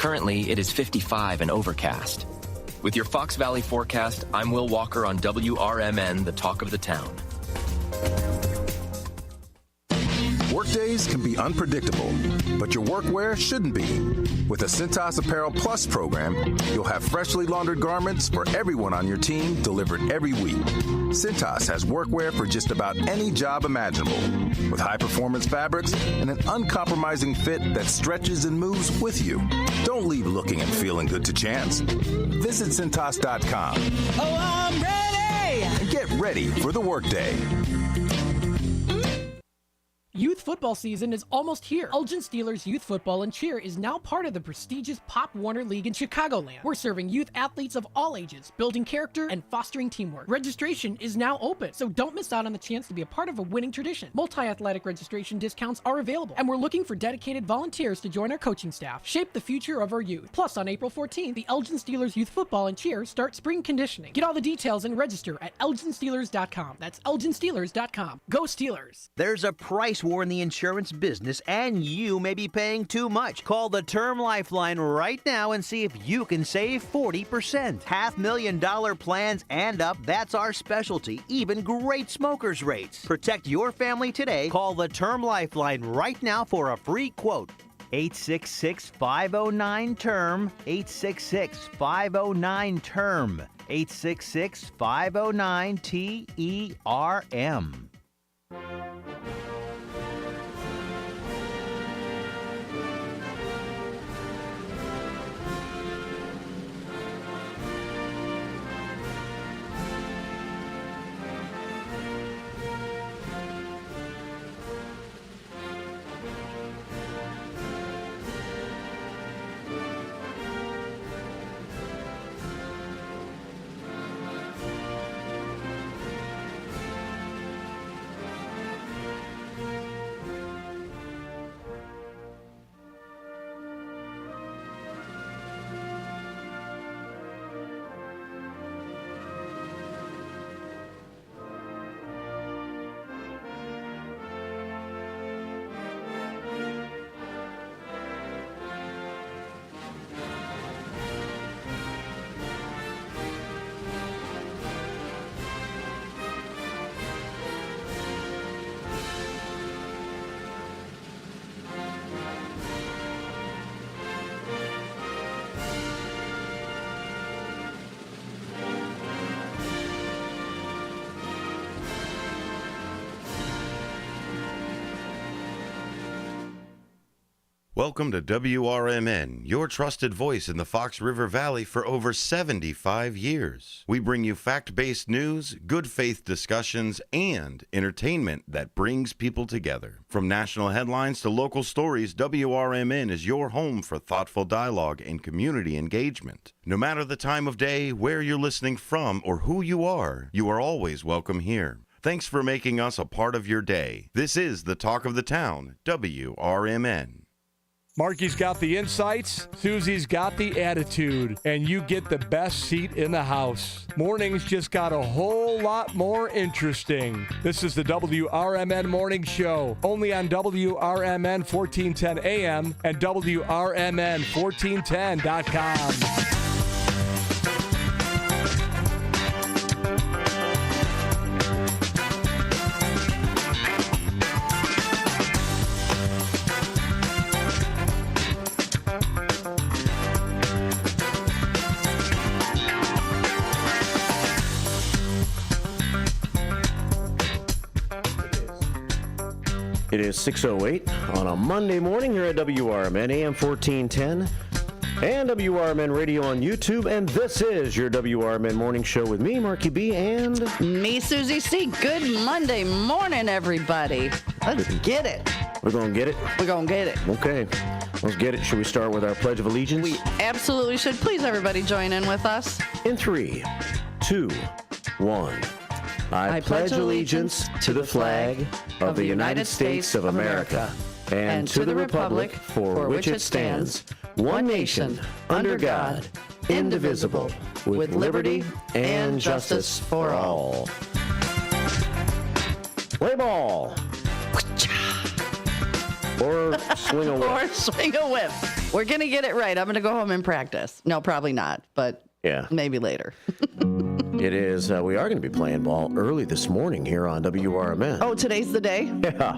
Currently, it is 55 and overcast. With your Fox Valley forecast, I'm Will Walker on WRMN, the talk of the town. Workdays can be unpredictable, but your workwear shouldn't be. With the Cintas Apparel Plus program, you'll have freshly laundered garments for everyone on your team delivered every week. Cintas has workwear for just about any job imaginable, with high-performance fabrics and an uncompromising fit that stretches and moves with you. Don't leave looking and feeling good to chance. Visit Cintas.com. Oh, I'm ready! And get ready for the workday. Youth football season is almost here. Elgin Steelers Youth Football and Cheer is now part of the prestigious Pop Warner League in Chicagoland. We're serving youth athletes of all ages, building character and fostering teamwork. Registration is now open, so don't miss out on the chance to be a part of a winning tradition. Multi-athletic registration discounts are available, and we're looking for dedicated volunteers to join our coaching staff. Shape the future of our youth. Plus, on April 14th, the Elgin Steelers Youth Football and Cheer start spring conditioning. Get all the details and register at elginsteelers.com. That's elginsteelers.com. Go Steelers! There's a price war in the insurance business, and you may be paying too much. Call the Term Lifeline right now and see if you can save 40%. $500,000 plans and up, that's our specialty. Even great smokers rates. Protect your family today. Call the Term Lifeline right now for a free quote. 866-509-TERM. 866-509-TERM. 866-509-TERM. Welcome to WRMN, your trusted voice in the Fox River Valley for over 75 years. We bring you fact-based news, good faith discussions, and entertainment that brings people together. From national headlines to local stories, WRMN is your home for thoughtful dialogue and community engagement. No matter the time of day, where you're listening from, or who you are always welcome here. Thanks for making us a part of your day. This is the Talk of the Town, WRMN. Marky's got the insights, Susie's got the attitude, and you get the best seat in the house. Mornings just got a whole lot more interesting. This is the WRMN Morning Show, only on WRMN 1410 AM and WRMN1410.com. It is 6:08 on a Monday morning here at WRMN AM 1410 and WRMN Radio on YouTube, and this is your WRMN Morning Show with me, Marky B, and me, Susie C. Good Monday morning, everybody. Let's get it. We're going to get it? We're going to get it. Okay. Let's get it. Should we start with our Pledge of Allegiance? We absolutely should. Please, everybody, join in with us. In 3, 2, 1. I pledge allegiance to the flag of the United States of America and to the republic for which it stands, one nation, under God, indivisible, with liberty and justice for all. Play ball. Or swing a whip. Or swing a whip. We're going to get it right. I'm going to go home and practice. No, probably not, but maybe later. It is. We are going to be playing ball early this morning here on WRMN. Oh, today's the day? Yeah.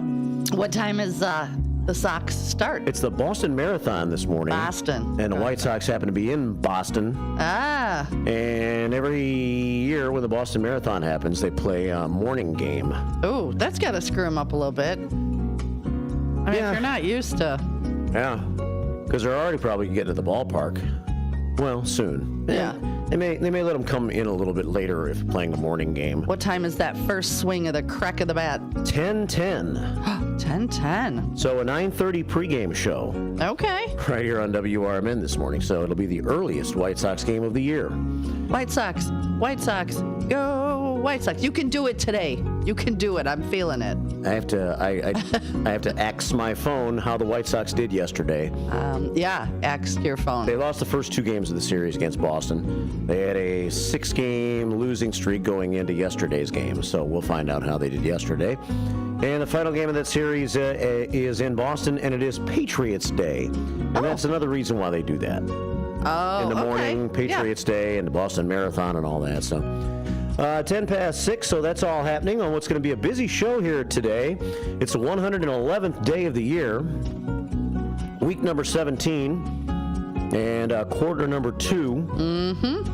What time is the Sox start? It's the Boston Marathon this morning. Boston. And the White Sox happen to be in Boston. Ah. And every year when the Boston Marathon happens, they play a morning game. Oh, that's got to screw them up a little bit. I mean, if you're not used to... Yeah. Because they're already probably getting to the ballpark. Well, soon. Yeah. They may let them come in a little bit later if playing a morning game. What time is that first swing of the crack of the bat? 10:10. 10:10. So a 9:30 pregame show. Okay. Right here on WRMN this morning. So it'll be the earliest White Sox game of the year. White Sox. White Sox. Go White Sox. You can do it today. You can do it. I'm feeling it. I have to ax my phone how the White Sox did yesterday. Ax your phone. They lost the first 2 games of the series against Boston. They had a 6-game losing streak going into yesterday's game, so we'll find out how they did yesterday. And the final game of that series is in Boston, and it is Patriots Day. And that's another reason why they do that. Oh, in the morning, Patriots Day, and the Boston Marathon and all that. So 10 past 6, so that's all happening on what's going to be a busy show here today. It's the 111th day of the year, week number 17. And quarter number 2,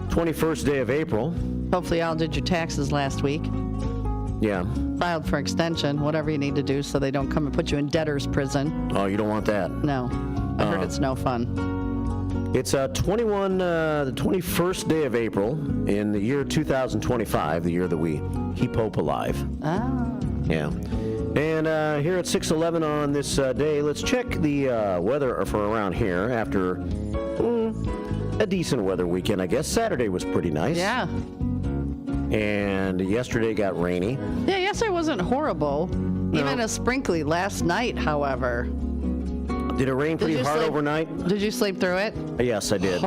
21st day of April. Hopefully y'all did your taxes last week. Yeah. Filed for extension, whatever you need to do so they don't come and put you in debtor's prison. Oh, you don't want that? No. I heard it's no fun. It's the 21st day of April in the year 2025, the year that we keep hope alive. Ah. Yeah. And here at 6:11 on this day, let's check the weather for around here after a decent weather weekend, I guess. Saturday was pretty nice. Yeah. And yesterday got rainy. Yeah, yesterday wasn't horrible. No. Even a sprinkly last night, however. Did it rain pretty hard overnight? Did you sleep through it? Yes, I did.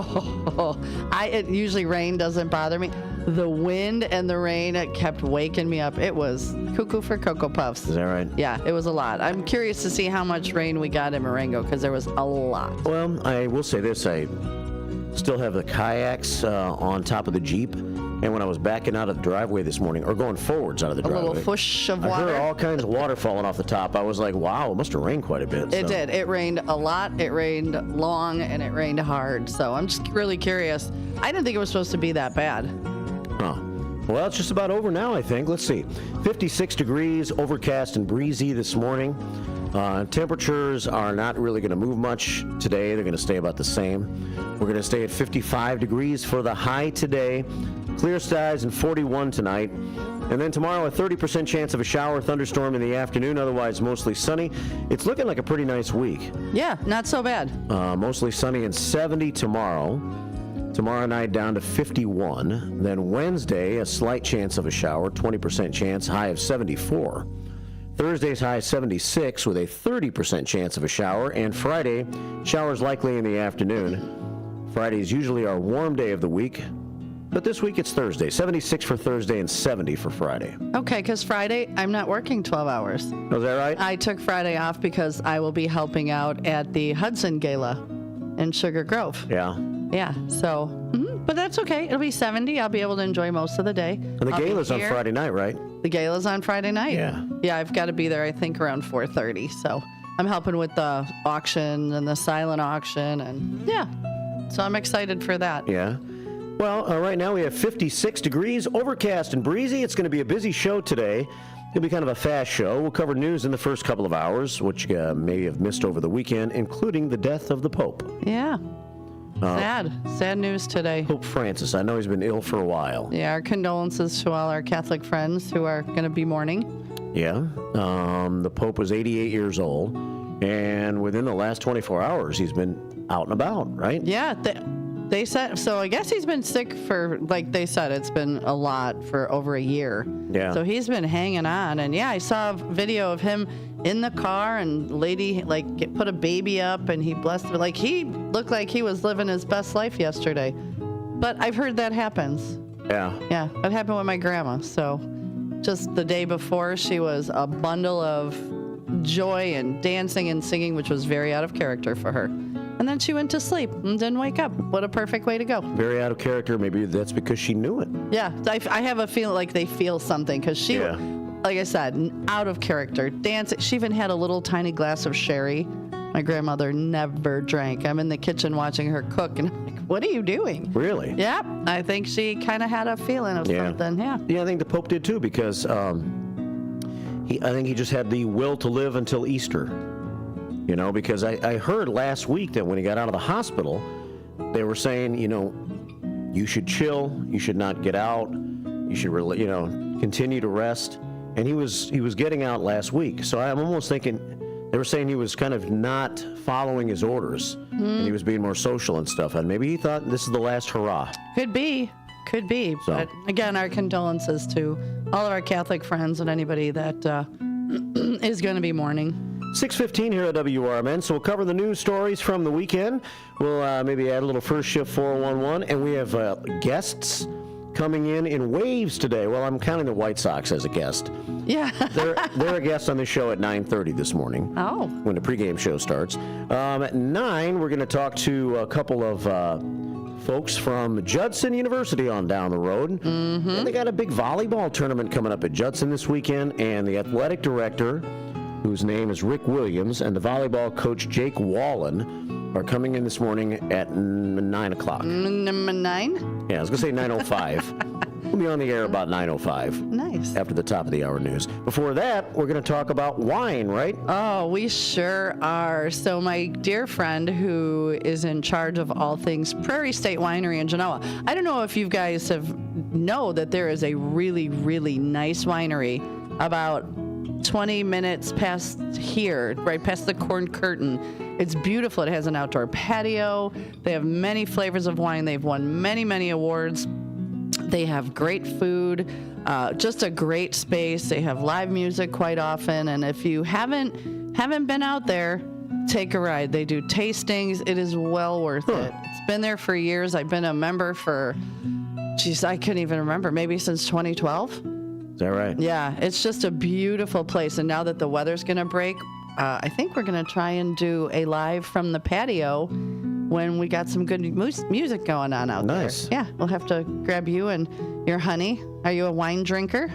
Usually rain doesn't bother me. The wind and the rain, it kept waking me up. It was cuckoo for Cocoa Puffs. Is that right? Yeah, it was a lot. I'm curious to see how much rain we got in Marengo because there was a lot. Well, I will say this. I still have the kayaks on top of the Jeep. And when I was backing out of the driveway this morning, or going forwards out of the driveway, a little whoosh of water. I heard all kinds of water falling off the top. I was like, wow, it must have rained quite a bit. It did. It rained a lot. It rained long, and it rained hard. So I'm just really curious. I didn't think it was supposed to be that bad. Huh. Well, it's just about over now, I think. Let's see. 56 degrees, overcast and breezy this morning. Temperatures are not really going to move much today. They're going to stay about the same. We're going to stay at 55 degrees for the high today. Clear skies and 41 tonight. And then tomorrow, a 30% chance of a shower, thunderstorm in the afternoon, otherwise mostly sunny. It's looking like a pretty nice week. Yeah, not so bad. Mostly sunny and 70 tomorrow. Tomorrow night down to 51. Then Wednesday, a slight chance of a shower, 20% chance, high of 74. Thursday's high 76 with a 30% chance of a shower. And Friday, showers likely in the afternoon. Friday is usually our warm day of the week. But this week it's Thursday. 76 for Thursday and 70 for Friday. Okay, because Friday I'm not working 12 hours. Oh, is that right? I took Friday off because I will be helping out at the Hudson Gala in Sugar Grove. Yeah. Yeah, so, but that's okay. It'll be 70. I'll be able to enjoy most of the day. And the gala's on Friday night, right? The gala's on Friday night. Yeah. Yeah, I've got to be there, I think, around 4:30. So I'm helping with the auction and the silent auction. And, yeah, so I'm excited for that. Yeah. Well, right now we have 56 degrees, overcast and breezy. It's going to be a busy show today. It'll be kind of a fast show. We'll cover news in the first couple of hours, which you may have missed over the weekend, including the death of the Pope. Yeah. Sad news today. Pope Francis. I know he's been ill for a while. Yeah, our condolences to all our Catholic friends who are going to be mourning. Yeah. The Pope was 88 years old, and within the last 24 hours, he's been out and about, right? Yeah. They said, so I guess he's been sick for, like they said, it's been a lot for over a year. Yeah. So he's been hanging on. And yeah, I saw a video of him in the car and lady, put a baby up and he blessed her. Like, he looked like he was living his best life yesterday. But I've heard that happens. Yeah. Yeah, that happened with my grandma. So just the day before, she was a bundle of joy and dancing and singing, which was very out of character for her. and then she went to sleep and didn't wake up. What a perfect way to go. Very out of character. Maybe that's because she knew it. Yeah, I have a feeling like they feel something because she, like I said, out of character. Dancing. She even had a little tiny glass of sherry. My grandmother never drank. I'm in the kitchen watching her cook, and I'm like, what are you doing? Really? Yeah, I think she kind of had a feeling of something. Yeah. Yeah, I think the Pope did too because I think he just had the will to live until Easter. You know, because I heard last week that when he got out of the hospital, they were saying, you know, you should chill, you should not get out, you should, continue to rest. And he was getting out last week. So I'm almost thinking they were saying he was kind of not following his orders and he was being more social and stuff. And maybe he thought this is the last hurrah. Could be. So. But again, our condolences to all of our Catholic friends and anybody that is going to be mourning. 6:15 here at WRMN, so we'll cover the news stories from the weekend. We'll maybe add a little first shift 411, and we have guests coming in waves today. Well, I'm counting the White Sox as a guest. Yeah. they're a guest on the show at 9:30 this morning. Oh. When the pregame show starts. At 9, we're going to talk to a couple of folks from Judson University on down the road. Mm-hmm. And they got a big volleyball tournament coming up at Judson this weekend, and the athletic director, whose name is Rick Williams, and the volleyball coach Jake Wallen are coming in this morning at 9 o'clock. Number 9? Yeah, I was going to say 9:05. We'll be on the air about 9:05. Nice. After the top of the hour news. Before that, we're going to talk about wine, right? Oh, we sure are. So my dear friend who is in charge of all things Prairie State Winery in Genoa. I don't know if you guys know that there is a really, really nice winery about 20 minutes past here, right past the Corn Curtain. It's beautiful. It has an outdoor patio. They have many flavors of wine. They've won many, many awards. They have great food, just a great space. They have live music quite often. And if you haven't been out there, take a ride. They do tastings. It is well worth it. It's been there for years. I've been a member for, I couldn't even remember, maybe since 2012. Is that right? Yeah, it's just a beautiful place. And now that the weather's going to break, I think we're going to try and do a live from the patio when we got some good music going on out there. Nice. Yeah, we'll have to grab you and your honey. Are you a wine drinker?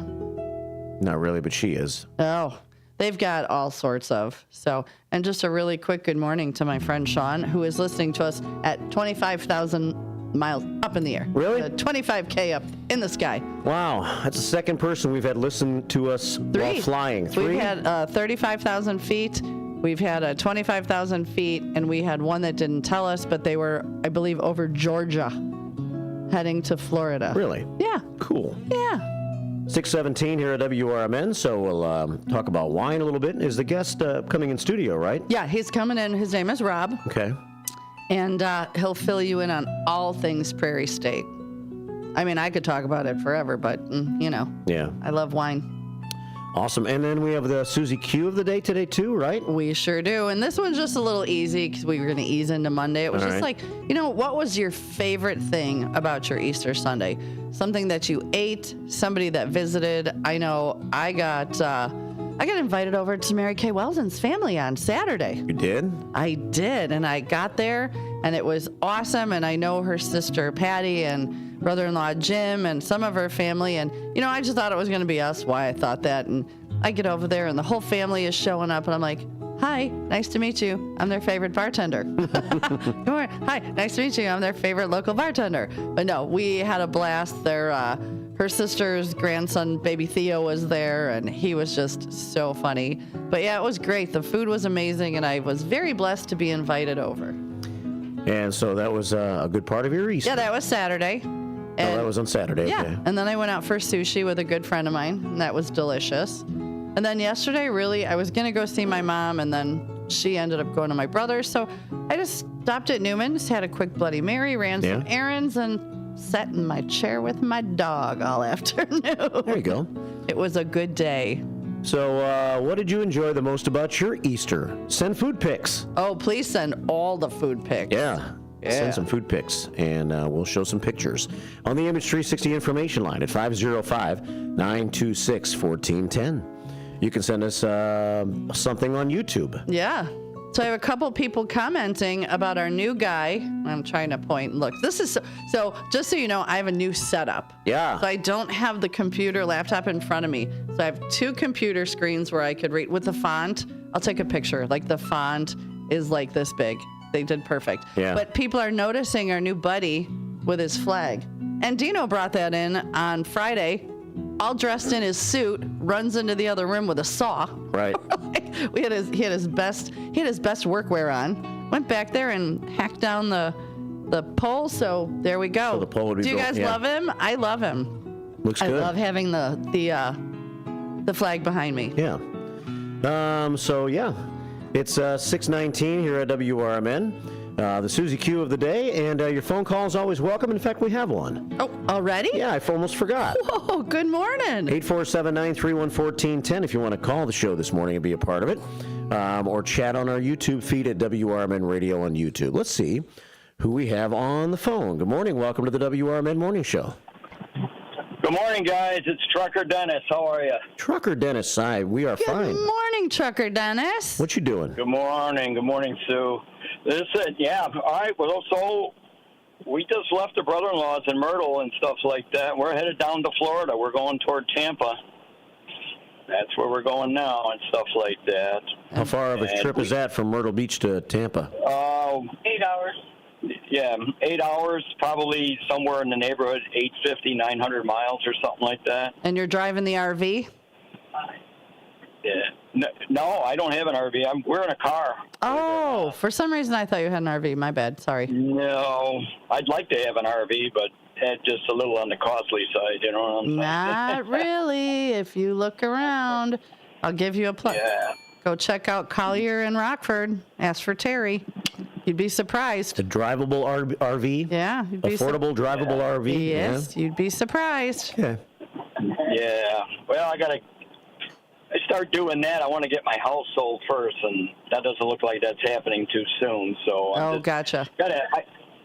Not really, but she is. Oh, they've got all sorts of. So, and just a really quick good morning to my friend Sean, who is listening to us at 25,000 miles up in the air. Really? 25K up in the sky. Wow, that's the second person we've had listen to us while flying. 3? We've had 35,000 feet. We've had 25,000 feet, and we had one that didn't tell us, but they were, I believe, over Georgia, heading to Florida. Really? Yeah. Cool. Yeah. 6:17 here at WRMN, so we'll talk about wine a little bit. Is the guest coming in studio, right? Yeah, he's coming in. His name is Rob. Okay. And he'll fill you in on all things Prairie State. I mean, I could talk about it forever, but, Yeah. I love wine. Awesome. And then we have the Susie Q of the day today, too, right? We sure do. And this one's just a little easy because we were going to ease into Monday. It was just like, what was your favorite thing about your Easter Sunday? Something that you ate, somebody that visited. I know I got invited over to Mary Kay Weldon's family on Saturday. You did? I did. And I got there, and it was awesome. And I know her sister, Patty, and brother-in-law, Jim, and some of her family. And, I just thought it was going to be us, why I thought that. And I get over there, and the whole family is showing up. And I'm like, hi, nice to meet you. I'm their favorite bartender. Good morning. Hi, nice to meet you. I'm their favorite local bartender. But no, we had a blast. Her sister's grandson, baby Theo, was there, and he was just so funny. But yeah, it was great. The food was amazing, and I was very blessed to be invited over. And so that was a good part of your Easter. Yeah, that was Saturday. And that was on Saturday. Yeah, okay. And then I went out for sushi with a good friend of mine, and that was delicious. And then yesterday, really, I was going to go see my mom, and then she ended up going to my brother. So I just stopped at Newman's, had a quick Bloody Mary, ran some errands, and sat in my chair with my dog all afternoon. There you go. It was a good day. So what did you enjoy the most about your Easter? Send food pics. Oh, please send all the food pics. Yeah. Send some food pics, and we'll show some pictures on the Image 360 information line at 505-926-1410. You can send us something on YouTube. Yeah. So I have a couple people commenting about our new guy. I'm trying to point. Look, this is so just so you know, I have a new setup. Yeah. So I don't have the computer laptop in front of me. So I have 2 computer screens where I could read with the font. I'll take a picture. Like the font is like this big. They did perfect. Yeah. But people are noticing our new buddy with his flag. And Dino brought that in on Friday, all dressed in his suit, runs into the other room with a saw. Right. He had his best workwear on. Went back there and hacked down the pole. So there we go. So the pole would be Do you built, guys yeah. love him? I love him. Looks I good. love having the flag behind me. Yeah. So yeah, it's 6:19 here at WRMN. The Susie Q of the day, and your phone call is always welcome. In fact, we have one. Oh, already? Yeah, I almost forgot. Whoa, good morning. 847-931-1410 if you want to call the show this morning and be a part of it, or chat on our YouTube feed at WRMN Radio on YouTube. Let's see who we have on the phone. Good morning. Welcome to the WRMN Morning Show. Good morning, guys. It's Trucker Dennis. How are you? Trucker Dennis, we are fine. Good morning, Trucker Dennis. What you doing? Good morning. Good morning, Sue. Listen, yeah, all right. Well, so we just left the brother-in-laws in Myrtle and stuff like that. We're headed down to Florida. We're going toward Tampa. That's where we're going now and stuff like that. How far of a trip is that from Myrtle Beach to Tampa? 8 hours. Yeah, 8 hours, probably somewhere in the neighborhood, 850, 900 miles or something like that. And you're driving the RV? Yeah. No, I don't have an RV. We're in a car. Oh, for some reason I thought you had an RV. My bad. Sorry. No, I'd like to have an RV, but it's just a little on the costly side, you know what I'm saying? Not really. If you look around, I'll give you a plug. Yeah. Go check out Collier in Rockford. Ask for Terry. You'd be surprised. It's a drivable RV? Yeah. You'd be Affordable, drivable RV? Yes, you'd be surprised. Yeah. Yeah. Well, I start doing that. I want to get my house sold first, and that doesn't look like that's happening too soon. So gotcha.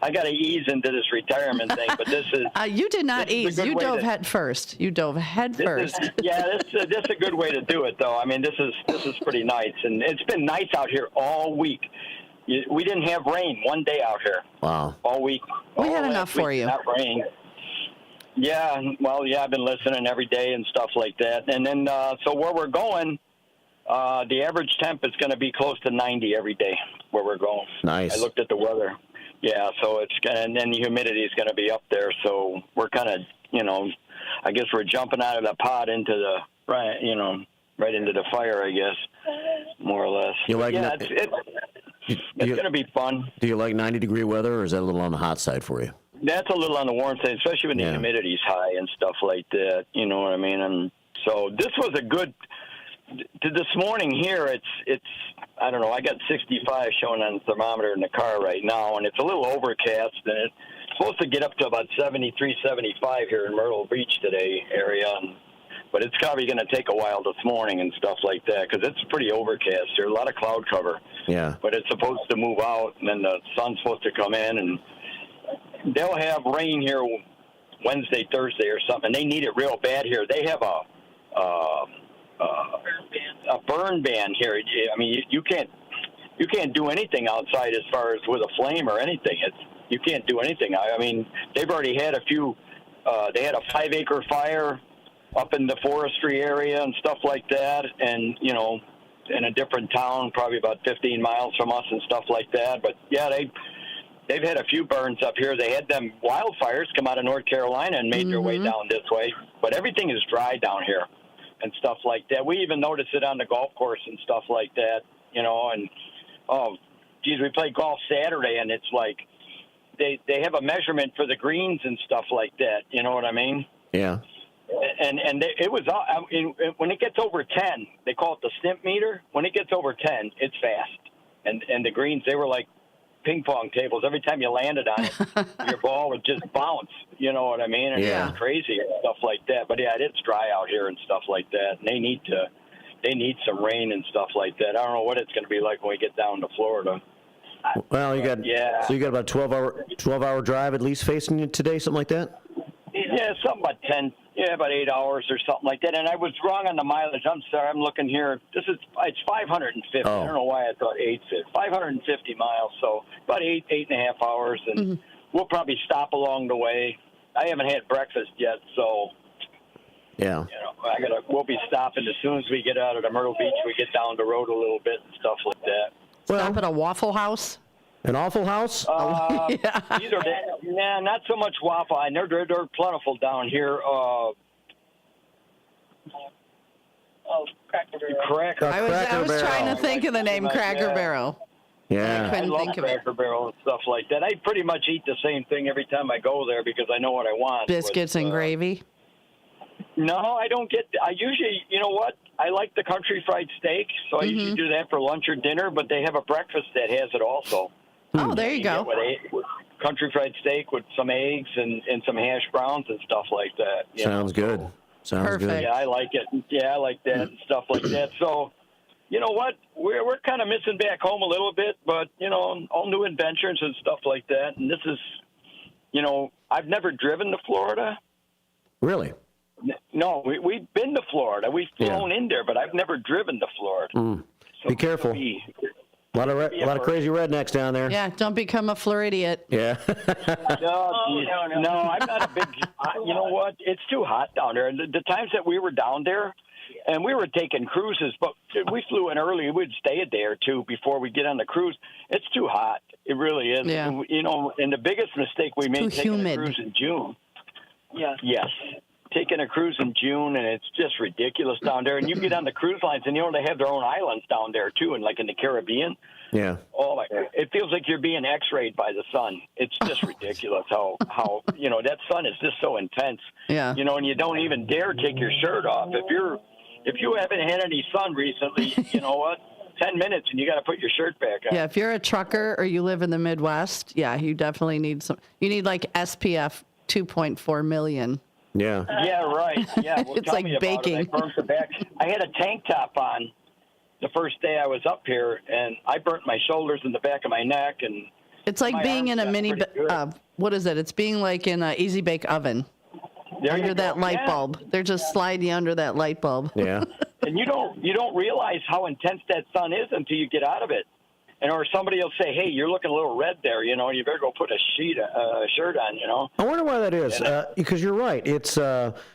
I got to ease into this retirement thing, but this is. You did not ease. You dove head first. You dove head first. This is a good way to do it, though. I mean, this is pretty nice, and it's been nice out here all week. We didn't have rain one day out here. Wow. All week. We had enough for you. Not rain. Yeah, well, yeah, I've been listening every day and stuff like that. And then, so where we're going, the average temp is going to be close to 90 every day where we're going. Nice. I looked at the weather. Yeah, so and then the humidity is going to be up there. So we're kind of, I guess we're jumping out of the pot into the, right into the fire, I guess, more or less. You like it's going to be fun. Do you like 90-degree weather, or is that a little on the hot side for you? That's a little on the warm side, especially when the humidity's high and stuff like that. You know what I mean? And so this was a good. This morning here, it's I don't know. I got 65 showing on the thermometer in the car right now, and it's a little overcast, and it's supposed to get up to about 73, 75 here in Myrtle Beach today area. But it's probably going to take a while this morning and stuff like that because it's pretty overcast. There's a lot of cloud cover. Yeah. But it's supposed to move out, and then the sun's supposed to come in, and they'll have rain here Wednesday, Thursday or something. They need it real bad here. They have a burn ban here. I mean, you can't do anything outside as far as with a flame or anything. You can't do anything. I mean, they've already had a few. They had a 5-acre fire up in the forestry area and stuff like that, and in a different town, probably about 15 miles from us and stuff like that. But yeah, they've had a few burns up here. They had them wildfires come out of North Carolina and made their way down this way. But everything is dry down here and stuff like that. We even noticed it on the golf course and stuff like that, and, we played golf Saturday, and it's like they have a measurement for the greens and stuff like that. You know what I mean? Yeah. And it was, when it gets over 10, they call it the stimp meter. When it gets over 10, it's fast. And the greens, they were like ping pong tables. Every time you landed on it, your ball would just bounce. You know what I mean? And it was crazy and stuff like that. But yeah, it's dry out here and stuff like that. And they need some rain and stuff like that. I don't know what it's going to be like when we get down to Florida. Well, so you got about a 12-hour drive at least facing you today, something like that? Yeah, something about about 8 hours or something like that. And I was wrong on the mileage. I'm sorry. I'm looking here. It's 550. Oh. I don't know why I thought 550 miles. So about 8.5 hours. And we'll probably stop along the way. I haven't had breakfast yet, so yeah. We'll be stopping as soon as we get out of the Myrtle Beach. We get down the road a little bit and stuff like that. Stop at a Waffle House? An Awful House? Yeah. Either that, nah, not so much Waffle. And they're plentiful down here. Cracker Barrel. I was trying to think of the name Cracker Barrel. Yeah. I love Cracker Barrel and stuff like that. I pretty much eat the same thing every time I go there because I know what I want. Biscuits and gravy? No, I don't get. I usually, you know what? I like the country fried steak, so I usually do that for lunch or dinner. But they have a breakfast that has it also. Oh, there you go. Country fried steak with some eggs and some hash browns and stuff like that. Sounds good. Sounds Perfect. good. Yeah, I like it. Yeah, I like that and stuff like that. So, you know what? We're kind of missing back home a little bit, but all new adventures and stuff like that. And this is, I've never driven to Florida. Really? No, we've been to Florida. We've flown in there, but I've never driven to Florida. So be careful. A lot of crazy rednecks down there. Yeah, don't become a Floridiot. Yeah. No, I'm not a big. You know what? It's too hot down there. The times that we were down there, and we were taking cruises, but we flew in early. We'd stay a day or two before we get on the cruise. It's too hot. It really is. Yeah. And the biggest mistake we made taking a cruise in June. Yes. Taking a cruise in June, and it's just ridiculous down there. And you get on the cruise lines, and they have their own islands down there too, and like in the Caribbean. Yeah. Oh my! It feels like you're being X-rayed by the sun. It's just ridiculous how that sun is just so intense. Yeah. And you don't even dare take your shirt off if you haven't had any sun recently. You know what? 10 minutes and you got to put your shirt back on. Yeah, if you're a trucker or you live in the Midwest, you definitely need some. You need like SPF 2.4 million. Yeah. Yeah, right. Yeah, well, it's tell like me about baking. it. I burnt the back. I had a tank top on the first day I was up here, and I burnt my shoulders and the back of my neck. And it's like being in a mini. What is it? It's being like in an easy bake oven. Under that light bulb, they're just sliding you under that light bulb. Yeah. And you don't realize how intense that sun is until you get out of it. Or somebody will say, "Hey, you're looking a little red there. You better go put a shirt on." I wonder why that is. Because you're right. It's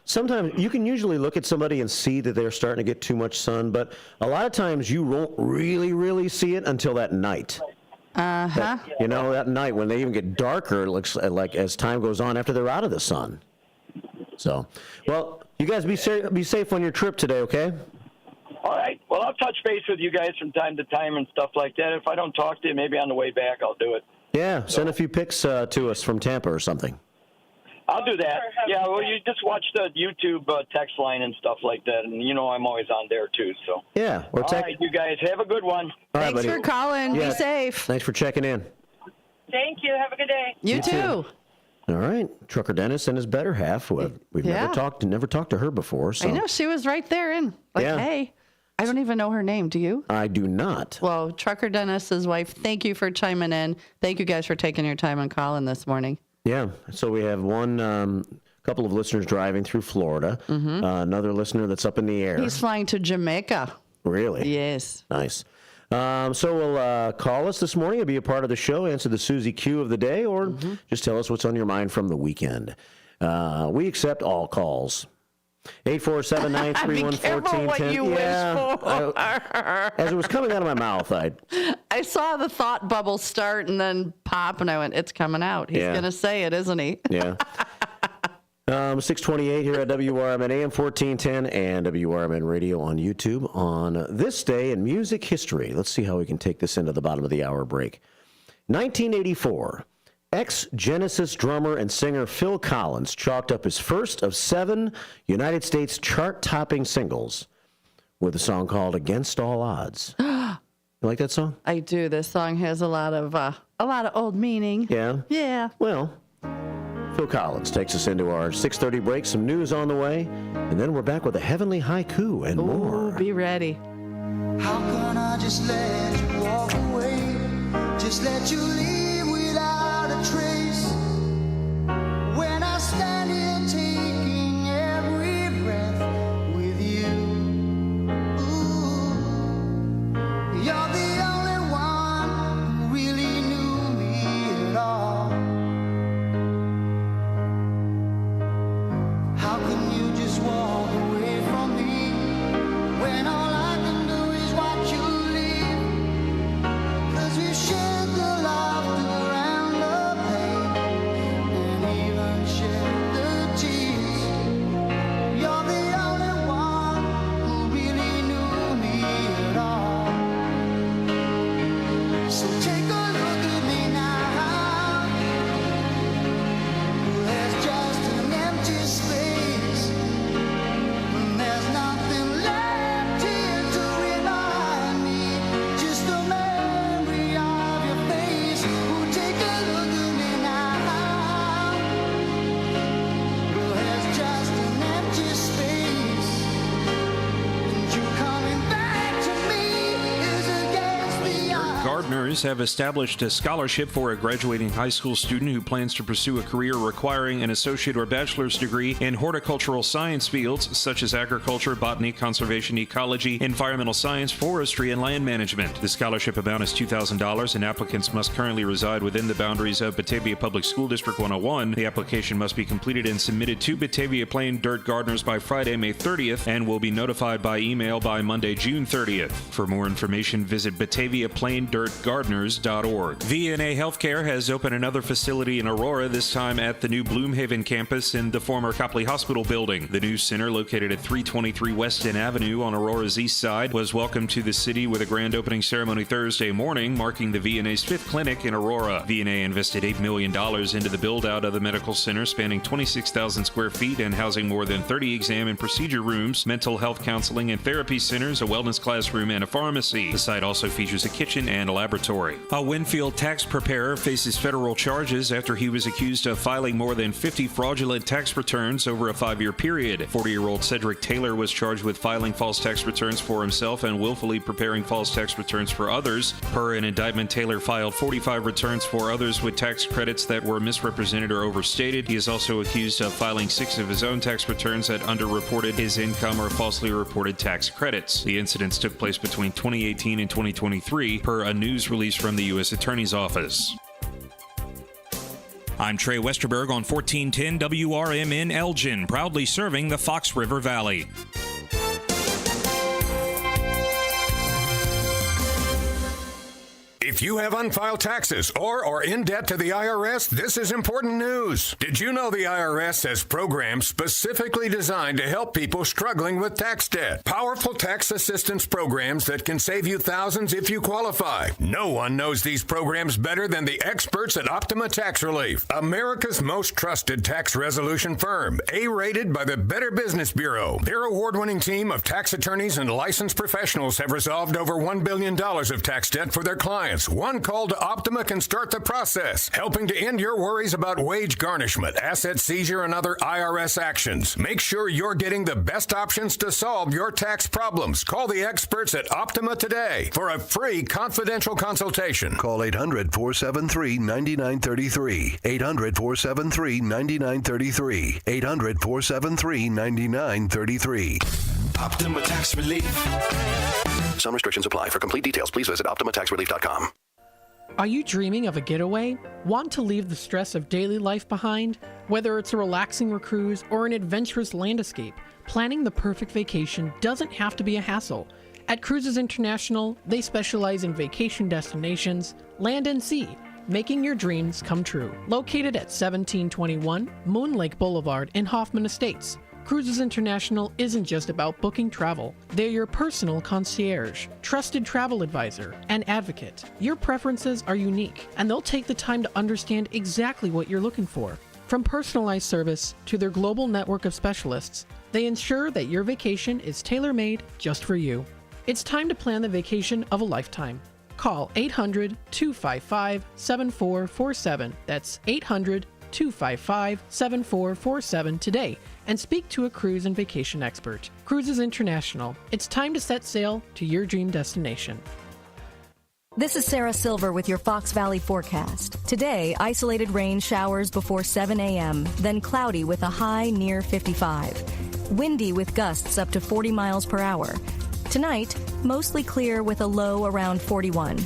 sometimes you can usually look at somebody and see that they're starting to get too much sun, but a lot of times you won't really, really see it until that night. That night when they even get darker, it looks like as time goes on after they're out of the sun. So, well, you guys be safe on your trip today, okay? All right. Well, I'll touch base with you guys from time to time and stuff like that. If I don't talk to you, maybe on the way back I'll do it. Yeah, send a few pics to us from Tampa or something. I'll do that. Yeah, well, you just watch the YouTube text line and stuff like that, and I'm always on there too. So yeah. All right, you guys have a good one. Thanks for calling. Yeah. Be safe. Thanks for checking in. Thank you. Have a good day. You too. All right, Trucker Dennis and his better half. We've never talked to her before. So I know she was right there in. Hey. I don't even know her name. Do you? I do not. Well, Trucker Dennis's wife, thank you for chiming in. Thank you guys for taking your time and calling this morning. Yeah. So we have one couple of listeners driving through Florida. Another listener that's up in the air. He's flying to Jamaica. Really? Yes. Nice. So we'll call us this morning and be a part of the show, answer the Susie Q of the day, or just tell us what's on your mind from the weekend. We accept all calls. 847-931-1410. Be careful what you wish for. As it was coming out of my mouth, I saw the thought bubble start and then pop, and I went, it's coming out. He's going to say it, isn't he? Yeah. 628 here at WRMN AM 1410 and WRMN Radio on YouTube on this day in music history. Let's see how we can take this into the bottom of the hour break. 1984. Ex-Genesis drummer and singer Phil Collins chalked up his first of 7 United States chart-topping singles with a song called "Against All Odds." You like that song? I do. This song has a lot of old meaning. Yeah? Yeah. Well, Phil Collins takes us into our 6:30 break, some news on the way, and then we're back with a heavenly haiku and more. Be ready. How can I just let you walk away? Just let you leave without a trace. When I stand here taking every Gardeners have established a scholarship for a graduating high school student who plans to pursue a career requiring an associate or bachelor's degree in horticultural science fields such as agriculture, botany, conservation, ecology, environmental science, forestry, and land management. The scholarship amount is $2,000, and applicants must currently reside within the boundaries of Batavia Public School District 101. The application must be completed and submitted to Batavia Plain Dirt Gardeners by Friday, May 30th, and will be notified by email by Monday, June 30th. For more information, visit BataviaPlainDirtGardeners.org. VNA Healthcare has opened another facility in Aurora, this time at the new Bloomhaven campus in the former Copley Hospital building. The new center, located at 323 Weston Avenue on Aurora's east side, was welcomed to the city with a grand opening ceremony Thursday morning, marking the VNA's 5th clinic in Aurora. VNA invested $8 million into the build-out of the medical center, spanning 26,000 square feet and housing more than 30 exam and procedure rooms, mental health counseling and therapy centers, a wellness classroom, and a pharmacy. The site also features a kitchen and a laboratory. A Winfield tax preparer faces federal charges after he was accused of filing more than 50 fraudulent tax returns over a 5-year period. 40-year-old Cedric Taylor was charged with filing false tax returns for himself and willfully preparing false tax returns for others. Per an indictment, Taylor filed 45 returns for others with tax credits that were misrepresented or overstated. He is also accused of filing 6 of his own tax returns that underreported his income or falsely reported tax credits. The incidents took place between 2018 and 2023, per a news release from the U.S. Attorney's Office. I'm Trey Westerberg on 1410 WRMN Elgin, proudly serving the Fox River Valley. If you have unfiled taxes or are in debt to the IRS, this is important news. Did you know the IRS has programs specifically designed to help people struggling with tax debt? Powerful tax assistance programs that can save you thousands if you qualify. No one knows these programs better than the experts at Optima Tax Relief, America's most trusted tax resolution firm, A-rated by the Better Business Bureau. Their award-winning team of tax attorneys and licensed professionals have resolved over $1 billion of tax debt for their clients. One call to Optima can start the process, helping to end your worries about wage garnishment, asset seizure, and other IRS actions. Make sure you're getting the best options to solve your tax problems. Call the experts at Optima today for a free confidential consultation. Call 800-473-9933. 800-473-9933. 800-473-9933. Optima Tax Relief. Some restrictions apply. For complete details, please visit OptimaTaxRelief.com. Are you dreaming of a getaway? Want to leave the stress of daily life behind? Whether it's a relaxing cruise or an adventurous land escape, planning the perfect vacation doesn't have to be a hassle. At Cruises International, they specialize in vacation destinations, land and sea, making your dreams come true. Located at 1721 Moon Lake Boulevard in Hoffman Estates, Cruises International isn't just about booking travel. They're your personal concierge, trusted travel advisor, and advocate. Your preferences are unique, and they'll take the time to understand exactly what you're looking for. From personalized service to their global network of specialists, they ensure that your vacation is tailor-made just for you. It's time to plan the vacation of a lifetime. Call 800-255-7447. That's 800-255-7447 today and speak to a cruise and vacation expert. Cruises International. It's time to set sail to your dream destination. This is Sarah Silver with your Fox Valley forecast. Today, isolated rain showers before 7 a.m., then cloudy with a high near 55. Windy with gusts up to 40 miles per hour. Tonight, mostly clear with a low around 41.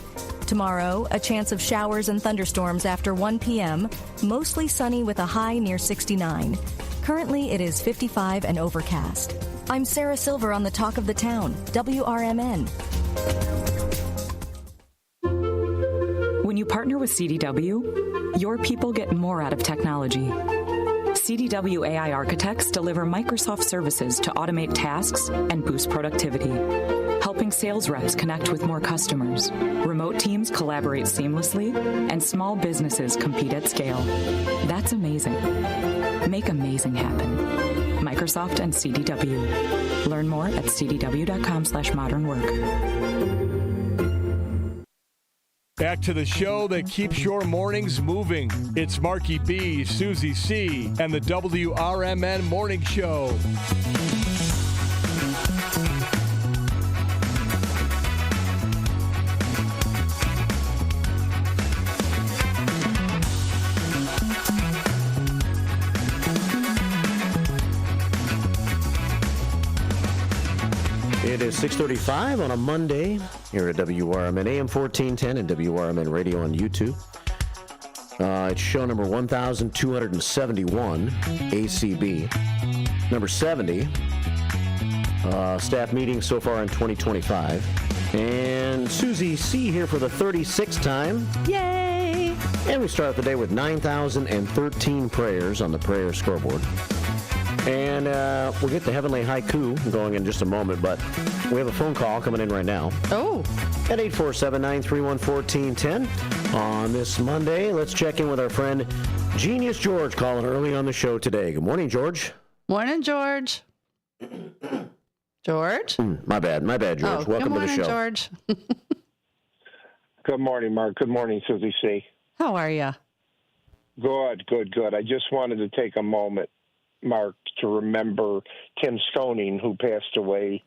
Tomorrow, a chance of showers and thunderstorms after 1 p.m., mostly sunny with a high near 69. Currently, it is 55 and overcast. I'm Sarah Silver on the Talk of the Town, WRMN. When you partner with CDW, your people get more out of technology. CDW AI architects deliver Microsoft services to automate tasks and boost productivity, helping sales reps connect with more customers. Remote teams collaborate seamlessly, and small businesses compete at scale. That's amazing. Make amazing happen. Microsoft and CDW. Learn more at cdw.com/modernwork. Back to the show that keeps your mornings moving. It's Marky B, Susie C, and the WRMN Morning Show. 6:35 on a Monday here at WRMN AM 1410 and WRMN Radio on YouTube. It's show number 1,271, ACB. Number 70, staff meeting so far in 2025. And Susie C. here for the 36th time. Yay! And we start the day with 9,013 prayers on the prayer scoreboard. And we'll get the Heavenly Haiku going in just a moment, but we have a phone call coming in right now. Oh. At 847-931-1410 on this Monday. Let's check in with our friend Genius George calling early on the show today. Good morning, George. Morning, George. George? My bad, George. Welcome to the show. Good morning, George. Good morning, Mark. Good morning, Susie C. How are you? Good. I just wanted to take a moment, Mark, to remember Tim Sconing, who passed away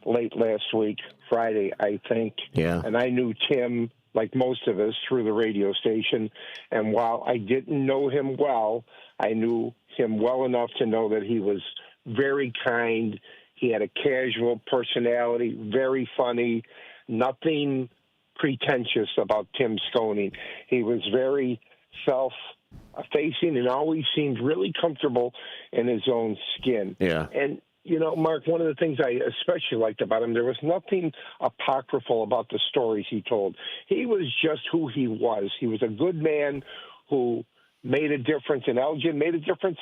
late last week, Friday, I think. Yeah. And I knew Tim, like most of us, through the radio station. And while I didn't know him well, I knew him well enough to know that he was very kind. He had a casual personality, very funny, nothing pretentious about Tim Sconing. He was very self-facing and always seemed really comfortable in his own skin. Yeah. And, you know, Mark, one of the things I especially liked about him, there was nothing apocryphal about the stories he told. He was just who he was. He was a good man who made a difference in Elgin, made a difference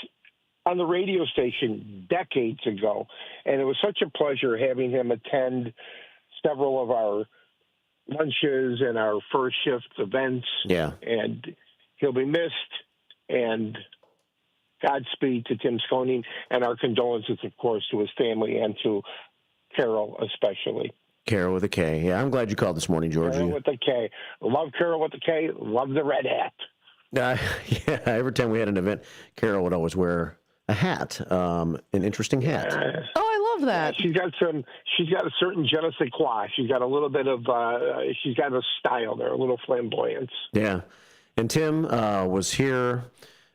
on the radio station decades ago. And it was such a pleasure having him attend several of our lunches and our first shift events. Yeah. And he'll be missed. And Godspeed to Tim Sconing, and our condolences, of course, to his family and to Carol especially. Carol with a K. Yeah, I'm glad you called this morning, George. Carol with a K. Love Carol with a K. Love the red hat. Yeah, every time we had an event, Carol would always wear a hat, an interesting hat. Oh, I love that. She's got a certain je ne sais quoi. She's got a little bit of, she's got a style there, a little flamboyance. Yeah. And Tim was here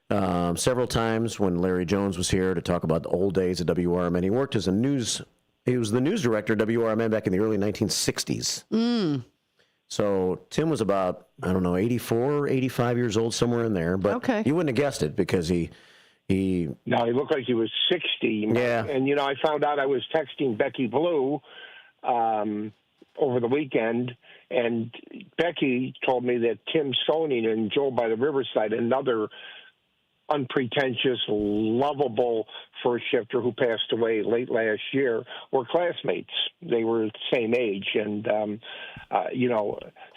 several times when Larry Jones was here to talk about the old days at WRMN. He worked as he was the news director at WRMN back in the early 1960s. So Tim was about, 84, 85 years old, somewhere in there. But you wouldn't have guessed it because he No, he looked like he was 60. Yeah. And, I found out I was texting Becky Blue over the weekend, and Becky told me that Tim Sconing and Joel by the Riverside, another unpretentious, lovable first shifter who passed away late last year, were classmates. They were the same age. And,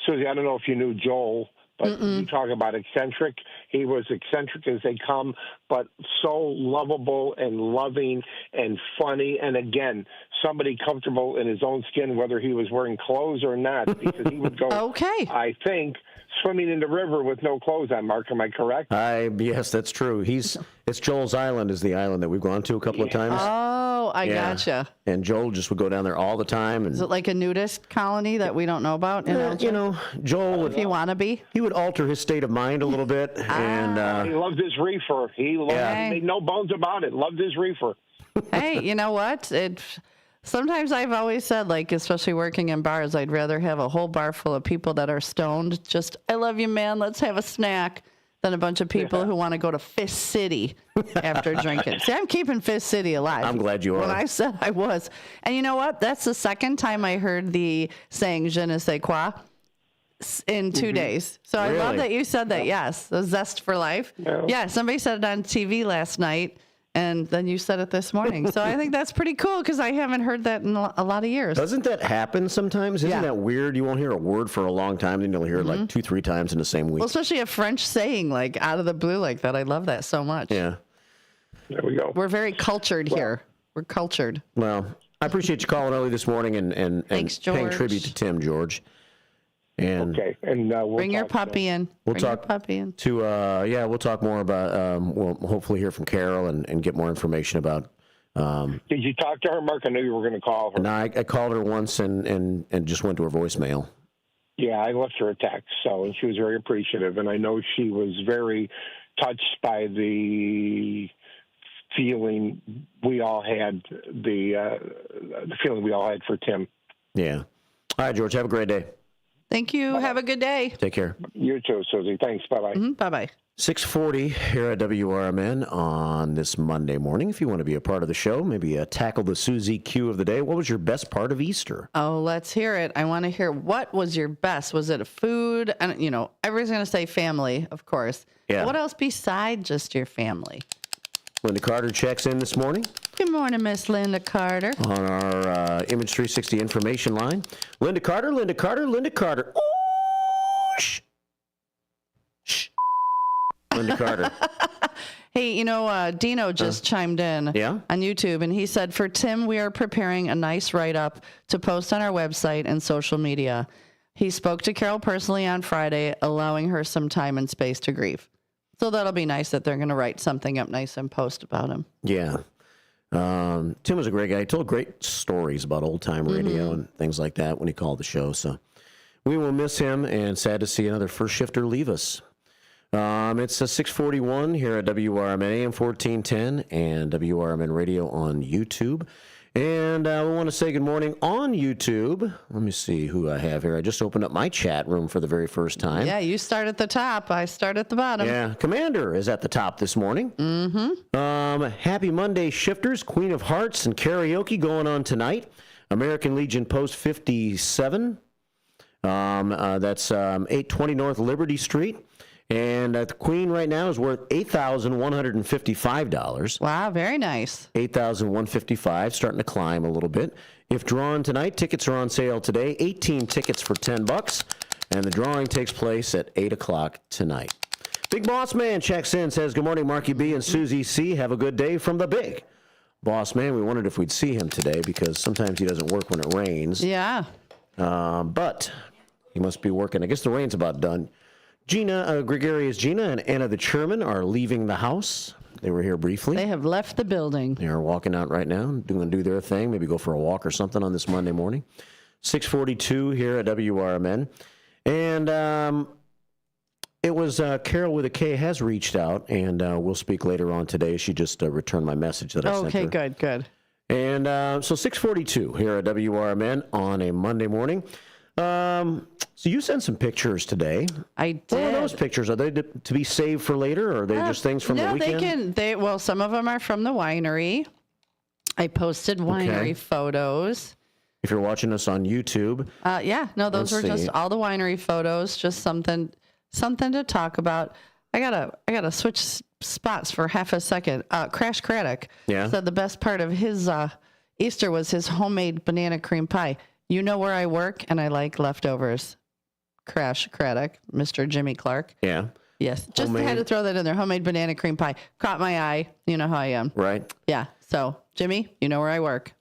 Susie, I don't know if you knew Joel, but you talk about eccentric. He was eccentric as they come, but so lovable and loving and funny. And again, somebody comfortable in his own skin, whether he was wearing clothes or not, because he would go, I think, swimming in the river with no clothes on, Mark. Am I correct? Yes, that's true. It's Joel's Island is the island that we've gone to a couple of times. Oh, I gotcha. And Joel just would go down there all the time. And is it like a nudist colony that we don't know about? Joel would, if you want to be, he would alter his state of mind a little bit. And he loved his reefer. He made no bones about it. Loved his reefer. Hey, you know what? Sometimes I've always said, especially working in bars, I'd rather have a whole bar full of people that are stoned. Just, I love you, man. Let's have a snack. Than a bunch of people who want to go to Fist City after drinking. See, I'm keeping Fist City alive. I'm glad you are. When I said I was. And you know what? That's the second time I heard the saying je ne sais quoi in 2 days. So really? I love that you said that. Yes, the zest for life. Yeah, somebody said it on TV last night. And then you said it this morning. So I think that's pretty cool because I haven't heard that in a lot of years. Doesn't that happen sometimes? Isn't that weird? You won't hear a word for a long time, then you'll hear it 2-3 times in the same week. Well, especially a French saying out of the blue like that. I love that so much. Yeah. There we go. We're very cultured here. We're cultured. Well, I appreciate you calling early this morning and Thanks, paying tribute to Tim, George. And we'll bring your puppy in. We'll talk more about. We'll hopefully hear from Carol and get more information about. Did you talk to her, Mark? I knew you were going to call her. No, I called her once and just went to her voicemail. Yeah, I left her a text, and she was very appreciative, and I know she was very touched by the feeling we all had, the feeling we all had for Tim. Yeah. All right, George, have a great day. Thank you. Have a good day. Take care. You too, Susie. Thanks. Bye-bye. Bye-bye. 6:40 here at WRMN on this Monday morning. If you want to be a part of the show, maybe tackle the Susie Q of the day. What was your best part of Easter? Oh, let's hear it. I want to hear, what was your best? Was it a food? And, everybody's going to say family, of course. Yeah. What else beside just your family? Linda Carter checks in this morning. Good morning, Miss Linda Carter. On our Image 360 information line. Linda Carter, Linda Carter, Linda Carter. Oh, shh. Shh. Linda Carter. Hey, Dino just chimed in on YouTube, and he said, for Tim, we are preparing a nice write-up to post on our website and social media. He spoke to Carol personally on Friday, allowing her some time and space to grieve. So that'll be nice that they're going to write something up nice and post about him. Yeah. Tim was a great guy. He told great stories about old-time radio and things like that when he called the show. So we will miss him, and sad to see another first shifter leave us. It's 6:41 here at WRMN AM 1410 and WRMN Radio on YouTube. And we want to say good morning on YouTube. Let me see who I have here. I just opened up my chat room for the very first time. Yeah, you start at the top. I start at the bottom. Yeah, Commander is at the top this morning. Happy Monday, shifters. Queen of Hearts and karaoke going on tonight. American Legion Post 57. That's 820 North Liberty Street. And the Queen right now is worth $8,155. Wow, very nice. $8,155, starting to climb a little bit. If drawn tonight, tickets are on sale today. 18 tickets for $10, and the drawing takes place at 8 o'clock tonight. Big Boss Man checks in, says, good morning, Marky B and Susie C. Have a good day from the Big Boss Man. We wondered if we'd see him today because sometimes he doesn't work when it rains. Yeah. But he must be working. I guess the rain's about done. Gregarious Gina and Anna the Chairman are leaving the house. They were here briefly. They have left the building. They are walking out right now, going to do their thing, maybe go for a walk or something on this Monday morning. 6:42 here at WRMN. And it was Carol with a K has reached out, and we'll speak later on today. She just returned my message that I sent her. Okay, good. And so 6:42 here at WRMN on a Monday morning. So you sent some pictures today. I did. What are those pictures? Are they to be saved for later, or are they just things from the weekend? Well, some of them are from the winery. I posted winery photos. If you're watching us on YouTube. Those were just all the winery photos, just something to talk about. I gotta switch spots for half a second. Crash Craddock said the best part of his Easter was his homemade banana cream pie. You know where I work, and I like leftovers. Crash Craddock, Mr. Jimmy Clark. Yeah. Yes. Just had to throw that in there. Homemade banana cream pie. Caught my eye. You know how I am. Right. Yeah. So, Jimmy, you know where I work.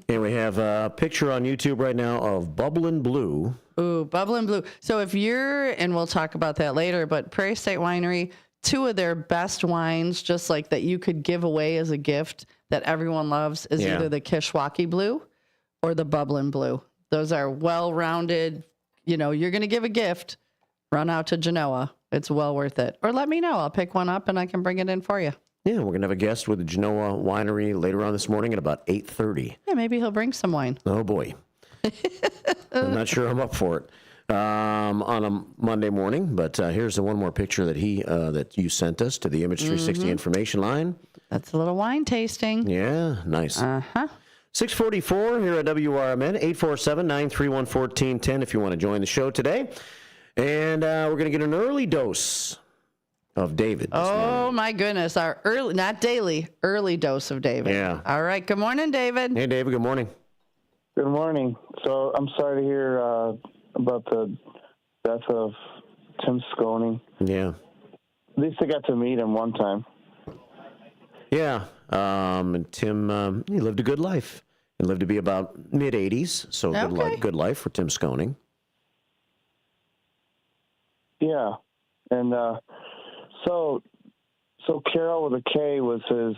And we have a picture on YouTube right now of Bubblin' Blue. Ooh, Bubblin' Blue. So if you're, and we'll talk about that later, but Prairie State Winery, two of their best wines, just like that you could give away as a gift that everyone loves, is either the Kishwaukee Blue or the Bubblin' Blue. Those are well-rounded. You're going to give a gift, run out to Genoa. It's well worth it. Or let me know. I'll pick one up and I can bring it in for you. Yeah, we're going to have a guest with the Genoa Winery later on this morning at about 8:30. Yeah, maybe he'll bring some wine. Oh, boy. I'm not sure I'm up for it on a Monday morning, but here's the one more picture that that you sent us to the Image 360 information line. That's a little wine tasting. Yeah, nice. 6:44 here at WRMN, 847-931-1410 if you want to join the show today. And we're going to get an early dose of David. Oh, my goodness. Our early, not daily, early dose of David. Yeah. All right. Good morning, David. Hey, David. Good morning. Good morning. So I'm sorry to hear about the death of Tim Sconing. Yeah. At least I got to meet him one time. Yeah. And Tim, he lived a good life. He lived to be about mid-80s, so good life for Tim Sconing. Yeah. And so Carol with a K was his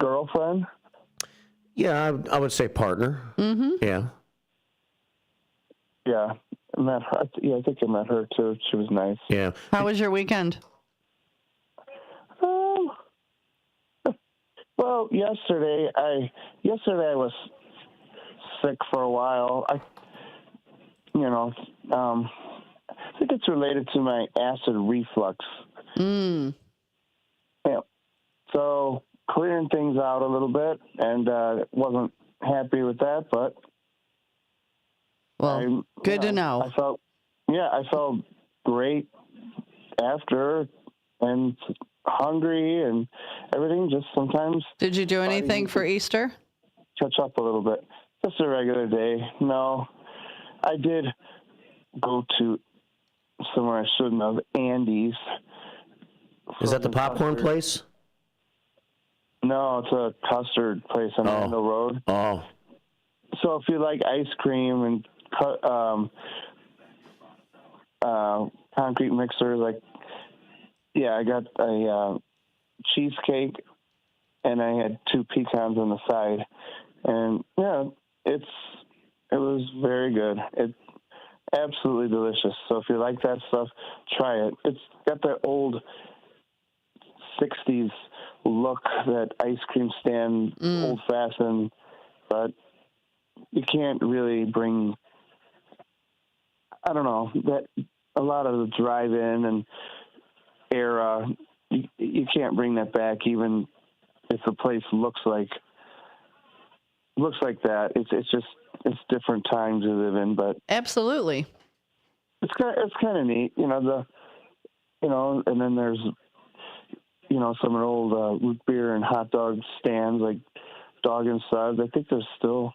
girlfriend? Yeah, I would say partner. Mm-hmm. Yeah. Yeah. I met her. I think I met her too. She was nice. Yeah. How was your weekend? Well, yesterday I was sick for a while. I think it's related to my acid reflux. Yeah. So clearing things out a little bit, and wasn't happy with that, but good to know. I felt great after, and hungry and everything. Just sometimes. Did you do anything for Easter? Catch up a little bit. Just a regular day. No, I did go to somewhere I shouldn't have. Andy's. Is that the popcorn place? No, it's a custard place on Randall Road. Oh. So if you like ice cream and concrete mixers, I got a cheesecake, and I had 2 pecans on the side, and it was very good. It's absolutely delicious. So if you like that stuff, try it. It's got that old 60s look, that ice cream stand, old-fashioned, but you can't really bring, I don't know, that a lot of the drive-in and era, you can't bring that back, even if the place looks like that. It's different times we live in, but absolutely, it's kind of neat, and then there's some old root beer and hot dog stands like Dog and Suds. I think there's still,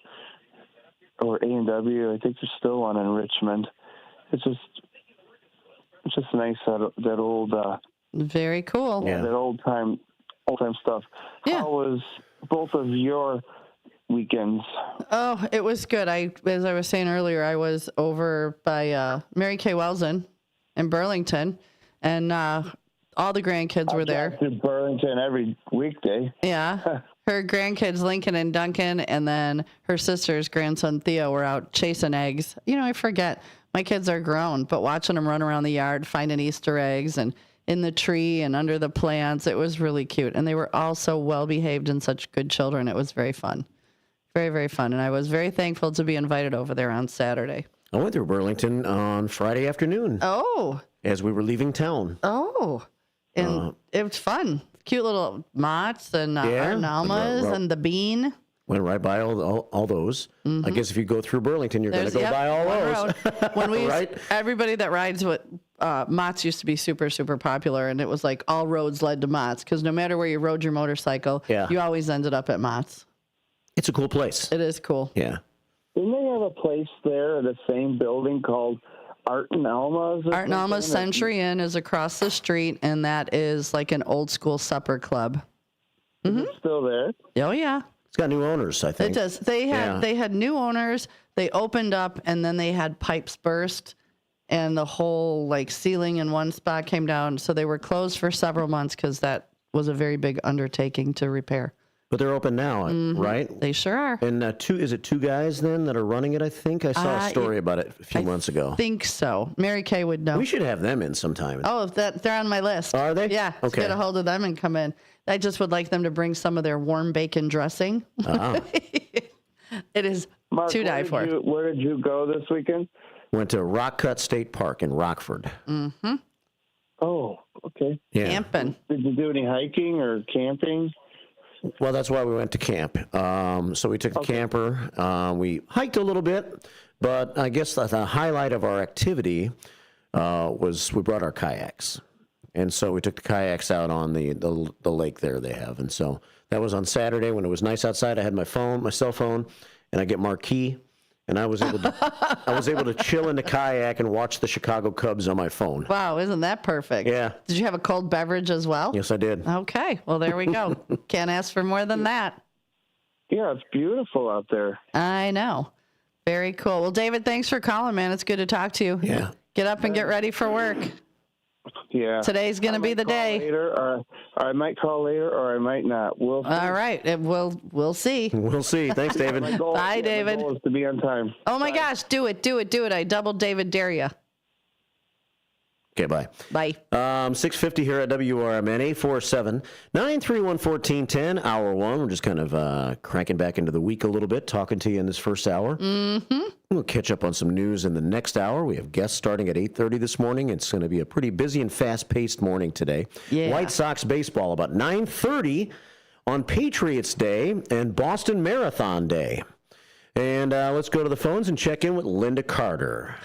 or A&W. I think there's still one in Richmond. It's just nice that old. Very cool. Yeah, that old time stuff. Yeah. How was both of your weekends? Oh, it was good. As I was saying earlier, I was over by Mary Kay Welsen in Burlington, and all the grandkids were there. To Burlington every weekday. Yeah. Her grandkids, Lincoln and Duncan, and then her sister's grandson, Theo, were out chasing eggs. I forget. My kids are grown, but watching them run around the yard, finding Easter eggs and in the tree and under the plants, it was really cute. And they were all so well-behaved and such good children. It was very fun. Very, very fun. And I was very thankful to be invited over there on Saturday. I went through Burlington on Friday afternoon. Oh. As we were leaving town. Oh. And it was fun. Cute little Mott's and Art and Alma's and the Bean. Went right by all those. Mm-hmm. I guess if you go through Burlington, you're going to go by all those. When we everybody that rides with Mott's used to be super, super popular, and it was like all roads led to Mott's, because no matter where you rode your motorcycle, you always ended up at Mott's. It's a cool place. It is cool. Yeah. Didn't they have a place there in the same building called Art and Alma's? Art and Alma's Century Inn is across the street, and that is like an old school supper club. Is it still there? Oh, yeah. It's got new owners, I think. It does. They had new owners. They opened up, and then they had pipes burst, and the whole ceiling in one spot came down. So they were closed for several months because that was a very big undertaking to repair. But they're open now, right? They sure are. And is it 2 guys then that are running it? I think I saw a story about it a few months ago. I think so. Mary Kay would know. We should have them in sometime. Oh, they're on my list. Are they? Yeah. Okay. Let's get a hold of them and come in. I just would like them to bring some of their warm bacon dressing. It is Mark, to die for. Where did you go this weekend? Went to Rock Cut State Park in Rockford. Mm-hmm. Oh, okay. Yeah. Camping. Did you do any hiking or camping? Well, that's why we went to camp. So we took the camper. We hiked a little bit, but I guess the highlight of our activity was we brought our kayaks. And so we took the kayaks out on the lake there they have. And so that was on Saturday when it was nice outside. I had my cell phone, and I get Marquee, and I was able to chill in the kayak and watch the Chicago Cubs on my phone. Wow, isn't that perfect? Yeah. Did you have a cold beverage as well? Yes, I did. Okay, well, there we go. Can't ask for more than that. Yeah, it's beautiful out there. I know. Very cool. Well, David, thanks for calling, man. It's good to talk to you. Yeah. Get up and get ready for work. Yeah. Today's going to be the day. Later, or I might call later, or I might not. We'll see. All right. We'll see. We'll see. Thanks, David. Bye, David. My goal is to be on time. Oh, my gosh. Do it. I double David dare you. Okay, bye. Bye. 6:50 here at WRMN, 847-931-1410, hour one. We're just kind of cranking back into the week a little bit, talking to you in this first hour. Mm-hmm. We'll catch up on some news in the next hour. We have guests starting at 8:30 this morning. It's going to be a pretty busy and fast-paced morning today. Yeah. White Sox baseball about 9:30 on Patriots Day and Boston Marathon Day. And let's go to the phones and check in with Linda Carter.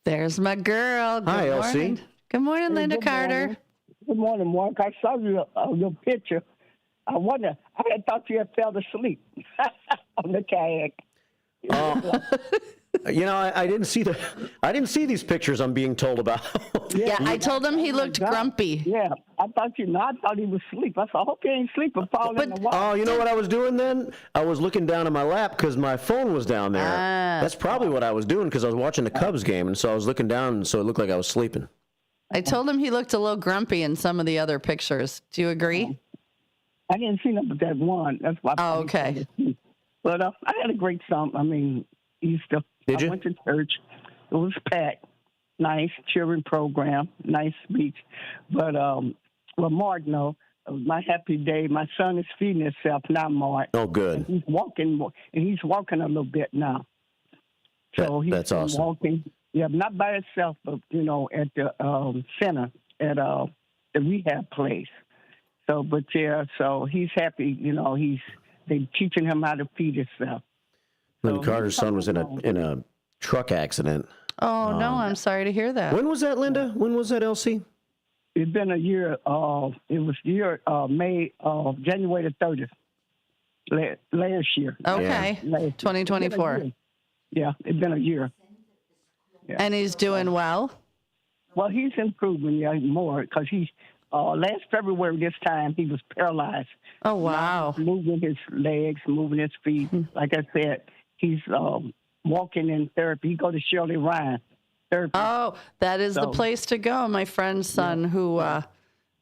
There's my girl. Good Hi, morning. Elsie. Good morning, Linda Carter. Morning. Good morning, Mark. I saw your picture. I had thought you had fell asleep on the kayak. I didn't see these pictures I'm being told about. Yeah, I told him he looked grumpy. Yeah, I thought he was asleep. I said, I hope he ain't sleeping, falling in the water. Oh, you know what I was doing then? I was looking down at my lap because my phone was down there. That's probably what I was doing because I was watching the Cubs game, and so I was looking down, so it looked like I was sleeping. I told him he looked a little grumpy in some of the other pictures. Do you agree? I didn't see nothing but that one. That's why. Oh, okay. But I had a great Easter. Did you? I went to church. It was packed. Nice children program. Nice speech. But Mark, no. My happy day. My son is feeding himself now, Mark. Oh, good. And he's walking more, and he's walking a little bit now. So that's been awesome. Walking. Yeah, not by himself, but at the center at the rehab place. So, so he's happy. They teaching him how to feed himself. Linda Carter's son was in a truck accident. Oh, no, I'm sorry to hear that. When was that, Linda? When was that, Elsie? It's been a year. It was January the 30th last year. Okay, 2024. Yeah, it's been a year. Yeah. And he's doing well? Well, he's improving, more, because he's, last February this time, he was paralyzed. Oh, wow. Now, moving his legs, moving his feet. Like I said, he's walking in therapy. He go to Shirley Ryan therapy. Oh, that is the place to go. My friend's son who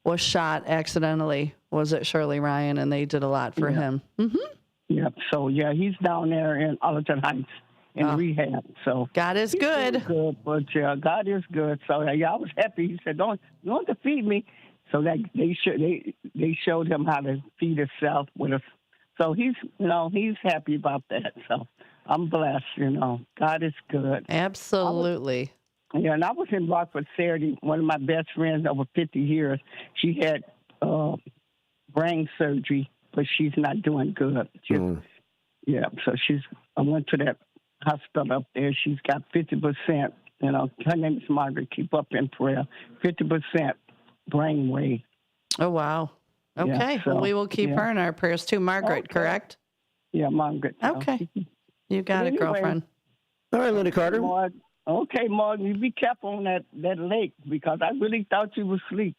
was shot accidentally was at Shirley Ryan, and they did a lot for him. Mm-hmm. Yeah, so, he's down there in Arlington Heights in rehab. So God is good. Good, but God is good. So I was happy. He said, "Don't you want to feed me?" So that they showed him how to feed himself with us. So he's happy about that. So I'm blessed. God is good. Absolutely. And I was in Rockford Saturday. One of my best friends over 50 years. She had brain surgery, but she's not doing good. Yeah, so I went to that hospital up there. She's got 50%. Her name is Margaret. Keep up in prayer. 50% brainwave. Oh, wow. Okay. Yeah, so, well, we will keep her in our prayers too. Margaret, correct? Yeah, Margaret. Okay. You got it, girlfriend. All right, Linda Carter. Okay, Margaret, you be careful on that lake because I really thought you were asleep.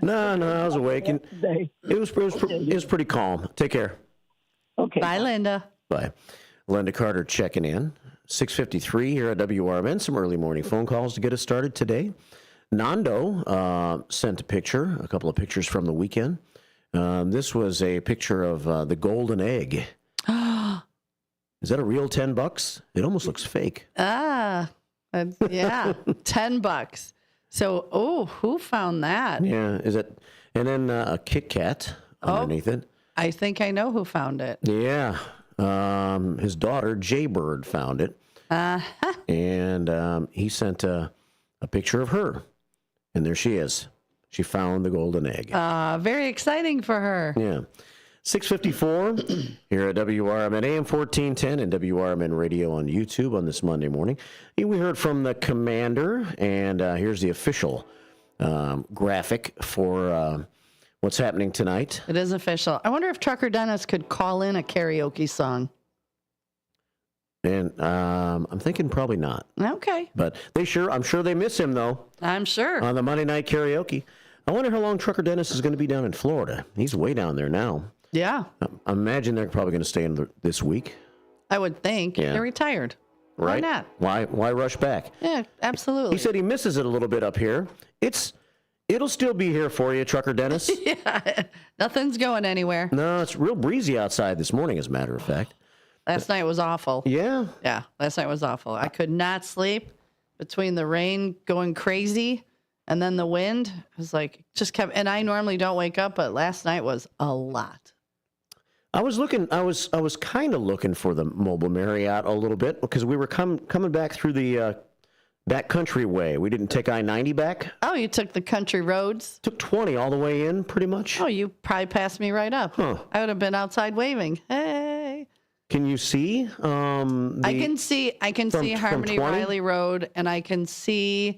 No, I was awake. And it was pretty calm. Take care. Okay. Bye, Linda. Bye. Linda Carter checking in. 6:53 here at WRMN. Some early morning phone calls to get us started today. Nando sent a couple of pictures from the weekend. This was a picture of the golden egg. Is that a real $10? It almost looks fake. Yeah, $10. So, who found that? Yeah, is it? And then a Kit Kat underneath it. I think I know who found it. Yeah. His daughter, Jaybird, found it. And he sent a picture of her. And there she is. She found the golden egg. Very exciting for her. Yeah. 6:54 here at WRMN AM 1410 and WRMN Radio on YouTube on this Monday morning. We heard from the commander, and here's the official graphic for what's happening tonight. It is official. I wonder if Trucker Dennis could call in a karaoke song. And I'm thinking probably not. Okay. But I'm sure they miss him, though. I'm sure. On the Monday night karaoke. I wonder how long Trucker Dennis is going to be down in Florida. He's way down there now. Yeah. I imagine they're probably going to stay in this week. I would think. Yeah. They're retired. Right? Why not? Why rush back? Yeah, absolutely. He said he misses it a little bit up here. It'll still be here for you, Trucker Dennis. Yeah. Nothing's going anywhere. No, it's real breezy outside this morning, as a matter of fact. Last night was awful. Yeah? Yeah, last night was awful. I could not sleep. between the rain going crazy and then the wind. It was like, just kept, and I normally don't wake up, but last night was a lot. I was kind of looking for the mobile Marriott a little bit because we were coming back through the back country way. We didn't take I-90 back. Oh, you took the country roads? Took 20 all the way in, pretty much. Oh, you probably passed me right up. Huh. I would have been outside waving. Hey. Can you see? I can see Harmony Riley Road, and I can see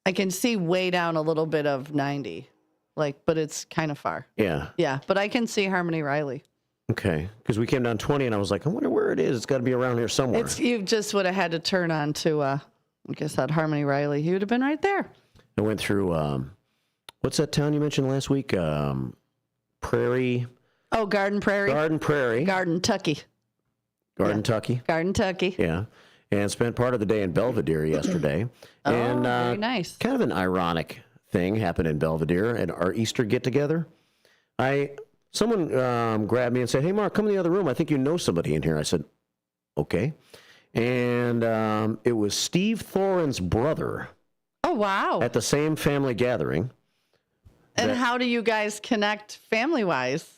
way down a little bit of 90, but it's kind of far. Yeah. Yeah, but I can see Harmony Riley. Okay, because we came down 20, and I was like, I wonder where it is. It's got to be around here somewhere. You just would have had to turn on to, I guess, that Harmony Riley. He would have been right there. I went through, what's that town you mentioned last week? Prairie. Oh, Garden Prairie. Garden-tucky. Garden-tucky. Garden-tucky. Yeah, and spent part of the day in Belvedere yesterday. And, very nice. Kind of an ironic thing happened in Belvedere at our Easter get-together. Someone grabbed me and said, hey, Mark, come in the other room. I think you know somebody in here. I said, okay. And it was Steve Thoren's brother. Oh, wow. At the same family gathering. And how do you guys connect family-wise?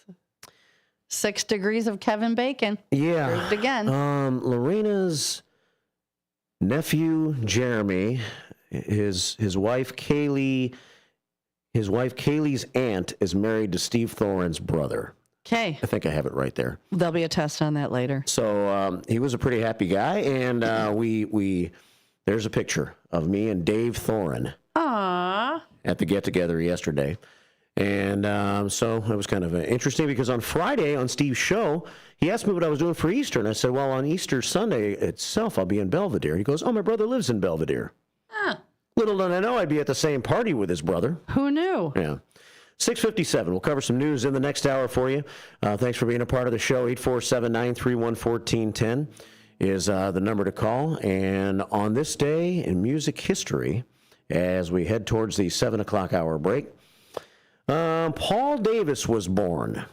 6 degrees of Kevin Bacon. Yeah. Proved again. Lorena's nephew, Jeremy, his wife, Kaylee... His wife, Kaylee's aunt, is married to Steve Thoren's brother. Okay. I think I have it right there. There'll be a test on that later. So he was a pretty happy guy, and there's a picture of me and Dave Thoren. Aww. At the get-together yesterday. And so it was kind of interesting because on Friday on Steve's show, he asked me what I was doing for Easter, and I said, well, on Easter Sunday itself, I'll be in Belvedere. He goes, oh, my brother lives in Belvedere. Huh. Little did I know I'd be at the same party with his brother. Who knew? Yeah. 6:57. We'll cover some news in the next hour for you. Thanks for being a part of the show. 847-931-1410 is the number to call. And on this day in music history, as we head towards the 7 o'clock hour break, Paul Davis was born.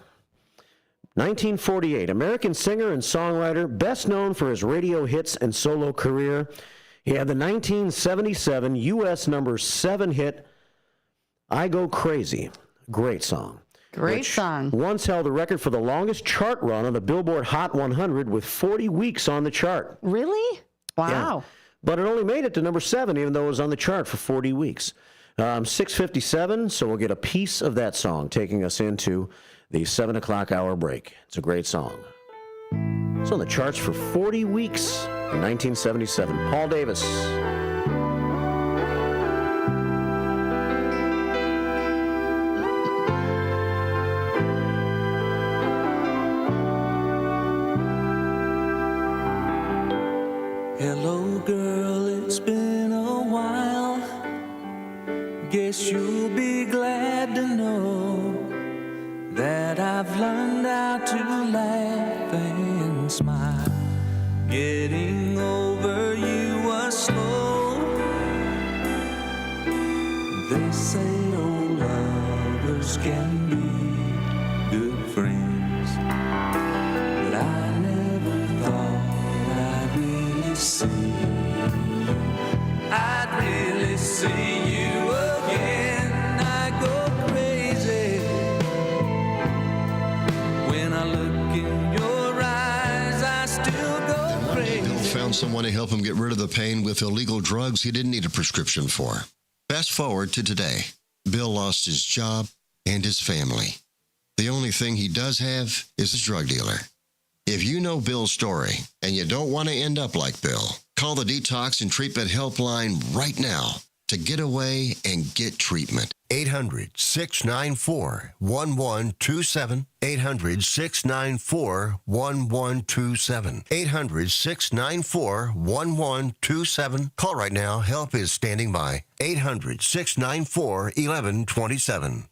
1948. American singer and songwriter, best known for his radio hits and solo career. He had the 1977 U.S. number 7 hit, I Go Crazy. Great song. Great song. Once held the record for the longest chart run on the Billboard Hot 100 with 40 weeks on the chart. Really? Wow. Yeah. But it only made it to number 7, even though it was on the chart for 40 weeks. 6:57, so we'll get a piece of that song, taking us into the 7 o'clock hour break. It's a great song. It's on the charts for 40 weeks in 1977. Paul Davis. Hello, girl, it's been a while. Guess you'll be glad to know that I've learned how to laugh and smile. Getting over you was slow. They say old lovers can be good friends, but I never thought I'd really see you. I'd really see you again. I go crazy when I look in your eyes. I still go crazy. Bill found someone to help him get rid of the pain with illegal drugs he didn't need a prescription for. Fast forward to today. Bill lost his job and his family. The only thing he does have is his drug dealer. If you know Bill's story and you don't want to end up like Bill, call the Detox and Treatment Helpline right now to get away and get treatment. 800-694-1127. 800-694-1127. 800-694-1127. Call right now. Help is standing by. 800-694-1127.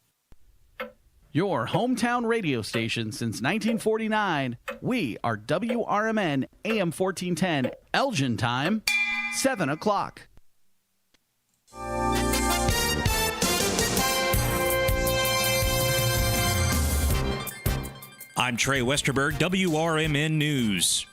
Your hometown radio station since 1949. We are WRMN AM 1410. Elgin time, 7 o'clock. I'm Trey Westerberg, WRMN News.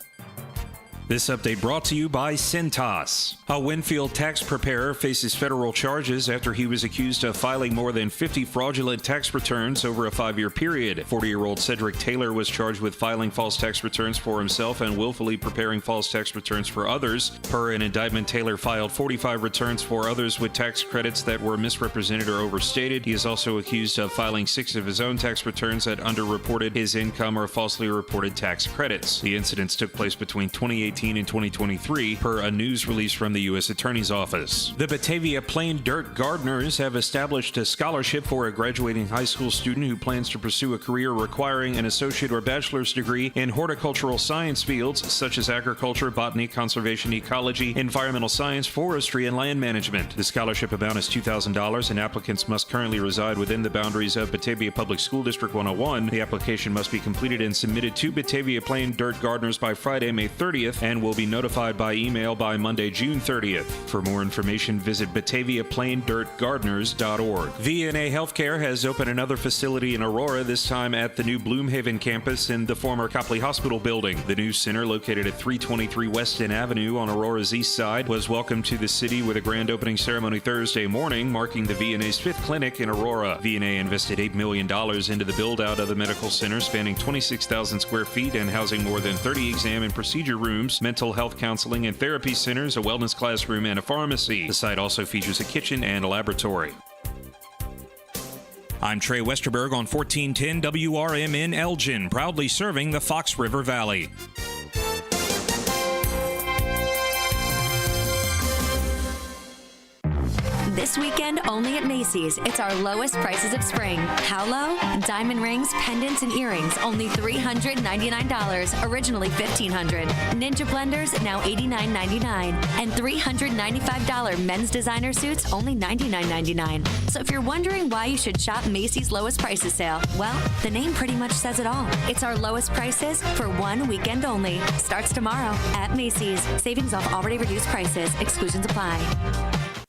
This update brought to you by Cintas. A Winfield tax preparer faces federal charges after he was accused of filing more than 50 fraudulent tax returns over a 5-year period. 40-year-old Cedric Taylor was charged with filing false tax returns for himself and willfully preparing false tax returns for others. Per an indictment, Taylor filed 45 returns for others with tax credits that were misrepresented or overstated. He is also accused of filing 6 of his own tax returns that underreported his income or falsely reported tax credits. The incidents took place between 2018 and 2023, per a news release from the U.S. Attorney's Office. The Batavia Plain Dirt Gardeners have established a scholarship for a graduating high school student who plans to pursue a career requiring an associate or bachelor's degree in horticultural science fields such as agriculture, botany, conservation, ecology, environmental science, forestry, and land management. The scholarship amount is $2,000, and applicants must currently reside within the boundaries of Batavia Public School District 101. The application must be completed and submitted to Batavia Plain Dirt Gardeners by Friday, May 30th, and will be notified by email by Monday, June 30th. For more information, visit BataviaPlainDirtGardeners.org. VNA Healthcare has opened another facility in Aurora, this time at the new Bloomhaven campus in the former Copley Hospital building. The new center, located at 323 West End Avenue on Aurora's east side, was welcomed to the city with a grand opening ceremony Thursday morning, marking the VNA's 5th clinic in Aurora. VNA invested $8 million into the build-out of the medical center, spanning 26,000 square feet and housing more than 30 exam and procedure rooms, mental health counseling and therapy centers, a wellness classroom, and a pharmacy. The site also features a kitchen and a laboratory. I'm Trey Westerberg on 1410 WRMN Elgin, proudly serving the Fox River Valley. This weekend, only at Macy's, it's our lowest prices of spring. How low? Diamond rings, pendants, and earrings, only $399, originally $1,500. Ninja blenders, now $89.99. And $395 men's designer suits, only $99.99. So if you're wondering why you should shop Macy's lowest prices sale, well, the name pretty much says it all. It's our lowest prices for one weekend only. Starts tomorrow at Macy's. Savings off already reduced prices. Exclusions apply.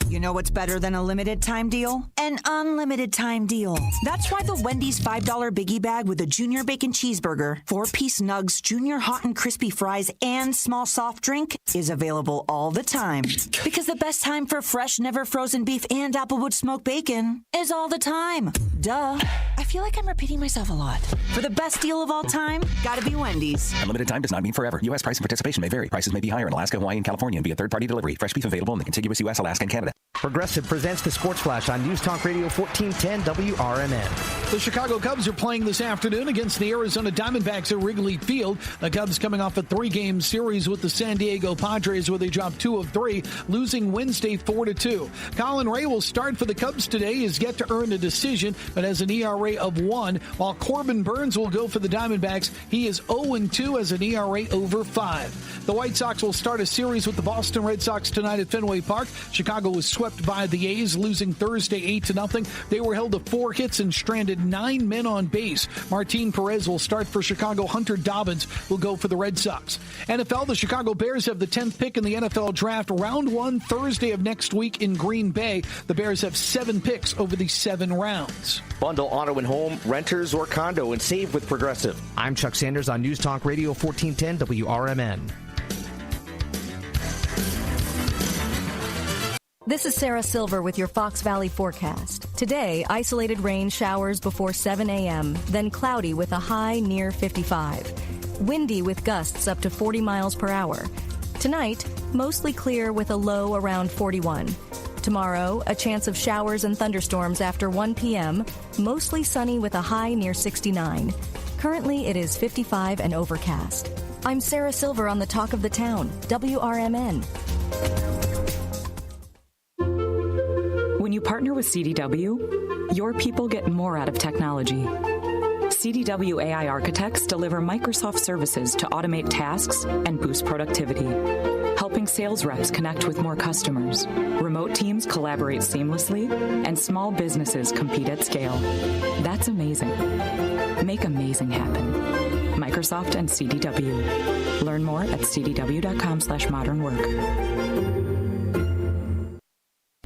You know what's better than a limited time deal? An unlimited time deal. That's why the Wendy's $5 Biggie Bag with a Junior Bacon Cheeseburger, 4-piece nugs, Junior Hot and Crispy Fries, and small soft drink is available all the time. Because the best time for fresh, never frozen beef and Applewood smoked bacon is all the time. Duh. I feel like I'm repeating myself a lot. For the best deal of all time, gotta be Wendy's. Unlimited time does not mean forever. U.S. price and participation may vary. Prices may be higher in Alaska, Hawaii, and California and via third-party delivery. Fresh beef available in the contiguous U.S., Alaska, and Canada. Progressive presents the Sports Flash on News Talk Radio 1410 WRMN. The Chicago Cubs are playing this afternoon against the Arizona Diamondbacks at Wrigley Field. The Cubs coming off a 3-game series with the San Diego Padres where they dropped 2 of 3, losing Wednesday 4-2. Colin Ray will start for the Cubs today. He has yet to earn a decision, but has an ERA of 1, while Corbin Burns will go for the Diamondbacks. He is 0-2 as an ERA over 5. The White Sox will start a series with the Boston Red Sox tonight at Fenway Park. Chicago was swept by the A's, losing Thursday 8-0. They were held to 4 hits and stranded 9 men on base. Martin Perez will start for Chicago. Hunter Dobbins will go for the Red Sox. NFL, the Chicago Bears have the 10th pick in the NFL Draft. Round 1 Thursday of next week in Green Bay. The Bears have 7 picks over the 7 rounds. Bundle auto and home, renters, or condo and save with Progressive. I'm Chuck Sanders on News Talk Radio 1410 WRMN. This is Sarah Silver with your Fox Valley forecast. Today, isolated rain showers before 7 a.m., then cloudy with a high near 55. Windy with gusts up to 40 miles per hour. Tonight, mostly clear with a low around 41. Tomorrow, a chance of showers and thunderstorms after 1 p.m., mostly sunny with a high near 69. Currently, it is 55 and overcast. I'm Sarah Silver on the Talk of the Town, WRMN. When you partner with CDW, your people get more out of technology. CDW AI architects deliver Microsoft services to automate tasks and boost productivity, helping sales reps connect with more customers. Remote teams collaborate seamlessly, and small businesses compete at scale. That's amazing. Make amazing happen. Microsoft and CDW. Learn more at cdw.com/modernwork.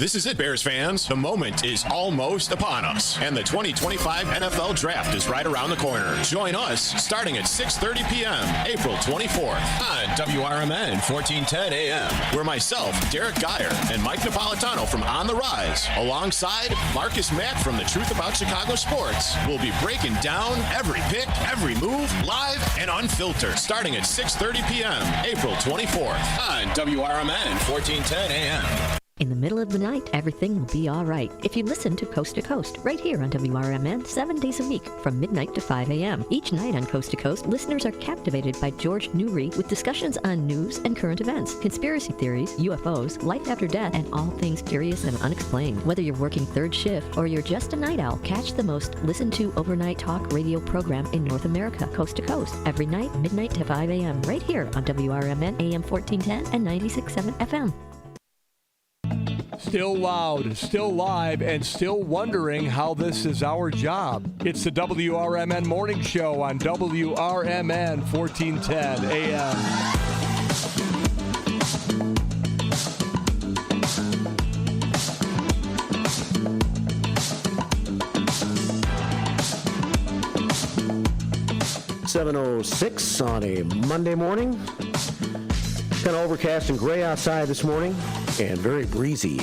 This is it, Bears fans. The moment is almost upon us, and the 2025 NFL Draft is right around the corner. Join us starting at 6:30 p.m., April 24th, on WRMN 1410 AM, where myself, Derek Geyer, and Mike Napolitano from On the Rise, alongside Marcus Mack from The Truth About Chicago Sports, will be breaking down every pick, every move, live and unfiltered, starting at 6:30 p.m., April 24th, on WRMN 1410 AM. In the middle of the night, everything will be all right if you listen to Coast, right here on WRMN 7 days a week from midnight to 5 a.m. Each night on Coast to Coast, listeners are captivated by George Newry with discussions on news and current events, conspiracy theories, UFOs, life after death, and all things curious and unexplained. Whether you're working third shift or you're just a night owl, catch the most listened to overnight talk radio program in North America, Coast to Coast, every night, midnight to 5 a.m. right here on WRMN AM 1410 and 96.7 FM. Still loud, still live, and still wondering how this is our job. It's the WRMN Morning Show on WRMN 1410 AM. .06 on a Monday morning. Kind of overcast and gray outside this morning, and very breezy.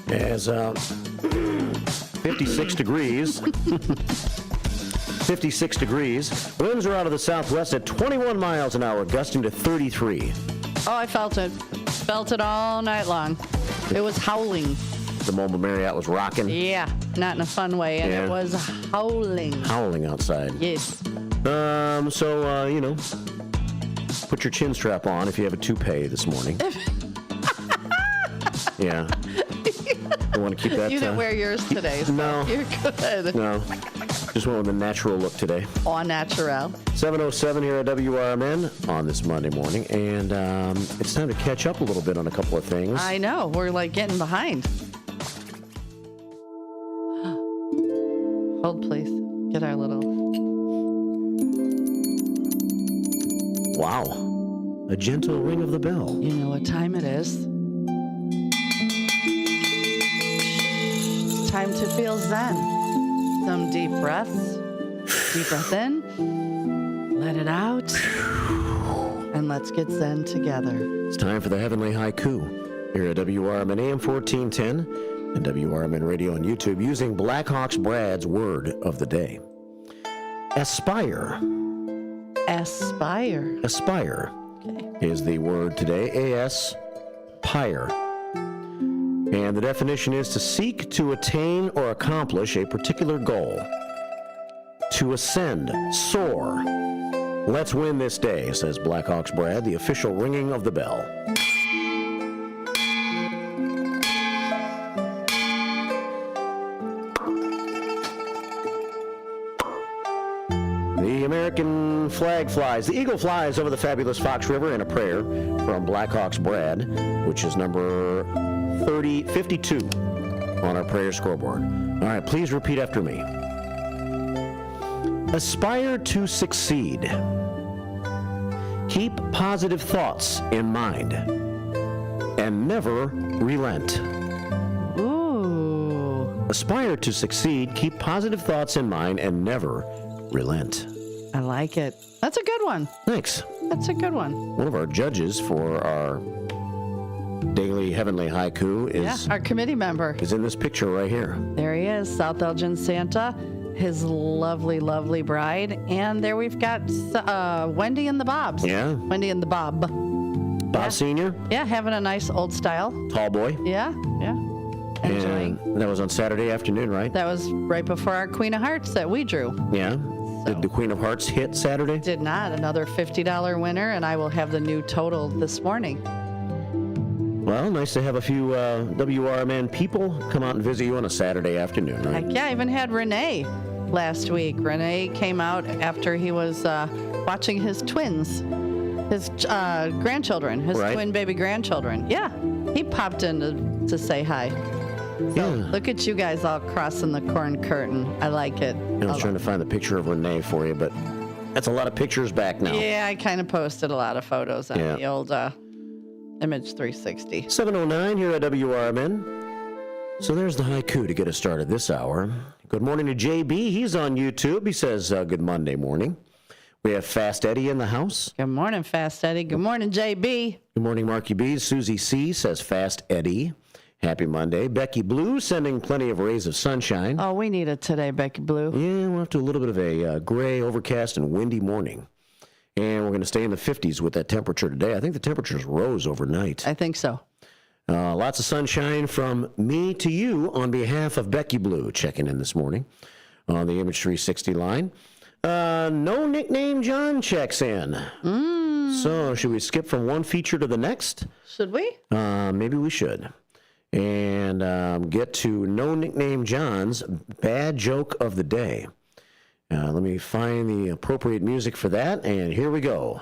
As 56 degrees. 56 degrees. Winds are out of the southwest at 21 miles an hour, gusting to 33. Oh, I felt it. Felt it all night long. It was howling. The Mobile Marriott was rocking. Yeah, not in a fun way, and it was howling. Howling outside. Yes. You know, put your chin strap on if you have a toupee this morning. Yeah. I want to keep that. You didn't wear yours today, so no. You're good. No. Just went with a natural look today. Au natural. 7:07 here at WRMN on this Monday morning, and it's time to catch up a little bit on a couple of things. I know. We're like getting behind. Hold, please. Get our little... Wow. A gentle ring of the bell. You know what time it is. It's time to feel zen. Some deep breaths. Deep breath in. Let it out. And let's get zen together. It's time for the Heavenly Haiku here at WRMN AM 1410 and WRMN Radio on YouTube using Blackhawks Brad's word of the day. Aspire. Aspire. Aspire is the word today. A-S-pire. And the definition is to seek to attain or accomplish a particular goal. To ascend, soar. Let's win this day, says Blackhawks Brad, the official ringing of the bell. The American flag flies. The eagle flies over the fabulous Fox River in a prayer from Blackhawks Brad, which is number 52 on our prayer scoreboard. All right, please repeat after me. Aspire to succeed. Keep positive thoughts in mind. And never relent. Ooh. Aspire to succeed. Keep positive thoughts in mind and never relent. I like it. That's a good one. Thanks. That's a good one. One of our judges for our daily Heavenly Haiku is our committee member. Is in this picture right here. There he is, South Elgin Santa, his lovely, lovely bride. And there we've got Wendy and the Bobs. Yeah. Wendy and the Bob. Bob Sr.? Yeah, having a nice old style. Tall boy. Yeah. Enjoying. And that was on Saturday afternoon, right? That was right before our Queen of Hearts that we drew. Yeah. Did the Queen of Hearts hit Saturday? Did not. Another $50 winner, and I will have the new total this morning. Well, nice to have a few WRMN people come out and visit you on a Saturday afternoon, right? Yeah, I even had Renee last week. Renee came out after he was watching his twins, his grandchildren, his twin baby grandchildren. Yeah, he popped in to say hi. So look at you guys all crossing the corn curtain. I like it. I was trying to find the picture of Renee for you, but that's a lot of pictures back now. Yeah, I kind of posted a lot of photos on the old Image 360. 7:09 here at WRMN. So there's the haiku to get us started this hour. Good morning to JB. He's on YouTube. He says, good Monday morning. We have Fast Eddie in the house. Good morning, Fast Eddie. Good morning, JB. Good morning, Marky B. Susie C. says, Fast Eddie. Happy Monday. Becky Blue sending plenty of rays of sunshine. Oh, we need it today, Becky Blue. Yeah, we'll have to a little bit of a gray, overcast, and windy morning. And we're going to stay in the 50s with that temperature today. I think the temperatures rose overnight. I think so. Lots of sunshine from me to you on behalf of Becky Blue, checking in this morning on the Image 360 line. No Nickname John checks in. So should we skip from one feature to the next? Should we? Maybe we should. And get to No Nickname John's bad joke of the day. Let me find the appropriate music for that, and here we go.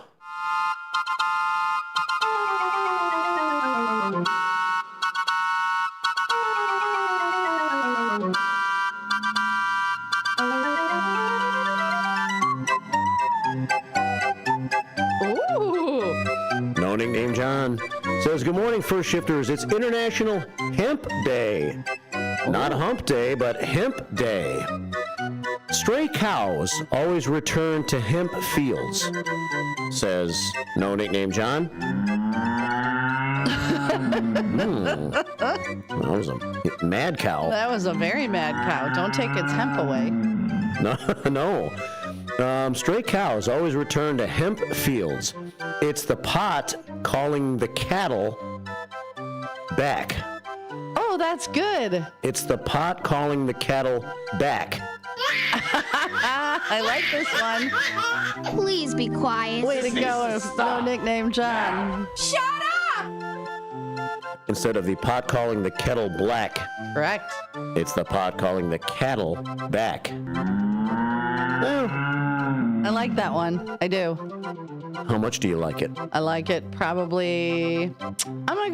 No Nickname John says, good morning, first shifters. It's International Hemp Day. Not Hump Day, but Hemp Day. Stray cows always return to hemp fields, says No Nickname John. That was a mad cow. That was a very mad cow. Don't take its hemp away. No. Stray cows always return to hemp fields. It's the pot calling the cattle back. Oh, that's good. It's the pot calling the cattle back. I like this one. Please be quiet. Way to go, No Nickname John. Shut up! Instead of the pot calling the kettle black. Correct. It's the pot calling the cattle back. Well, I like that one. I do. How much do you like it? I like it probably. I'm gonna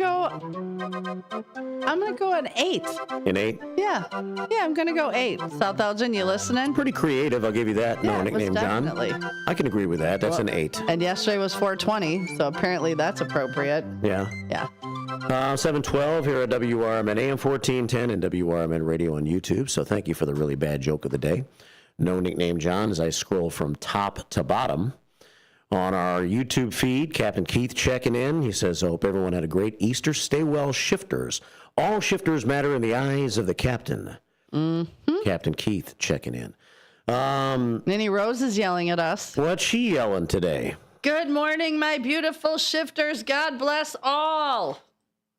go an 8. An 8? Yeah, I'm gonna go 8. South Elgin, you listening? Pretty creative, I'll give you that. Yeah, No Nickname John. definitely. I can agree with that. That's an 8. And yesterday was 420, so apparently that's appropriate. Yeah. 712 here at WRMN AM 1410 and WRMN Radio on YouTube. So thank you for the really bad joke of the day. No Nickname John, as I scroll from top to bottom. On our YouTube feed, Captain Keith checking in. He says, I hope everyone had a great Easter. Stay well, shifters. All shifters matter in the eyes of the captain. Mm-hmm. Captain Keith checking in. Minnie Rose is yelling at us. What's she yelling today? Good morning, my beautiful shifters. God bless all.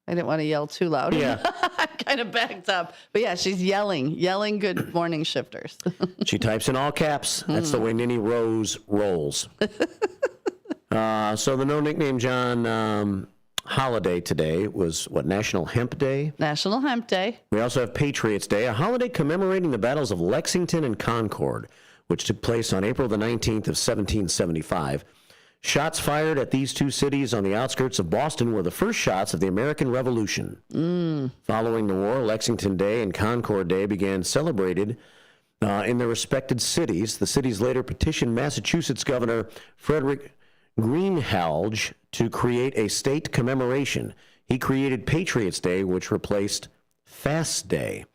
I didn't want to yell too loud. Yeah. I kind of backed up. But yeah, she's yelling good morning, shifters. She types in all caps. That's the way Minnie Rose rolls. So the No Nickname John holiday today was, National Hemp Day? National Hemp Day. We also have Patriots Day, a holiday commemorating the battles of Lexington and Concord, which took place on April the 19th of 1775. Shots fired at these two cities on the outskirts of Boston were the first shots of the American Revolution. Following the war, Lexington Day and Concord Day began celebrated in their respected cities. The cities later petitioned Massachusetts Governor Frederick Greenhalgh to create a state commemoration. He created Patriots Day, which replaced Fast Day.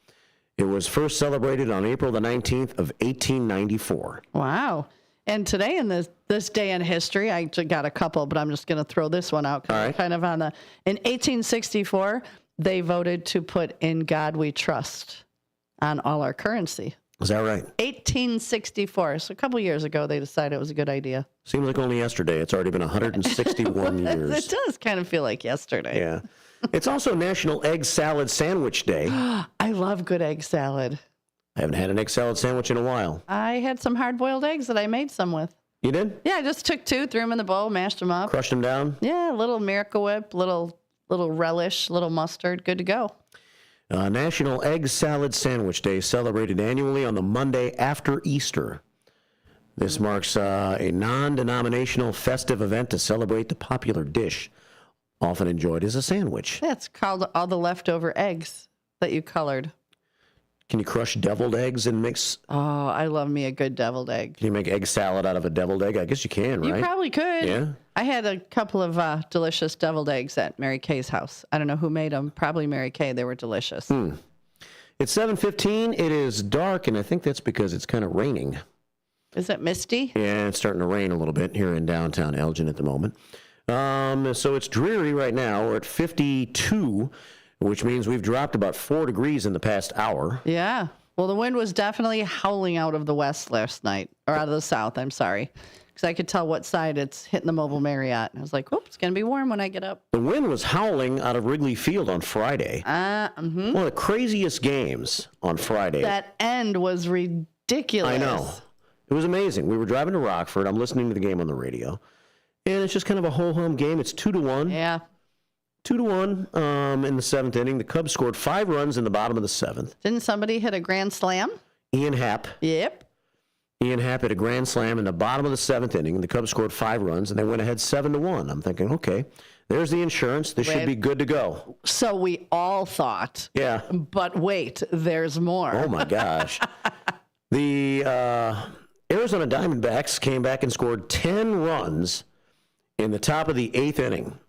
It was first celebrated on April the 19th of 1894. Wow. And today in this day in history, I got a couple, but I'm just going to throw this one out. All right. Kind of on in 1864, they voted to put "In God We Trust" on all our currency. Is that right? 1864. So a couple years ago, they decided it was a good idea. Seems like only yesterday. It's already been 161 years. It does kind of feel like yesterday. Yeah. It's also National Egg Salad Sandwich Day. I love good egg salad. I haven't had an egg salad sandwich in a while. I had some hard-boiled eggs that I made some with. You did? Yeah, I just took 2, threw them in the bowl, mashed them up. Crushed them down? Yeah, a little Miracle Whip, little relish, little mustard, good to go. National Egg Salad Sandwich Day, celebrated annually on the Monday after Easter. This marks a non-denominational festive event to celebrate the popular dish, often enjoyed as a sandwich. Yeah, it's called all the leftover eggs that you colored. Can you crush deviled eggs and mix? Oh, I love me a good deviled egg. Can you make egg salad out of a deviled egg? I guess you can, right? You probably could. Yeah. I had a couple of delicious deviled eggs at Mary Kay's house. I don't know who made them. Probably Mary Kay. They were delicious. It's 7:15. It is dark, and I think that's because it's kind of raining. Is it misty? Yeah, it's starting to rain a little bit here in downtown Elgin at the moment. So it's dreary right now. We're at 52, which means we've dropped about 4 degrees in the past hour. Yeah. Well, the wind was definitely howling out of the west last night, or out of the south, I'm sorry. Because I could tell what side it's hitting the Mobile Marriott. I was like, whoop, it's going to be warm when I get up. The wind was howling out of Wrigley Field on Friday. One of the craziest games on Friday. That end was ridiculous. I know. It was amazing. We were driving to Rockford. I'm listening to the game on the radio. And it's just kind of a ho-hum game. It's 2-1. Yeah. 2-1 in the 7th inning. The Cubs scored 5 runs in the bottom of the 7th. Didn't somebody hit a grand slam? Ian Happ. Yep. Ian Happ hit a grand slam in the bottom of the 7th inning. The Cubs scored 5 runs, and they went ahead 7-1. I'm thinking, okay, there's the insurance. This should be good to go. So we all thought. Yeah. But wait, there's more. Oh, my gosh. The Arizona Diamondbacks came back and scored 10 runs in the top of the 8th inning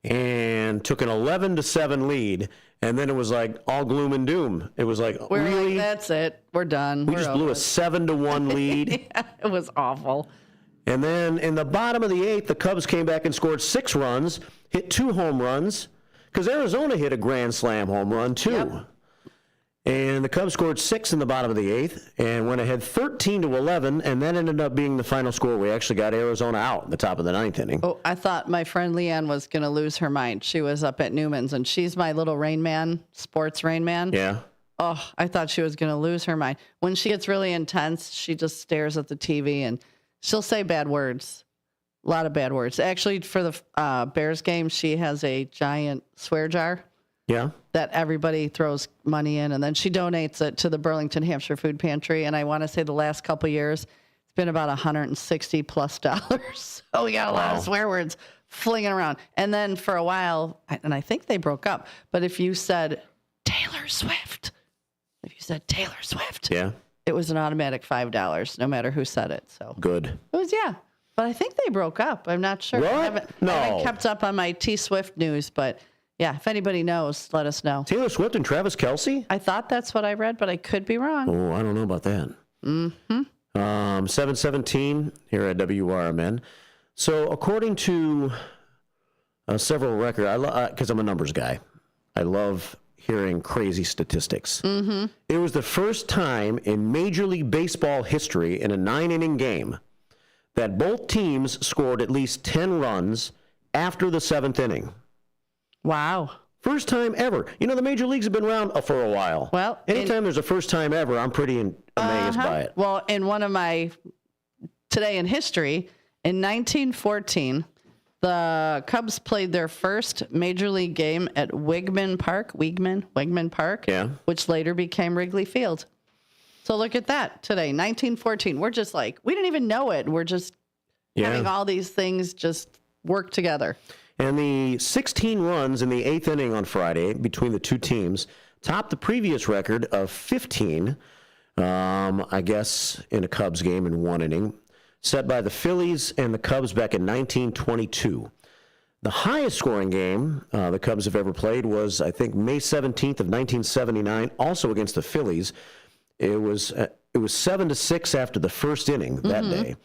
and took an 11-7 lead. And then it was like all gloom and doom. It was like, We're really? like, that's it. We're done. We just blew a 7-1 lead. Yeah, it was awful. And then in the bottom of the 8th, the Cubs came back and scored 6 runs, hit 2 home runs, because Arizona hit a grand slam home run, too. Yep. And the Cubs scored 6 in the bottom of the 8th and went ahead 13-11, and that ended up being the final score. We actually got Arizona out in the top of the 9th inning. Oh, I thought my friend Leanne was going to lose her mind. She was up at Newman's, and she's my little Rain Man, sports Rain Man. Yeah. Oh, I thought she was going to lose her mind. When she gets really intense, she just stares at the TV, and she'll say bad words. A lot of bad words. Actually, for the Bears game, she has a giant swear jar. Yeah. That everybody throws money in, and then she donates it to the Burlington Hampshire Food Pantry. And I want to say the last couple of years, it's been about $160+. So we got a lot of swear words flinging around. And then for a while, and I think they broke up, but if you said Taylor Swift, yeah, it was an automatic $5, no matter who said it. So good. It was, yeah. But I think they broke up. I'm not sure. What? I haven't kept up on my T Swift news, but yeah, if anybody knows, let us know. Taylor Swift and Travis Kelce? I thought that's what I read, but I could be wrong. Oh, I don't know about that. 7:17 here at WRMN. So according to several records, because I'm a numbers guy, I love hearing crazy statistics. It was the first time in Major League Baseball history in a 9-inning game that both teams scored at least 10 runs after the 7th inning. Wow. First time ever. You know, the major leagues have been around for a while. Well, anytime there's a first time ever, I'm pretty amazed by it. Well, in one of my Today in History, in 1914, the Cubs played their first major league game at Wigman Park, which later became Wrigley Field. So look at that today, 1914. We're just like, we didn't even know it. We're just having all these things just work together. And the 16 runs in the 8th inning on Friday between the two teams topped the previous record of 15, I guess, in a Cubs game in 1 inning, set by the Phillies and the Cubs back in 1922. The highest scoring game the Cubs have ever played was, I think, May 17th of 1979, also against the Phillies. It was 7-6 after the first inning that day.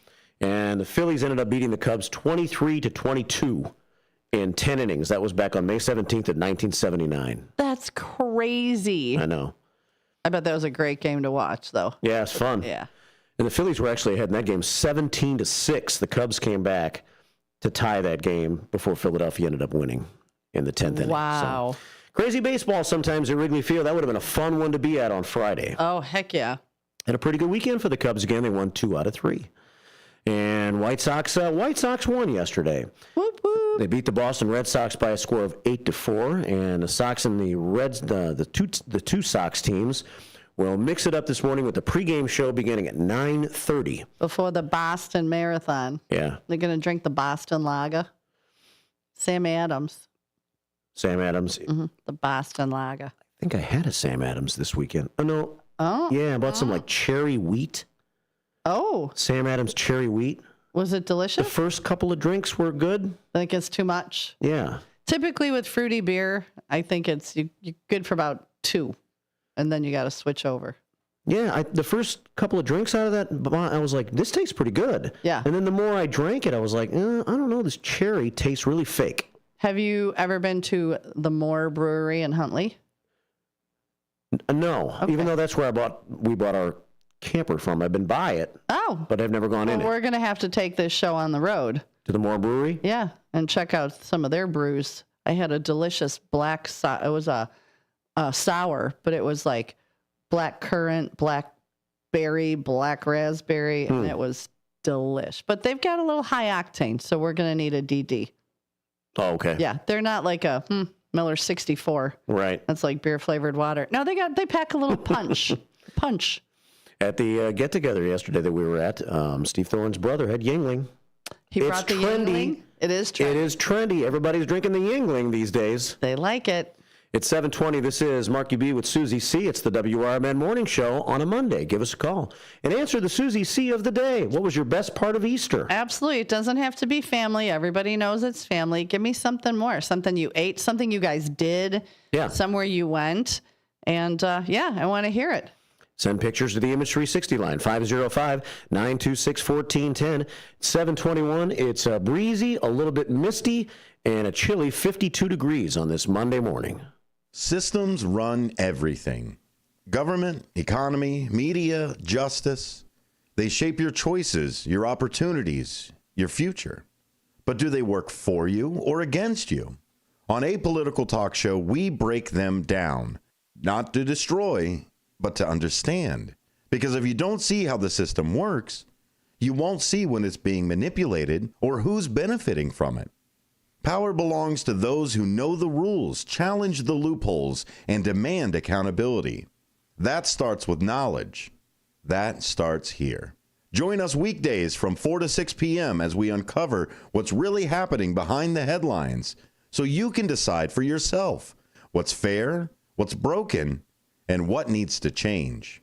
And the Phillies ended up beating the Cubs 23-22. In 10 innings. That was back on May 17th of 1979. That's crazy. I know. I bet that was a great game to watch, though. Yeah, it's fun. Yeah. And the Phillies were actually ahead in that game 17-6. The Cubs came back to tie that game before Philadelphia ended up winning in the 10th inning. Wow. So, crazy baseball sometimes at Wrigley Field. That would have been a fun one to be at on Friday. Oh, heck yeah. And a pretty good weekend for the Cubs again. They won 2 out of 3. And White Sox won yesterday. Whoop, whoop. They beat the Boston Red Sox by a score of 8-4, and the Sox and the Reds, the two Sox teams, will mix it up this morning with the pregame show beginning at 9:30 before the Boston Marathon. Yeah, they're gonna drink the Boston Lager. Sam Adams. The Boston Lager. I think I had a Sam Adams this weekend. Oh, no. Oh. Yeah, I bought some like cherry wheat. Oh. Sam Adams cherry wheat. Was it delicious? The first couple of drinks were good. I think it's too much. Yeah. Typically with fruity beer, I think it's you're good for about 2, and then you got to switch over. Yeah, the first couple of drinks out of that, I was like, this tastes pretty good. Yeah. And then the more I drank it, I was like, I don't know, this cherry tastes really fake. Have you ever been to the Moore Brewery in Huntley? No, Okay. even though that's where we bought our camper from. I've been by it. Oh. But I've never gone in it. We're going to have to take this show on the road. To the Moore Brewery? Yeah, and check out some of their brews. I had a delicious black, it was a sour, but it was like black currant, blackberry, black raspberry, and it was delish. But they've got a little high octane, so we're going to need a DD. Oh, okay. Yeah, they're not like a Miller 64. Right. That's like beer flavored water. No, they pack a little punch. Punch. At the get together yesterday that we were at, Steve Thorne's brother had Yingling. He brought the Yingling. It is trendy. It is trendy. Everybody's drinking the Yingling these days. They like it. It's 7:20. This is Marky B with Susie C. It's the WRMN Morning Show on a Monday. Give us a call and answer the Susie C of the day. What was your best part of Easter? Absolutely. It doesn't have to be family. Everybody knows it's family. Give me something more. Something you ate, something you guys did, somewhere you went. And I want to hear it. Send pictures to the Image 360 line, 505-926-1410. 721. It's breezy, a little bit misty, and a chilly 52 degrees on this Monday morning. Systems run everything. Government, economy, media, justice. They shape your choices, your opportunities, your future. But do they work for you or against you? On Apolitical Talk Show, we break them down, not to destroy, but to understand. Because if you don't see how the system works, you won't see when it's being manipulated or who's benefiting from it. Power belongs to those who know the rules, challenge the loopholes, and demand accountability. That starts with knowledge. That starts here. Join us weekdays from 4 to 6 p.m. as we uncover what's really happening behind the headlines so you can decide for yourself what's fair, what's broken, and what needs to change.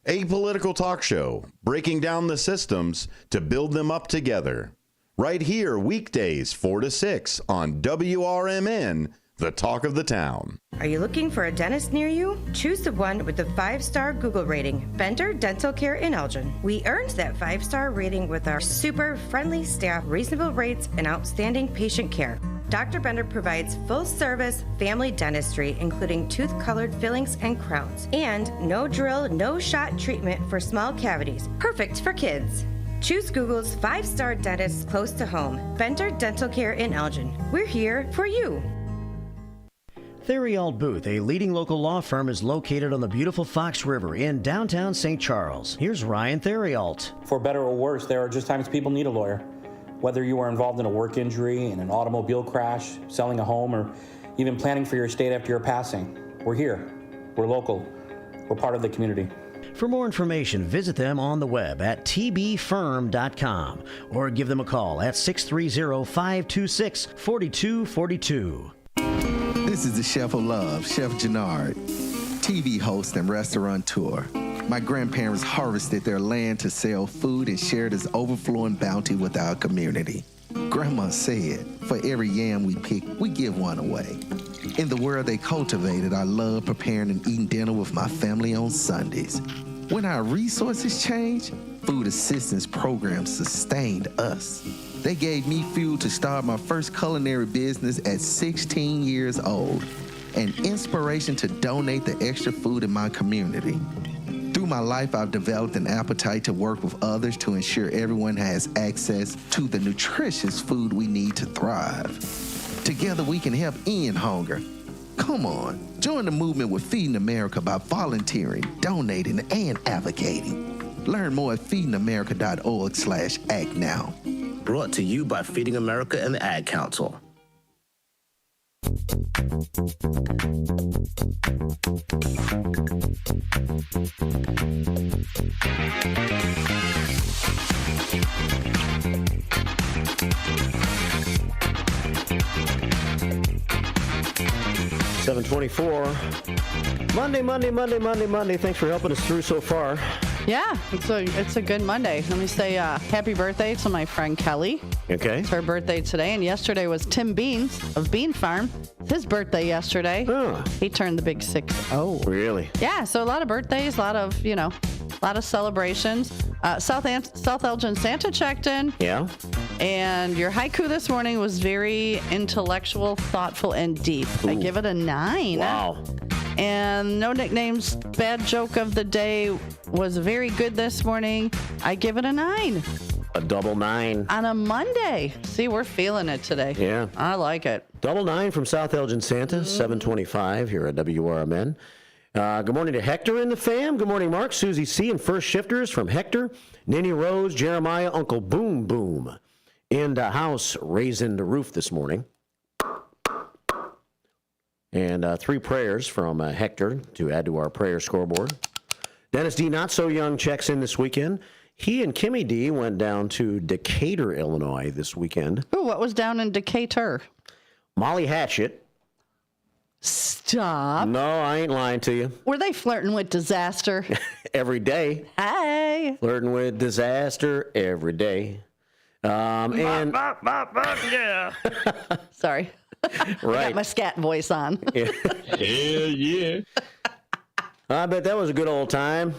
Apolitical Talk Show, breaking down the systems to build them up together. Right here, weekdays 4 to 6 on WRMN, the talk of the town. Are you looking for a dentist near you? Choose the one with the 5-star Google rating, Bender Dental Care in Elgin. We earned that 5-star rating with our super friendly staff, reasonable rates, and outstanding patient care. Dr. Bender provides full-service family dentistry, including tooth-colored fillings and crowns, and no drill, no shot treatment for small cavities, perfect for kids. Choose Google's 5-star dentist close to home, Bender Dental Care in Elgin. We're here for you. Theriault Booth, a leading local law firm, is located on the beautiful Fox River in downtown St. Charles. Here's Ryan Theriault. For better or worse, there are just times people need a lawyer. Whether you are involved in a work injury, in an automobile crash, selling a home, or even planning for your estate after your passing, we're here. We're local. We're part of the community. For more information, visit them on the web at tbfirm.com or give them a call at 630-526-4242. This is the Chef of Love, Chef Jannard, TV host and restaurateur. My grandparents harvested their land to sell food and share this overflowing bounty with our community. Grandma said, for every yam we pick, we give one away. In the world they cultivated, I love preparing and eating dinner with my family on Sundays. When our resources changed, food assistance programs sustained us. They gave me fuel to start my first culinary business at 16 years old, and inspiration to donate the extra food in my community. Through my life, I've developed an appetite to work with others to ensure everyone has access to the nutritious food we need to thrive. Together, we can help end hunger. Come on, join the movement with Feeding America by volunteering, donating, and advocating. Learn more at feedingamerica.org/act now. Brought to you by Feeding America and the Ad Council. 724. Monday. Thanks for helping us through so far. Yeah, it's a good Monday. Let me say happy birthday to my friend Kelly. Okay. It's her birthday today, and yesterday was Tim Beans of Bean Farm. It's his birthday yesterday. Oh. He turned the big 6-0. Really? Yeah, so a lot of birthdays, a lot of celebrations. South Elgin Santa checked in. Yeah. And your haiku this morning was very intellectual, thoughtful, and deep. Ooh. I give it a 9. Wow. And no nicknames, bad joke of the day was very good this morning. I give it a 9. A double 9. On a Monday. See, we're feeling it today. Yeah. I like it. Double 9 from South Elgin Santa, 725 here at WRMN. Good morning to Hector and the fam. Good morning, Mark, Susie C., and first shifters from Hector, Ninny Rose, Jeremiah, Uncle Boom Boom. In the house, raising the roof this morning. And 3 prayers from Hector to add to our prayer scoreboard. Dennis D. Not So Young checks in this weekend. He and Kimmy D. went down to Decatur, Illinois this weekend. Ooh, what was down in Decatur? Molly Hatchet. Stop. No, I ain't lying to you. Were they flirting with disaster? Every day. Hey. Flirting with disaster every day. Yeah. Sorry. Right. I got my scat voice on. Yeah. Hell yeah. I bet that was a good old time.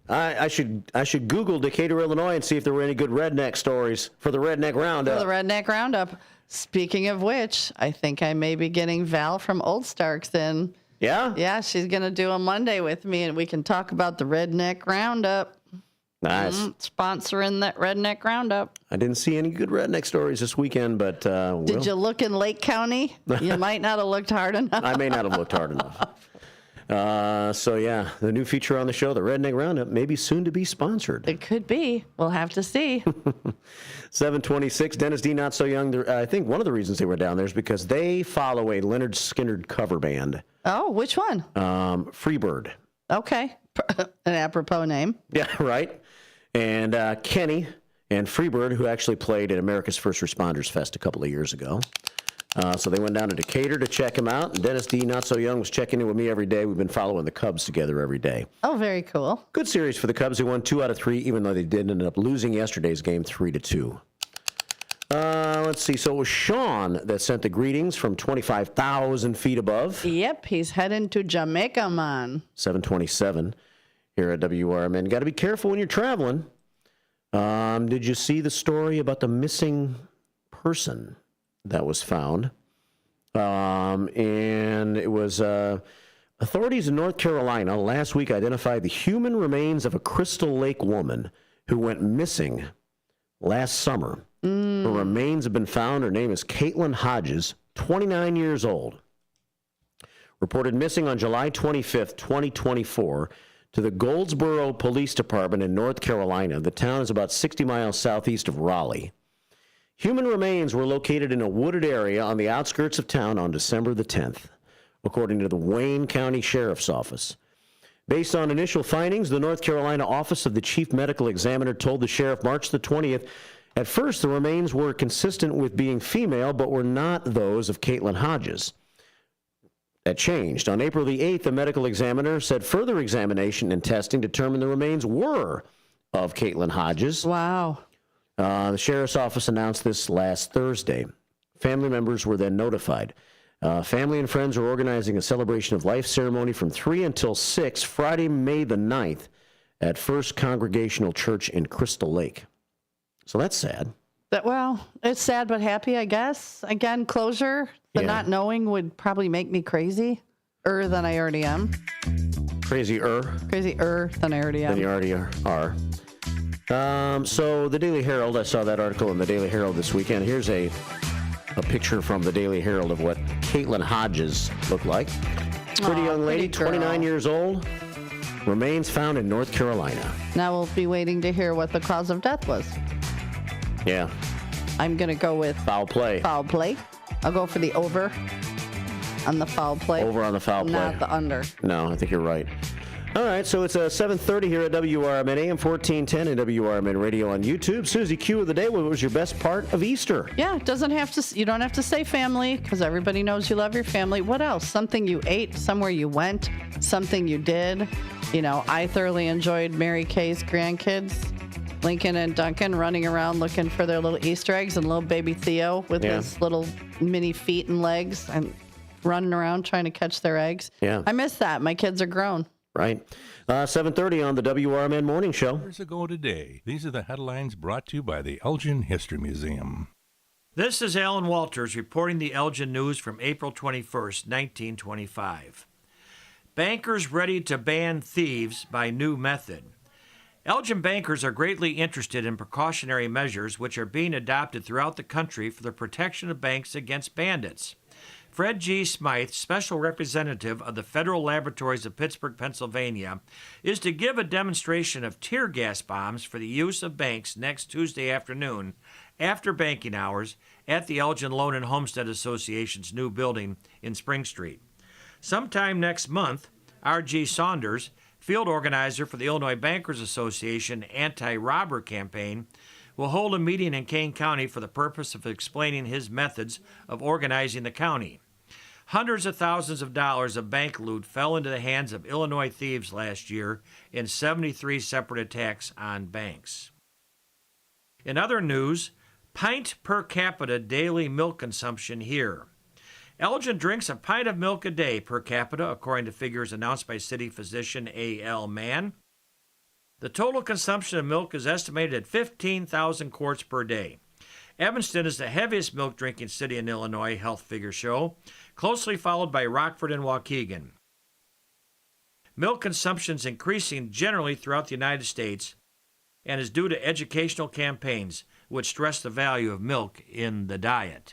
I should Google Decatur, Illinois, and see if there were any good redneck stories for the Redneck Roundup. For the Redneck Roundup. Speaking of which, I think I may be getting Val from Old Starks in. Yeah? Yeah, she's going to do a Monday with me, and we can talk about the Redneck Roundup. Nice. Sponsoring that Redneck Roundup. I didn't see any good redneck stories this weekend, but Did you look in Lake County? You might not have looked hard enough. I may not have looked hard enough. So, yeah, the new feature on the show, the Redneck Roundup, may be soon to be sponsored. It could be. We'll have to see. 726, Dennis D. Not So Young. I think one of the reasons they were down there is because they follow a Leonard Skinner cover band. Oh, which one? Freebird. Okay. An apropos name. Yeah, right. And Kenny and Freebird, who actually played at America's First Responders Fest a couple of years ago. So they went down to Decatur to check him out. And Dennis D. Not So Young was checking in with me every day. We've been following the Cubs together every day. Oh, very cool. Good series for the Cubs. They won 2 out of 3, even though they did end up losing yesterday's game 3-2. Let's see. So it was Sean that sent the greetings from 25,000 feet above. Yep, he's heading to Jamaica, man. 727 here at WRMN. Got to be careful when you're traveling. Did you see the story about the missing person that was found? And it was authorities in North Carolina last week identified the human remains of a Crystal Lake woman who went missing last summer. Her remains have been found. Her name is Caitlin Hodges, 29 years old. Reported missing on July 25th, 2024, to the Goldsboro Police Department in North Carolina. The town is about 60 miles southeast of Raleigh. Human remains were located in a wooded area on the outskirts of town on December the 10th, according to the Wayne County Sheriff's Office. Based on initial findings, the North Carolina Office of the Chief Medical Examiner told the sheriff March the 20th, at first the remains were consistent with being female, but were not those of Caitlin Hodges. That changed. On April the 8th, the medical examiner said further examination and testing determined the remains were of Caitlin Hodges. Wow. The sheriff's office announced this last Thursday. Family members were then notified. Family and friends are organizing a celebration of life ceremony from 3 until 6, Friday, May the 9th, at First Congregational Church in Crystal Lake. So that's sad. Well, it's sad but happy, I guess. Again, closure. The not knowing would probably make me crazier than I already am. Crazier than I already am. Than you already are. So the Daily Herald, I saw that article in the Daily Herald this weekend. Here's a picture from the Daily Herald of what Caitlin Hodges looked like. Pretty young lady, 29 years old. Remains found in North Carolina. Now we'll be waiting to hear what the cause of death was. Yeah. I'm going to go with foul play. Foul play. I'll go for the over on the foul play. Over on the foul play. Not the under. No, I think you're right. All right, so it's 7:30 here at WRMN, AM 1410 and WRMN Radio on YouTube. Susie, Q of the day, what was your best part of Easter? Yeah, you don't have to say family, because everybody knows you love your family. What else? Something you ate, somewhere you went, something you did. I thoroughly enjoyed Mary Kay's grandkids, Lincoln and Duncan, running around looking for their little Easter eggs, and little baby Theo with his little mini feet and legs and running around trying to catch their eggs. Yeah. I miss that. My kids are grown. Right. 7:30 on the WRMN Morning Show. Years ago today, these are the headlines brought to you by the Elgin History Museum. This is Alan Walters reporting the Elgin News from April 21st, 1925. Bankers ready to ban thieves by new method. Elgin bankers are greatly interested in precautionary measures which are being adopted throughout the country for the protection of banks against bandits. Fred G. Smythe, special representative of the Federal Laboratories of Pittsburgh, Pennsylvania, is to give a demonstration of tear gas bombs for the use of banks next Tuesday afternoon after banking hours at the Elgin Loan and Homestead Association's new building in Spring Street. Sometime next month, R.G. Saunders, field organizer for the Illinois Bankers Association anti-robber campaign, will hold a meeting in Kane County for the purpose of explaining his methods of organizing the county. Hundreds of thousands of dollars of bank loot fell into the hands of Illinois thieves last year in 73 separate attacks on banks. In other news, pint per capita daily milk consumption here. Elgin drinks a pint of milk a day per capita, according to figures announced by city physician A.L. Mann. The total consumption of milk is estimated at 15,000 quarts per day. Evanston is the heaviest milk-drinking city in Illinois, health figures show, closely followed by Rockford and Waukegan. Milk consumption is increasing generally throughout the United States and is due to educational campaigns which stress the value of milk in the diet.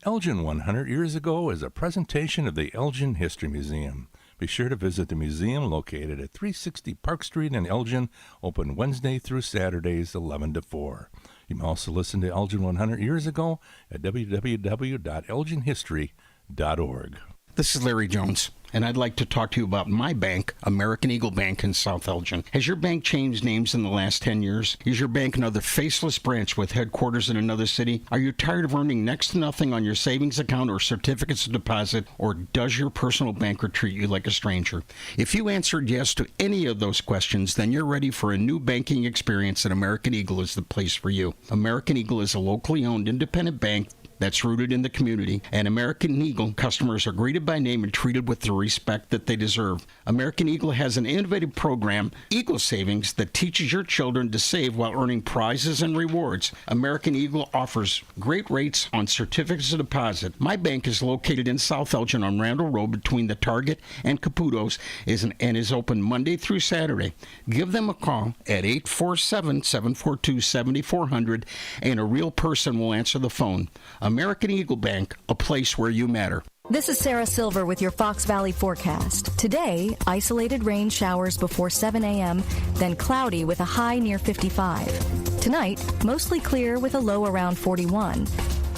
Elgin 100 Years Ago is a presentation of the Elgin History Museum. Be sure to visit the museum located at 360 Park Street in Elgin, open Wednesday through Saturdays 11 to 4. You can also listen to Elgin 100 Years Ago at www.elginhistory.org. This is Larry Jones, and I'd like to talk to you about my bank, American Eagle Bank in South Elgin. Has your bank changed names in the last 10 years? Is your bank another faceless branch with headquarters in another city? Are you tired of earning next to nothing on your savings account or certificates of deposit, or does your personal banker treat you like a stranger? If you answered yes to any of those questions, then you're ready for a new banking experience, and American Eagle is the place for you. American Eagle is a locally owned independent bank that's rooted in the community, and American Eagle customers are greeted by name and treated with the respect that they deserve. American Eagle has an innovative program, Eagle Savings, that teaches your children to save while earning prizes and rewards. American Eagle offers great rates on certificates of deposit. My bank is located in South Elgin on Randall Road between the Target and Caputo's and is open Monday through Saturday. Give them a call at 847-742-7400 and a real person will answer the phone. American Eagle Bank, a place where you matter. This is Sarah Silver with your Fox Valley forecast. Today, isolated rain showers before 7 a.m., then cloudy with a high near 55. Tonight, mostly clear with a low around 41.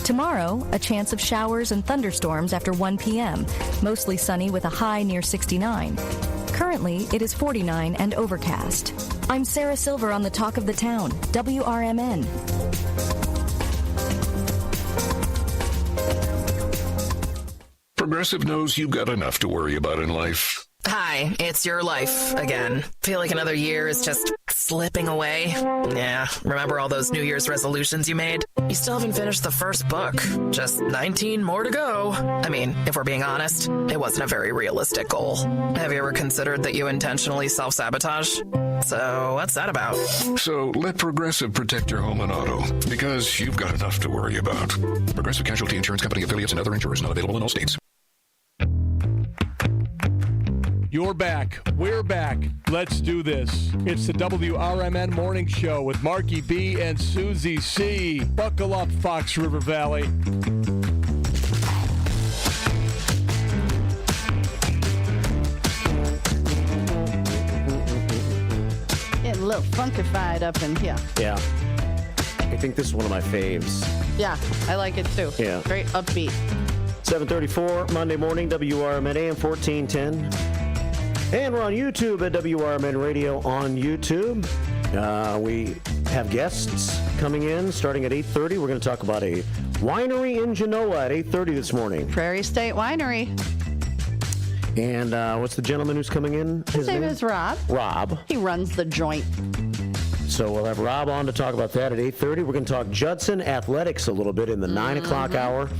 Tomorrow, a chance of showers and thunderstorms after 1 p.m., mostly sunny with a high near 69. Currently, it is 49 and overcast. I'm Sarah Silver on the Talk of the Town, WRMN. Progressive knows you've got enough to worry about in life. Hi, it's your life again. Feel like another year is just slipping away? Yeah, remember all those New Year's resolutions you made? You still haven't finished the first book. Just 19 more to go. I mean, if we're being honest, it wasn't a very realistic goal. Have you ever considered that you intentionally self-sabotage? So what's that about? So let Progressive protect your home and auto, because you've got enough to worry about. Progressive Casualty Insurance Company affiliates and other insurers not available in all states. You're back. We're back. Let's do this. It's the WRMN Morning Show with Marky B and Susie C. Buckle up, Fox River Valley. Getting a little funkified up in here. Yeah. I think this is one of my faves. Yeah, I like it too. Yeah. Very upbeat. 7:34 Monday morning, WRMN AM 1410. And we're on YouTube at WRMN Radio on YouTube. We have guests coming in starting at 8:30. We're going to talk about a winery in Genoa at 8:30 this morning. Prairie State Winery. And what's the gentleman who's coming in? His name is Rob. Rob. He runs the joint. So we'll have Rob on to talk about that at 8:30. We're going to talk Judson athletics a little bit in the 9 o'clock hour.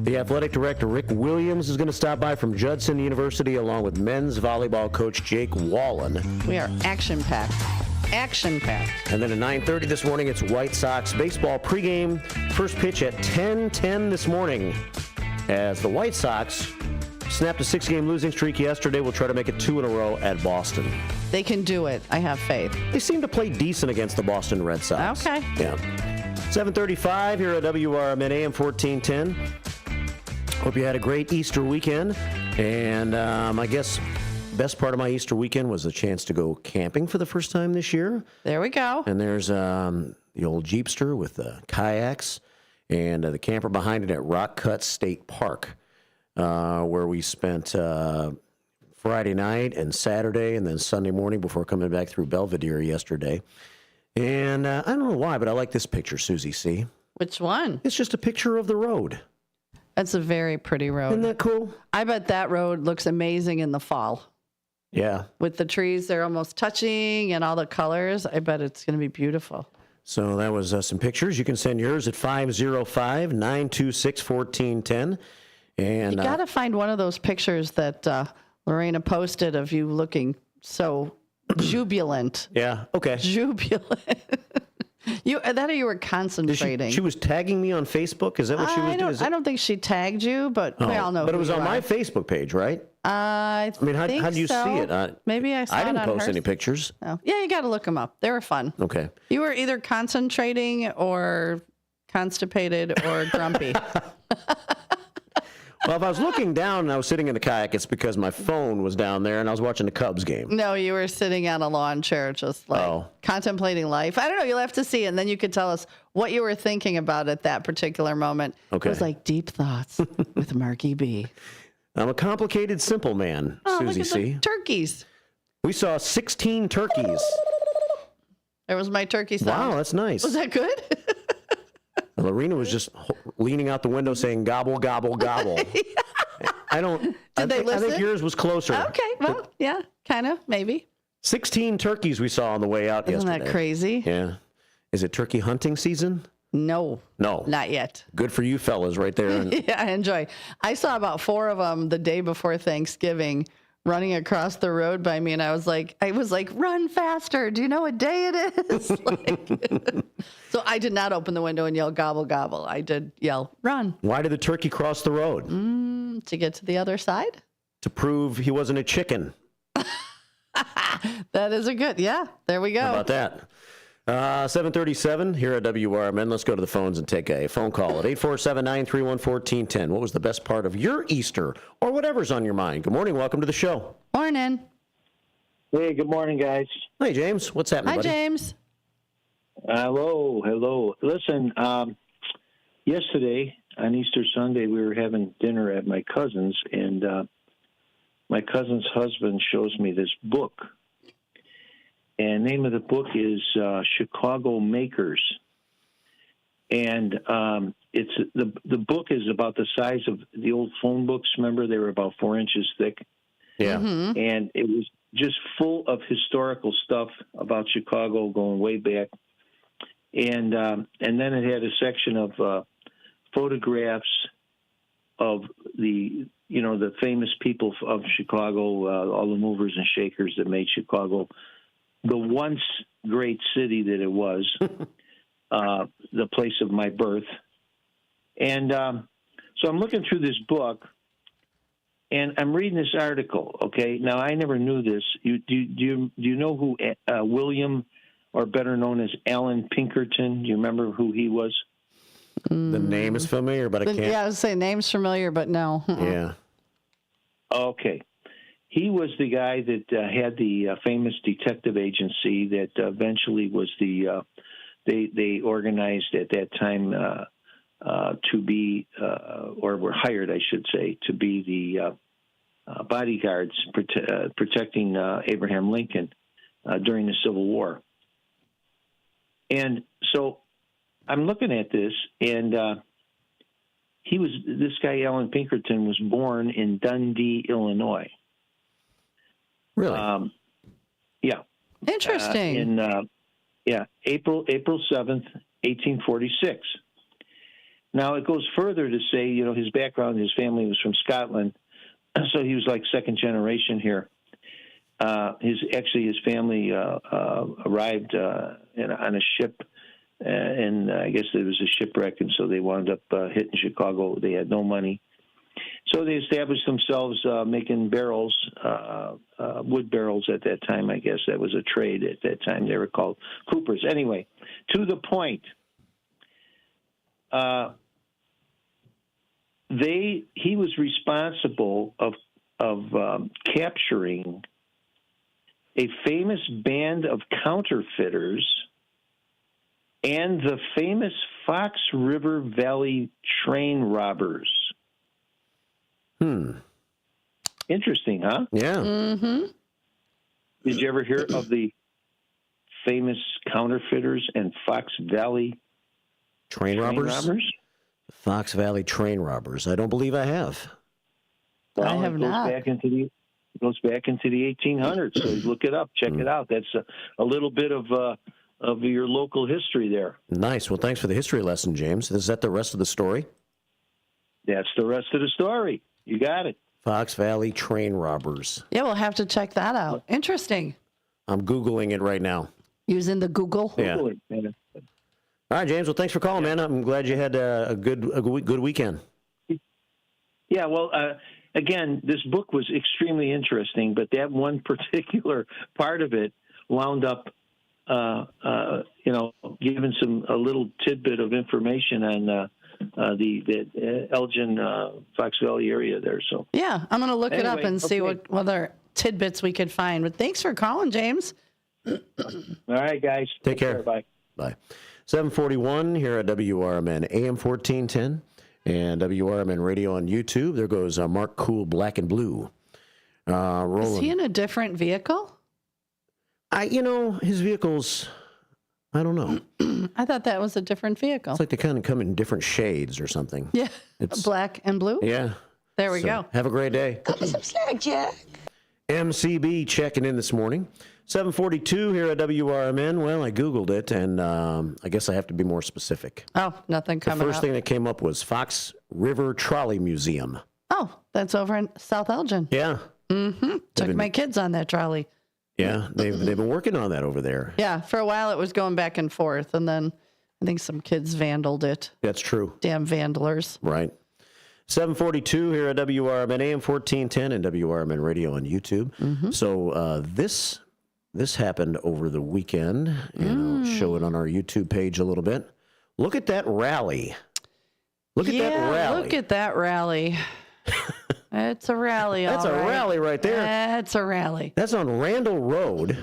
The athletic director, Rick Williams, is going to stop by from Judson University along with men's volleyball coach Jake Wallen. We are action-packed. Action-packed. And then at 9:30 this morning, it's White Sox baseball pregame. First pitch at 10:10 this morning as the White Sox snapped a 6-game losing streak yesterday. We'll try to make it 2 in a row at Boston. They can do it. I have faith. They seem to play decent against the Boston Red Sox. Okay. Yeah. 7:35 here at WRMN AM 1410. Hope you had a great Easter weekend. And I guess best part of my Easter weekend was a chance to go camping for the first time this year. There we go. And there's the old Jeepster with the kayaks and the camper behind it at Rock Cut State Park, where we spent Friday night and Saturday and then Sunday morning before coming back through Belvedere yesterday. And I don't know why, but I like this picture, Susie C. Which one? It's just a picture of the road. That's a very pretty road. Isn't that cool? I bet that road looks amazing in the fall. Yeah. With the trees, they're almost touching and all the colors. I bet it's going to be beautiful. So that was some pictures. You can send yours at 505-926-1410. And You got to find one of those pictures that Lorena posted of you looking so jubilant. Yeah, okay. Jubilant. You were concentrating. She was tagging me on Facebook? Is that what she was doing? I don't think she tagged you, but we all know But it who was you on are. my Facebook page, right? I mean, how think do you so. see it? Maybe I saw it on I didn't post hers. any pictures. Oh. Yeah, you got to look them up. They were fun. Okay. You were either concentrating or constipated or grumpy. Well, if I was looking down and I was sitting in the kayak, it's because my phone was down there and I was watching the Cubs game. No, you were sitting on a lawn chair just contemplating life. I don't know. You'll have to see it, and then you could tell us what you were thinking about at that particular moment. Okay. It was like Deep Thoughts with Marky B. I'm a complicated, simple man, Susie look at C. the turkeys. We saw 16 turkeys. There was my turkey sound. Wow, that's nice. Was that good? Lorena was just leaning out the window saying, gobble, gobble, gobble. I think yours was closer. Okay, well, yeah, kind of, maybe. 16 turkeys we saw on the way out yesterday. Isn't that crazy? Yeah. Is it turkey hunting season? No. No. Not yet. Good for you fellas right there. Yeah, I enjoy. I saw about 4 of them the day before Thanksgiving running across the road by me, and I was like, run faster. Do you know what day it is? So I did not open the window and yell, gobble, gobble. I did yell, run. Why did the turkey cross the road? To get to the other side? To prove he wasn't a chicken. That is a good, yeah, there we go. How about that? 7:37 here at WRMN. Let's go to the phones and take a phone call at 847-931-1410. What was the best part of your Easter or whatever's on your mind? Good morning. Welcome to the show. Morning. Hey, good morning, guys. Hey, James. What's happening, Hi, buddy? James. Hello. Listen, yesterday on Easter Sunday, we were having dinner at my cousin's, and my cousin's husband shows me this book. And the name of the book is Chicago Makers. And it's the book is about the size of the old phone books. Remember, they were about 4 inches thick. Yeah. Mm-hmm. And it was just full of historical stuff about Chicago going way back. And then it had a section of photographs of the famous people of Chicago, all the movers and shakers that made Chicago the once great city that it was, the place of my birth. And so I'm looking through this book, and I'm reading this article, okay? Now, I never knew this. Do you know who William, or better known as Alan Pinkerton, do you remember who he was? The name is familiar, but I can't. Yeah, I was saying name's familiar, but no. Yeah. Okay. He was the guy that had the famous detective agency that eventually was they organized at that time to be, or were hired, I should say, to be the bodyguards protecting Abraham Lincoln during the Civil War. And so I'm looking at this, and this guy, Alan Pinkerton, was born in Dundee, Illinois. Really? Yeah. Interesting. April 7th, 1846. Now, it goes further to say, his background, his family was from Scotland, so he was like second generation here. His family arrived on a ship, and I guess there was a shipwreck, and so they wound up hitting Chicago. They had no money. So they established themselves making barrels, wood barrels at that time. I guess that was a trade at that time. They were called coopers. Anyway, to the point, he was responsible of capturing a famous band of counterfeiters and the famous Fox River Valley train robbers. Interesting, huh? Yeah. Mm-hmm. Did you ever hear of the famous counterfeiters and Fox Valley train robbers? Fox Valley train robbers. I don't believe I have. Well, I have not. It goes back into the 1800s. So look it up, check it out. That's a little bit of your local history there. Nice. Well, thanks for the history lesson, James. Is that the rest of the story? That's the rest of the story. You got it. Fox Valley train robbers. Yeah, we'll have to check that out. Interesting. I'm Googling it right now. Using the Google? Yeah. All right, James. Well, thanks for calling, man. I'm glad you had a good weekend. Yeah, well, again, this book was extremely interesting, but that one particular part of it wound up, giving a little tidbit of information on the Elgin, Fox Valley area there. So yeah, I'm going to look it up and see what other tidbits we could find. But thanks for calling, James. All right, guys. Take care. Bye. Bye. 741 here at WRMN AM 1410 and WRMN Radio on YouTube. There goes Mark Cool, Black and Blue. Rolling. Is he in a different vehicle? His vehicle's, I don't know. I thought that was a different vehicle. It's like they kind of come in different shades or something. Yeah, it's black and blue? Yeah. There we go. Have a great day. Cut me some slack, Jack. MCB checking in this morning. 742 here at WRMN. Well, I Googled it, and I guess I have to be more specific. Oh, nothing coming up. The first thing that came up was Fox River Trolley Museum. Oh, that's over in South Elgin. Yeah. Mm-hmm. Took my kids on that trolley. Yeah, they've been working on that over there. Yeah, for a while it was going back and forth, and then I think some kids vandaled it. That's true. Damn vandalers. Right. 742 here at WRMN AM 1410 and WRMN Radio on YouTube. Mm-hmm. So this happened over the weekend, and I'll show it on our YouTube page a little bit. Look at that rally. Look at that rally. It's a rally. That's a rally right there. That's a rally. That's on Randall Road.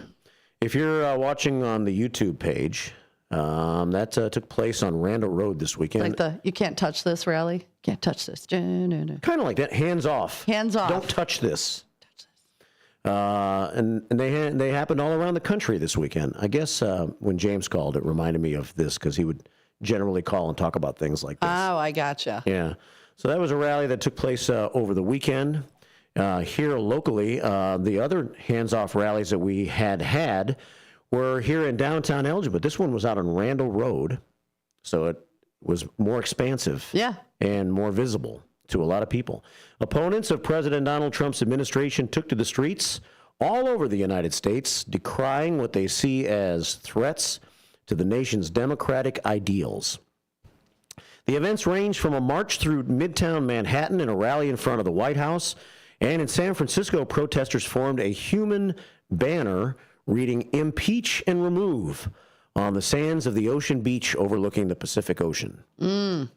If you're watching on the YouTube page, that took place on Randall Road this weekend. Like you can't touch this rally. Can't touch this. Kind of like that. Hands off. Hands off. Don't touch this. And they happened all around the country this weekend. I guess when James called, it reminded me of this because he would generally call and talk about things like this. Oh, I gotcha. Yeah. So that was a rally that took place over the weekend. Here locally, the other hands-off rallies that we had were here in downtown Elgin, but this one was out on Randall Road, so it was more expansive and more visible to a lot of people. Opponents of President Donald Trump's administration took to the streets all over the United States, decrying what they see as threats to the nation's democratic ideals. The events ranged from a march through Midtown Manhattan and a rally in front of the White House. And in San Francisco, protesters formed a human banner reading "Impeach and Remove" on the sands of the ocean beach overlooking the Pacific Ocean. The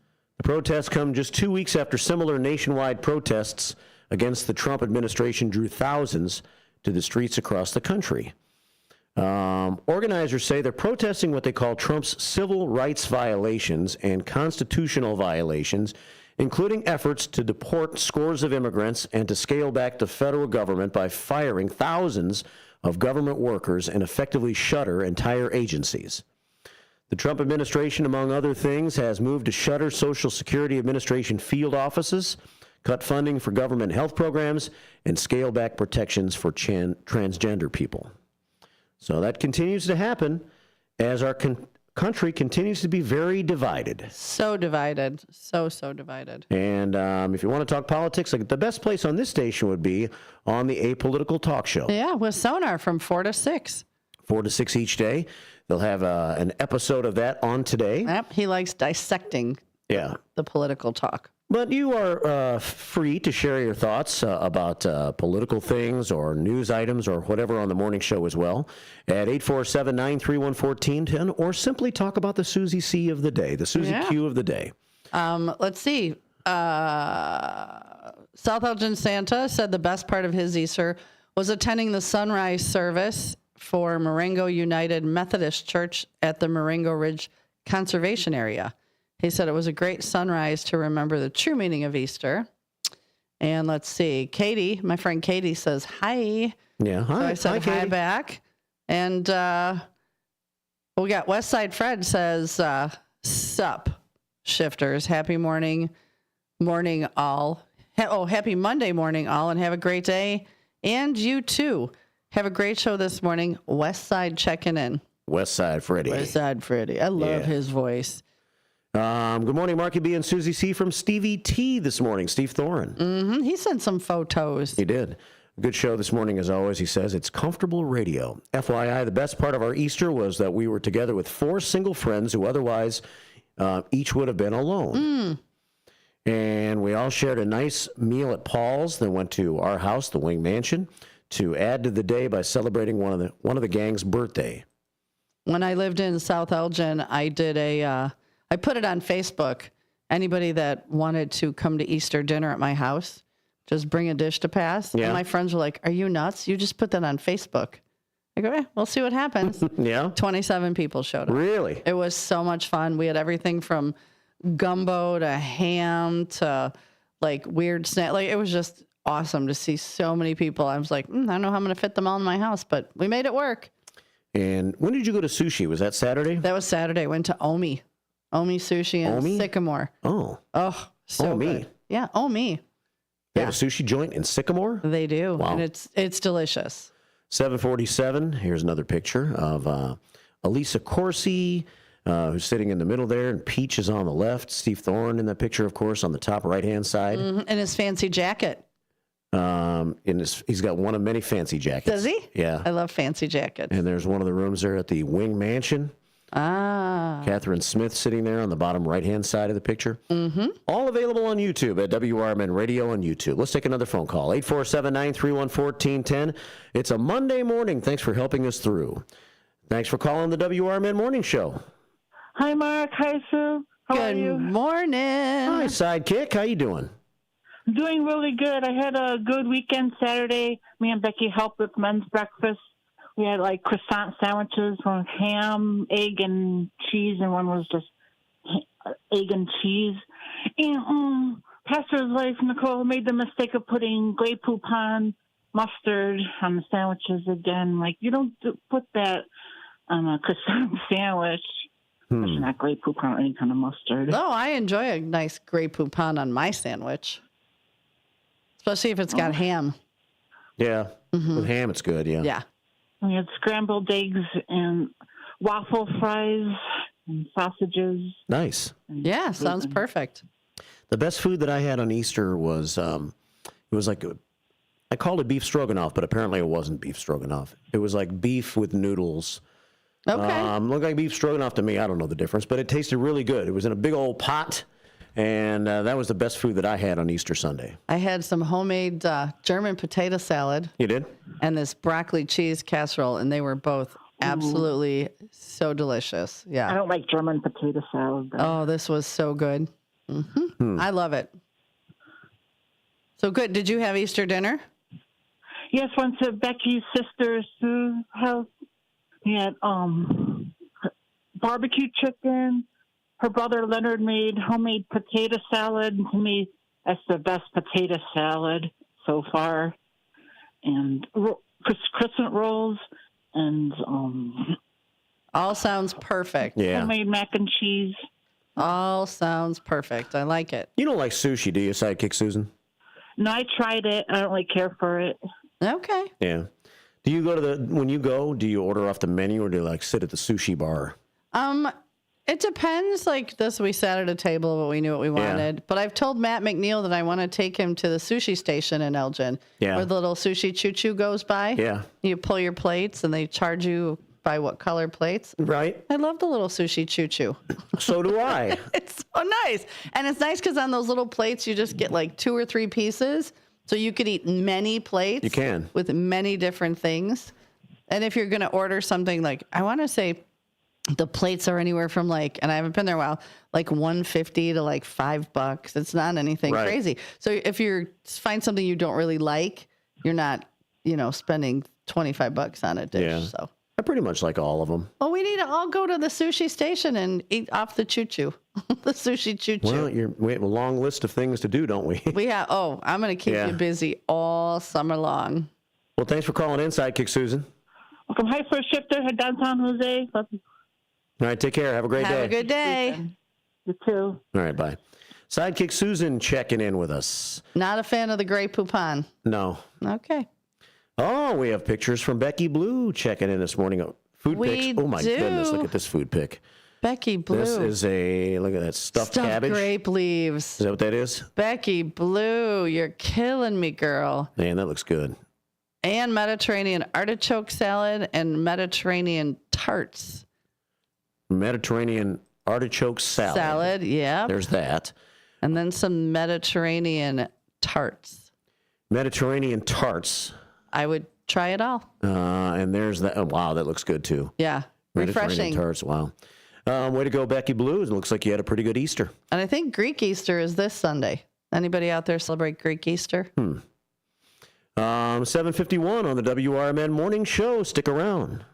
protests come just 2 weeks after similar nationwide protests against the Trump administration drew thousands to the streets across the country. Organizers say they're protesting what they call Trump's civil rights violations and constitutional violations, including efforts to deport scores of immigrants and to scale back the federal government by firing thousands of government workers and effectively shutter entire agencies. The Trump administration, among other things, has moved to shutter Social Security Administration field offices, cut funding for government health programs, and scale back protections for transgender people. So that continues to happen as our country continues to be very divided. So divided. So divided. And if you want to talk politics, the best place on this station would be on the Apolitical Talk Show. Yeah, with Sonar from 4 to 6. 4 to 6 each day. They'll have an episode of that on today. Yep, he likes dissecting the political talk. But you are free to share your thoughts about political things or news items or whatever on the morning show as well at 847-931-1410, or simply talk about the Susie C of the day, the Susie Q of the day. Let's see. South Elgin Santa said the best part of his Easter was attending the sunrise service for Marengo United Methodist Church at the Marengo Ridge Conservation Area. He said it was a great sunrise to remember the true meaning of Easter. And let's see. Katie, my friend Katie, says hi. Yeah, hi. So I said hi back. And we got Westside Fred says, sup, shifters. Happy morning all. Happy Monday morning all, and have a great day. And you too. Have a great show this morning. Westside checking in. Westside Freddy. Westside Freddy. I love his voice. Good morning, Marky B and Susie C from Stevie T this morning. Steve Thorin. Mm-hmm. He sent some photos. He did. Good show this morning, as always. He says it's comfortable radio. FYI, the best part of our Easter was that we were together with 4 single friends who otherwise each would have been alone. And we all shared a nice meal at Paul's, then went to our house, the Wing Mansion, to add to the day by celebrating one of the gang's birthday. When I lived in South Elgin, I did I put it on Facebook. Anybody that wanted to come to Easter dinner at my house, just bring a dish to pass. Yeah. And my friends were like, are you nuts? You just put that on Facebook. I go, we'll see what happens. 27 people showed up. Really? It was so much fun. We had everything from gumbo to ham to like weird snack. Like, it was just awesome to see so many people. I was like, I don't know how I'm going to fit them all in my house, but we made it work. And when did you go to sushi? Was that Saturday? That was Saturday. Went to Omi Sushi in Sycamore. Oh, so good. Yeah, Omi. They have a sushi joint in Sycamore? They do, wow. And it's delicious. 747. Here's another picture of Elisa Corsi, who's sitting in the middle there, and Peach is on the left. Steve Thorne in that picture, of course, on the top right-hand side. Mm-hmm. And his fancy jacket. He's got one of many fancy jackets. Does he? Yeah. I love fancy jackets. And there's one of the rooms there at the Wing Mansion. Catherine Smith sitting there on the bottom right-hand side of the picture. Mm-hmm. All available on YouTube at WRMN Radio on YouTube. Let's take another phone call. 847-931-1410. It's a Monday morning. Thanks for helping us through. Thanks for calling the WRMN Morning Show. Hi, Mark. Hi, Sue. How are you? Good morning. Hi, Sidekick. How you doing? Doing really good. I had a good weekend Saturday. Me and Becky helped with men's breakfast. We had like croissant sandwiches, one with ham, egg, and cheese, and one was just egg and cheese. And Pastor's wife, Nicole, made the mistake of putting Grey Poupon mustard on the sandwiches again. Like, you don't put that on a croissant sandwich. It's not Grey Poupon or any kind of mustard. Oh, I enjoy a nice Grey Poupon on my sandwich, especially if it's got ham. Yeah, with ham it's good, yeah. Yeah. We had scrambled eggs and waffle fries and sausages. Nice. Yeah, sounds perfect. The best food that I had on Easter was, it was like, I called it beef stroganoff, but apparently it wasn't beef stroganoff. It was like beef with noodles. Okay. Looked like beef stroganoff to me. I don't know the difference, but it tasted really good. It was in a big old pot, and that was the best food that I had on Easter Sunday. I had some homemade German potato salad. You did? And this broccoli cheese casserole, and they were both absolutely so delicious. Yeah. I don't like German potato salad, though. Oh, this was so good. I love it. So good. Did you have Easter dinner? Yes, went to Becky's sister Sue's house. He had barbecue chicken. Her brother Leonard made homemade potato salad. To me, that's the best potato salad so far. And crescent rolls and all sounds perfect. Yeah. Homemade mac and cheese. All sounds perfect. I like it. You don't like sushi, do you, Sidekick Susan? No, I tried it. I don't really care for it. Okay. Yeah. Do you go to when you go, do you order off the menu or do you like sit at the sushi bar? It depends. Like this, we sat at a table, but we knew what we wanted. But I've told Matt McNeil that I want to take him to the sushi station in Elgin, where the little sushi choo-choo goes by. Yeah. You pull your plates, and they charge you by what color plates. Right. I love the little sushi choo-choo. So do I. It's so nice. And it's nice because on those little plates, you just get like 2 or 3 pieces. So you could eat many plates. You can. With many different things. And if you're going to order something like, I want to say the plates are anywhere from like, and I haven't been there a while, like $1.50 to like $5. It's not anything crazy. So if you find something you don't really like, you're not, spending $25 on a dish. Yeah. So I pretty much like all of them. Well, we need to all go to the sushi station and eat off the choo-choo. The sushi choo-choo. Well, we have a long list of things to do, don't we? We have. Oh, I'm going to keep you busy all summer long. Well, thanks for calling in, Sidekick Susan. Welcome. Hi, first shifter. Downtown Jose. Love you. All right, take care. Have a great day. Have a good day. You too. All right, bye. Sidekick Susan checking in with us. Not a fan of the Grey Poupon. No. Okay. Oh, we have pictures from Becky Blue checking in this morning. Food pics. Oh, my goodness. Look at this food pic. Becky Blue. This is look at that stuffed cabbage. Grape leaves. Is that what that is? Becky Blue, you're killing me, girl. Man, that looks good. And Mediterranean artichoke salad and Mediterranean tarts. Mediterranean artichoke salad. Yeah. There's that. And then some Mediterranean tarts. Mediterranean tarts. I would try it all. And there's that. Oh, wow, that looks good too. Yeah. Refreshing. Tarts. Wow. Way to go, Becky Blue. It looks like you had a pretty good Easter. And I think Greek Easter is this Sunday. Anybody out there celebrate Greek Easter? 7:51 on the WRMN Morning Show. Stick around.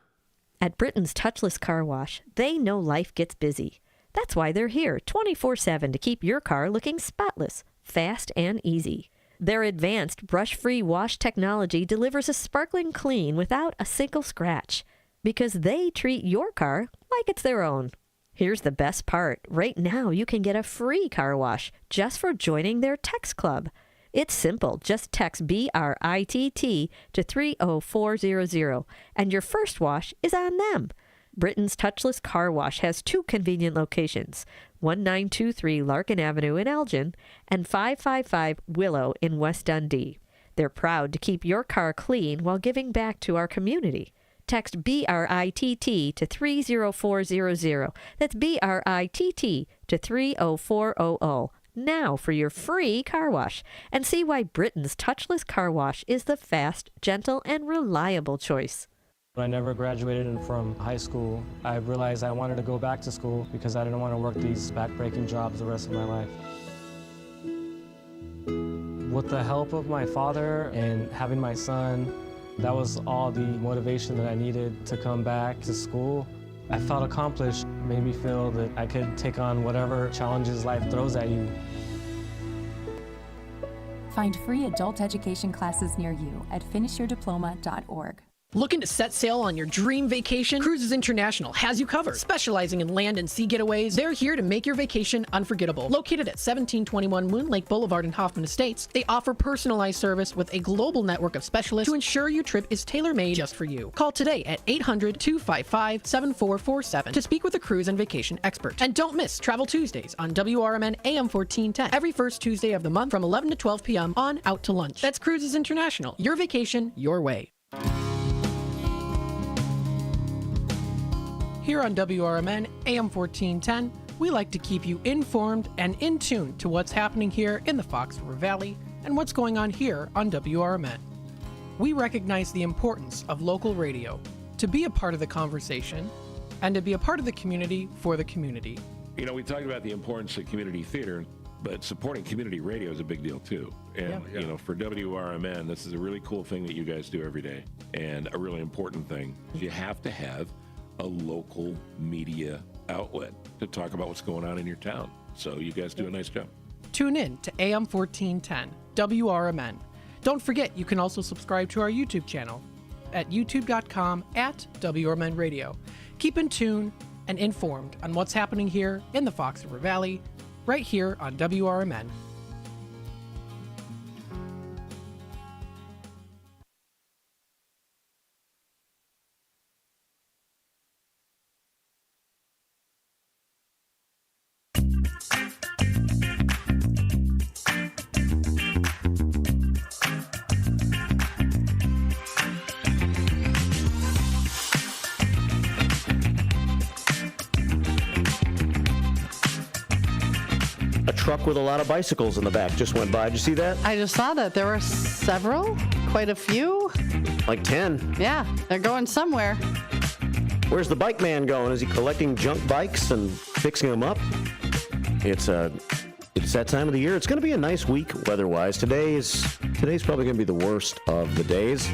At Britain's Touchless Car Wash, they know life gets busy. That's why they're here 24/7 to keep your car looking spotless, fast, and easy. Their advanced brush-free wash technology delivers a sparkling clean without a single scratch, because they treat your car like it's their own. Here's the best part. Right now, you can get a free car wash just for joining their text club. It's simple. Just text BRITT to 30400, and your first wash is on them. Britain's Touchless Car Wash has 2 convenient locations, 1923 Larkin Avenue in Elgin and 555 Willow in West Dundee. They're proud to keep your car clean while giving back to our community. Text BRITT to 30400. That's BRITT to 30400. Now for your free car wash, and see why Britain's Touchless Car Wash is the fast, gentle, and reliable choice. When I never graduated from high school, I realized I wanted to go back to school because I didn't want to work these back-breaking jobs the rest of my life. With the help of my father and having my son, that was all the motivation that I needed to come back to school. I felt accomplished, made me feel that I could take on whatever challenges life throws at you. Find free adult education classes near you at finishyourdiploma.org. Looking to set sail on your dream vacation? Cruises International has you covered. Specializing in land and sea getaways, they're here to make your vacation unforgettable. Located at 1721 Moon Lake Boulevard in Hoffman Estates, they offer personalized service with a global network of specialists to ensure your trip is tailor-made just for you. Call today at 800-255-7447 to speak with a cruise and vacation expert. And don't miss Travel Tuesdays on WRMN AM 1410 every first Tuesday of the month from 11 to 12 p.m. on Out to Lunch. That's Cruises International. Your vacation, your way. Here on WRMN AM 1410, we like to keep you informed and in tune to what's happening here in the Fox River Valley and what's going on here on WRMN. We recognize the importance of local radio to be a part of the conversation and to be a part of the community for the community. You know, we talked about the importance of community theater, but supporting community radio is a big deal too. And, you know, for WRMN, this is a really cool thing that you guys do every day and a really important thing. You have to have a local media outlet to talk about what's going on in your town. So you guys do a nice job. Tune in to AM 1410, WRMN. Don't forget, you can also subscribe to our YouTube channel at youtube.com/WRMN Radio. Keep in tune and informed on what's happening here in the Fox River Valley, right here on WRMN. Truck with a lot of bicycles in the back just went by. Did you see that? I just saw that. There were several, quite a few. Like 10. Yeah, they're going somewhere. Where's the bike man going? Is he collecting junk bikes and fixing them up? It's that time of the year. It's going to be a nice week weather-wise. Today's probably going to be the worst of the days.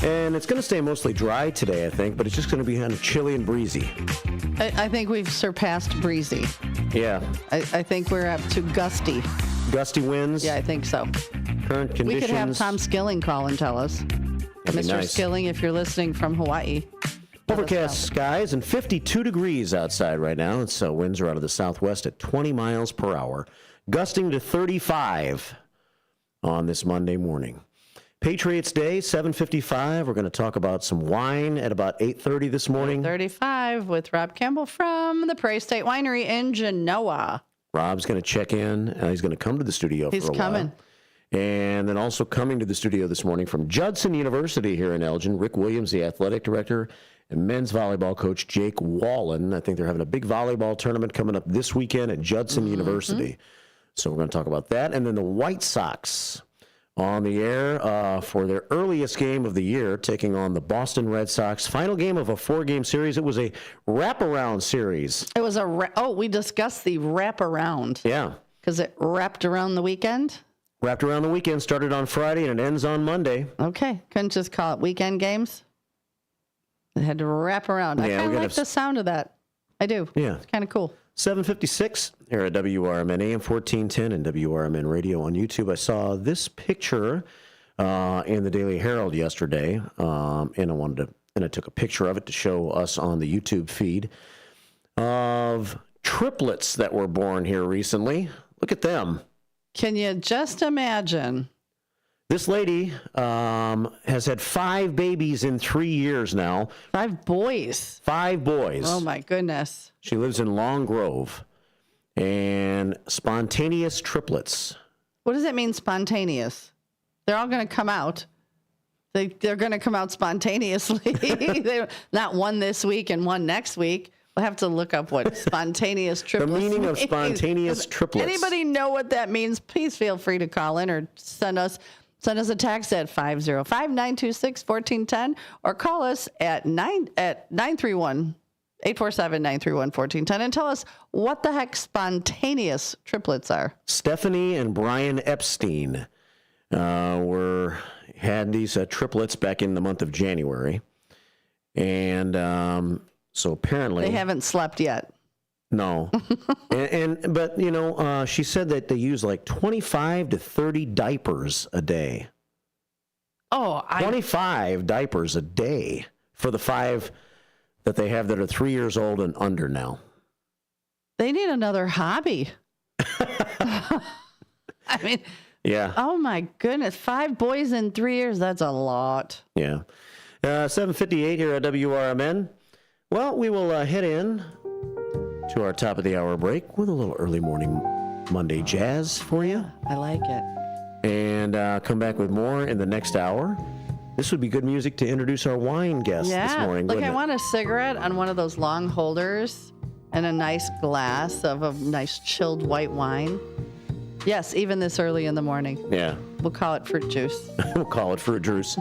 And it's going to stay mostly dry today, I think, but it's just going to be kind of chilly and breezy. I think we've surpassed breezy. Yeah. I think we're up to gusty. Gusty winds? Yeah, I think so. Current conditions. We could have Tom Skilling call and tell us. That'd be Mr. nice. Skilling, if you're listening from Hawaii. Overcast skies and 52 degrees outside right now. So winds are out of the southwest at 20 miles per hour, gusting to 35 on this Monday morning. Patriots Day, 7:55. We're going to talk about some wine at about 8:30 this morning. 8:35 with Rob Campbell from the Prairie State Winery in Genoa. Rob's going to check in. He's going to come to the studio for a while. He's coming. And then also coming to the studio this morning from Judson University here in Elgin, Rick Williams, the athletic director, and men's volleyball coach Jake Wallen. I think they're having a big volleyball tournament coming up this weekend at Judson University. So we're going to talk about that. And then the White Sox on the air for their earliest game of the year, taking on the Boston Red Sox. Final game of a 4-game series. It was a wraparound series. It was we discussed the wraparound. Yeah. Because it wrapped around the weekend? Wrapped around the weekend, started on Friday, and it ends on Monday. Okay. Couldn't just call it weekend games? It had to wrap around. Yeah, I kind of like the sound of that. I do. Yeah. It's kind of cool. 7:56 here at WRMN, AM 1410 and WRMN Radio on YouTube. I saw this picture in the Daily Herald yesterday, and I took a picture of it to show us on the YouTube feed of triplets that were born here recently. Look at them. Can you just imagine? This lady has had 5 babies in 3 years now. 5 boys. 5 boys. Oh, my goodness. She lives in Long Grove. And spontaneous triplets. What does that mean, spontaneous? They're all going to come out. They're going to come out spontaneously. Not one this week and one next week. We'll have to look up what spontaneous triplets The meaning means. of spontaneous triplets. Anybody know what that means? Please feel free to call in or send us a text at 505-926-1410 or call us at 847-931-1410 and tell us what the heck spontaneous triplets are. Stephanie and Brian Epstein had these triplets back in the month of January. And so apparently they haven't slept yet. No. But she said that they use like 25 to 30 diapers a day. 25 diapers a day for the 5 that they have that are 3 years old and under now. They need another hobby. I mean, yeah. Oh my goodness. 5 boys in 3 years. That's a lot. Yeah. 7:58 here at WRMN. Well, we will head in to our top of the hour break with a little early morning Monday jazz for you. I like it. And come back with more in the next hour. This would be good music to introduce our wine guest this morning. Look, I want a cigarette on one of those long holders and a nice glass of a nice chilled white wine. Yes, even this early in the morning. Yeah. We'll call it fruit juice. We'll call it fruit juice.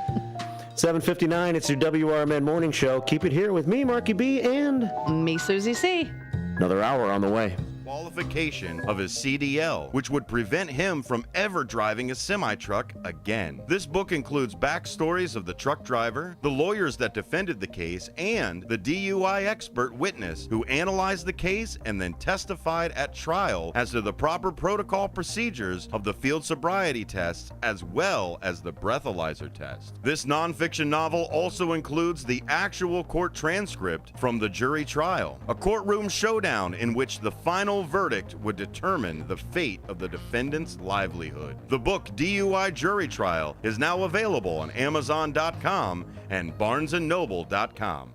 7:59, it's your WRMN Morning Show. Keep it here with me, Marky B, and me, Susie C. Another hour on the way. disqualification of his CDL, which would prevent him from ever driving a semi-truck again. This book includes backstories of the truck driver, the lawyers that defended the case, and the DUI expert witness who analyzed the case and then testified at trial as to the proper protocol procedures of the field sobriety tests as well as the breathalyzer test. This nonfiction novel also includes the actual court transcript from the jury trial, a courtroom showdown in which the final verdict would determine the fate of the defendant's livelihood. The book DUI Jury Trial is now available on Amazon.com and BarnesandNoble.com.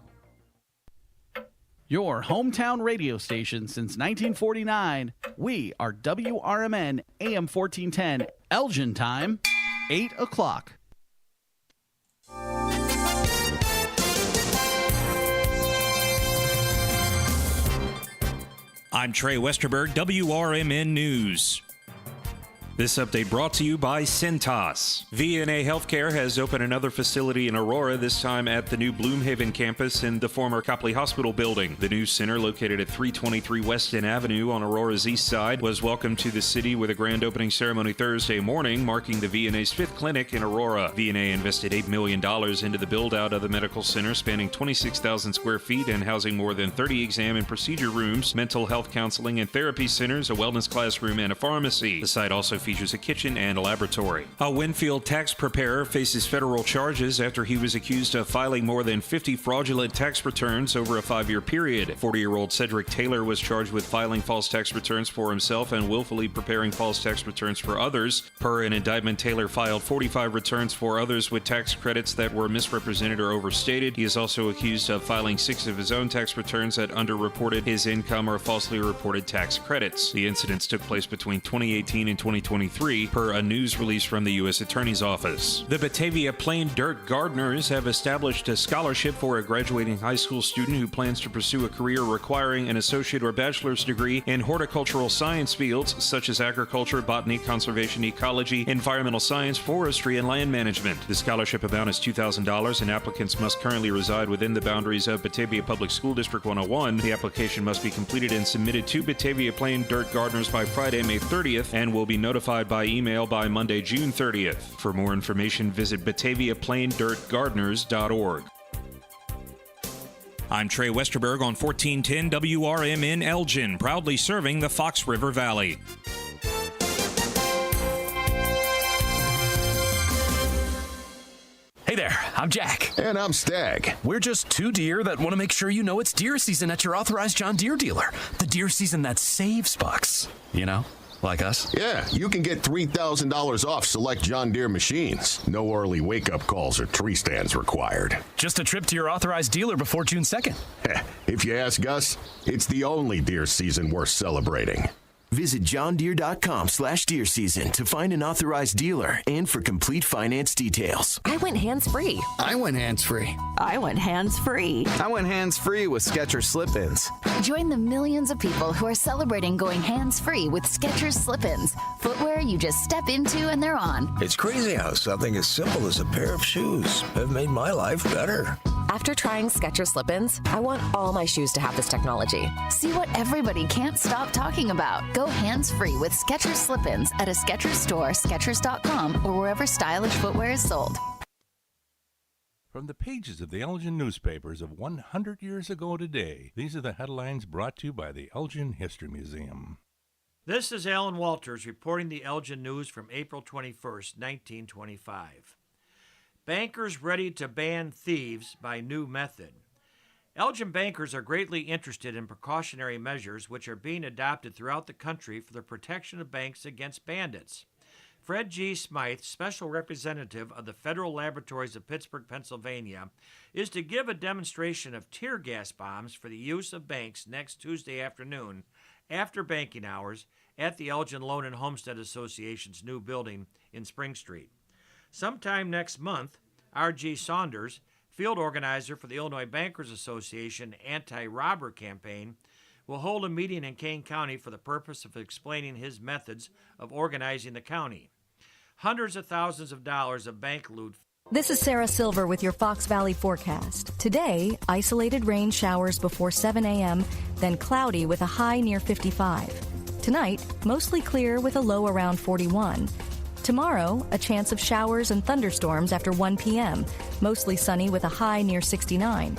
Your hometown radio station since 1949. We are WRMN AM 1410, Elgin time, 8 o'clock. I'm Trey Westerberg, WRMN News. This update brought to you by Cintas. VNA Healthcare has opened another facility in Aurora, this time at the new Bloomhaven campus in the former Copley Hospital building. The new center, located at 323 Weston Avenue on Aurora's east side, was welcomed to the city with a grand opening ceremony Thursday morning, marking the VNA's 5th clinic in Aurora. VNA invested $8 million into the build-out of the medical center, spanning 26,000 square feet and housing more than 30 exam and procedure rooms, mental health counseling and therapy centers, a wellness classroom, and a pharmacy. The site also features a kitchen and a laboratory. A Winfield tax preparer faces federal charges after he was accused of filing more than 50 fraudulent tax returns over a 5-year period. 40-year-old Cedric Taylor was charged with filing false tax returns for himself and willfully preparing false tax returns for others. Per an indictment, Taylor filed 45 returns for others with tax credits that were misrepresented or overstated. He is also accused of filing 6 of his own tax returns that underreported his income or falsely reported tax credits. The incidents took place between 2018 and 2023, per a news release from the U.S. Attorney's Office. The Batavia Plain Dirt Gardeners have established a scholarship for a graduating high school student who plans to pursue a career requiring an associate or bachelor's degree in horticultural science fields such as agriculture, botany, conservation, ecology, environmental science, forestry, and land management. The scholarship amount is $2,000, and applicants must currently reside within the boundaries of Batavia Public School District 101. The application must be completed and submitted to Batavia Plain Dirt Gardeners by Friday, May 30th, and will be notified by email by Monday, June 30th. For more information, visit BataviaPlainDirtGardeners.org. I'm Trey Westerberg on 1410 WRMN Elgin, proudly serving the Fox River Valley. Hey there, I'm Jack. And I'm Stag. We're just two deer that want to make sure you know it's deer season at your authorized John Deere dealer. The deer season that saves bucks. You know? Like us? Yeah, you can get $3,000 off select John Deere machines. No early wake-up calls or tree stands required. Just a trip to your authorized dealer before June 2nd. If you ask us, it's the only deer season worth celebrating. Visit johndeere.com/deer season to find an authorized dealer and for complete finance details. I went hands-free. I went hands-free. I went hands-free. I went hands-free with Skechers Slip-ins. Join the millions of people who are celebrating going hands-free with Skechers Slip-ins. Footwear you just step into and they're on. It's crazy how something as simple as a pair of shoes have made my life better. After trying Skechers Slip-ins, I want all my shoes to have this technology. See what everybody can't stop talking about. Go hands-free with Skechers Slip-ins at a Skechers store, Skechers.com, or wherever stylish footwear is sold. From the pages of the Elgin newspapers of 100 years ago today, these are the headlines brought to you by the Elgin History Museum. This is Alan Walters reporting the Elgin News from April 21st, 1925. Bankers ready to ban thieves by new method. Elgin bankers are greatly interested in precautionary measures which are being adopted throughout the country for the protection of banks against bandits. Fred G. Smythe, special representative of the Federal Laboratories of Pittsburgh, Pennsylvania, is to give a demonstration of tear gas bombs for the use of banks next Tuesday afternoon after banking hours at the Elgin Loan and Homestead Association's new building in Spring Street. Sometime next month, R.G. Saunders, field organizer for the Illinois Bankers Association anti-robber campaign, will hold a meeting in Kane County for the purpose of explaining his methods of organizing the county. Hundreds of thousands of dollars of bank loot This is Sarah Silver with your Fox Valley forecast. Today, isolated rain showers before 7 a.m., then cloudy with a high near 55. Tonight, mostly clear with a low around 41. Tomorrow, a chance of showers and thunderstorms after 1 p.m., mostly sunny with a high near 69.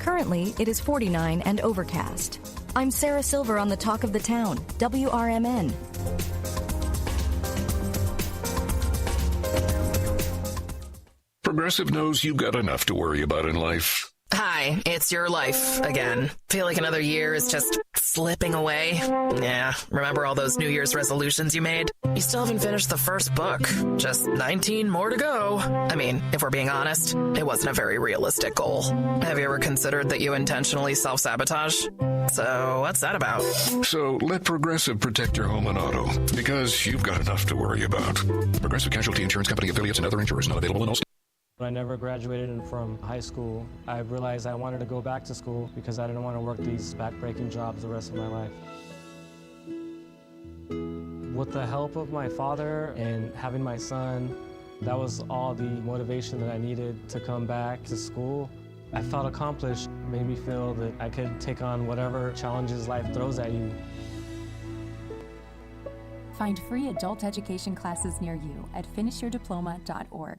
Currently, it is 49 and overcast. I'm Sarah Silver on the Talk of the Town, WRMN. Progressive knows you've got enough to worry about in life. Hi, it's your life again. Feel like another year is just slipping away? Yeah, remember all those New Year's resolutions you made? You still haven't finished the first book. Just 19 more to go. I mean, if we're being honest, it wasn't a very realistic goal. Have you ever considered that you intentionally self-sabotage? So what's that about? So let Progressive protect your home and auto, because you've got enough to worry about. Progressive Casualty Insurance Company affiliates and other insurers not available in all states. When I never graduated from high school, I realized I wanted to go back to school because I didn't want to work these back-breaking jobs the rest of my life. With the help of my father and having my son, that was all the motivation that I needed to come back to school. I felt accomplished, made me feel that I could take on whatever challenges life throws at you. Find free adult education classes near you at finishyourdiploma.org.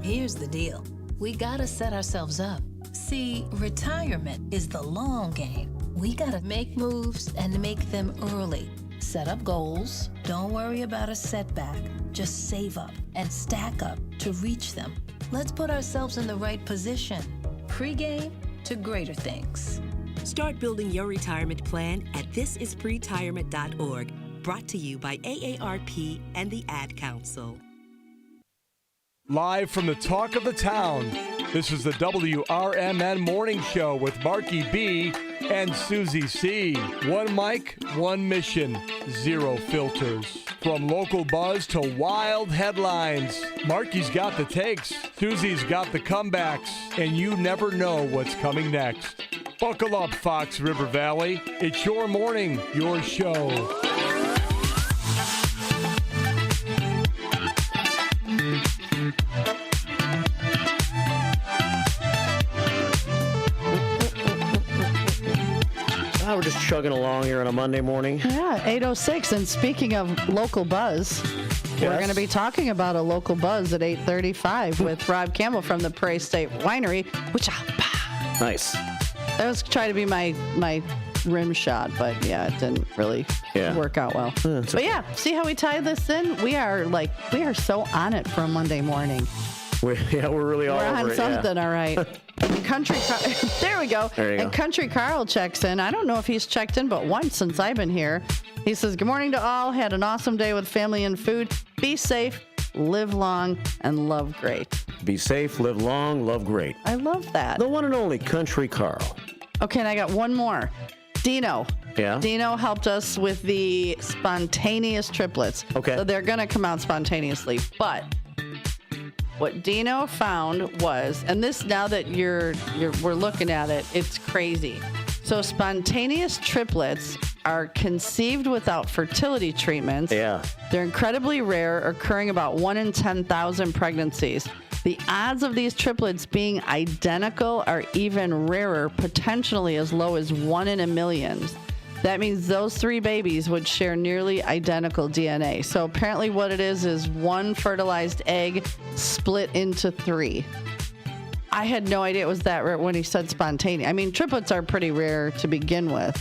Here's the deal. We gotta set ourselves up. See, retirement is the long game. We gotta make moves and make them early. Set up goals. Don't worry about a setback. Just save up and stack up to reach them. Let's put ourselves in the right position. Pre-game to greater things. Start building your retirement plan at thisispretirement.org. Brought to you by AARP and the Ad Council. Live from the Talk of the Town, this is the WRMN Morning Show with Marky B and Susie C. One mic, one mission, zero filters. From local buzz to wild headlines, Marky's got the takes, Susie's got the comebacks, and you never know what's coming next. Buckle up, Fox River Valley. It's your morning, your show. We're just chugging along here on a Monday morning. Yeah, 8:06. And speaking of local buzz, we're going to be talking about a local buzz at 8:35 with Rob Campbell from the Prairie State Winery. Nice. That was trying to be my rim shot, but yeah, it didn't really work out well. But yeah, see how we tie this in? We are so on it for a Monday morning. We're really all We're over on it, something, all right. And there we go. There you and go. Country Carl checks in. I don't know if he's checked in, but once since I've been here. He says, good morning to all. Had an awesome day with family and food. Be safe, live long, and love great. Be safe, live long, love great. I love that. The one and only Country Carl. Okay, and I got one more. Dino. Yeah? Dino helped us with the spontaneous triplets. Okay. So they're going to come out spontaneously. But what Dino found was, and this, now that we're looking at it, it's crazy. So spontaneous triplets are conceived without fertility treatments. Yeah. They're incredibly rare, occurring about 1 in 10,000 pregnancies. The odds of these triplets being identical are even rarer, potentially as low as 1 in a million. That means those 3 babies would share nearly identical DNA. So apparently what it is one fertilized egg split into 3. I had no idea it was that rare when he said spontaneous. I mean, triplets are pretty rare to begin with,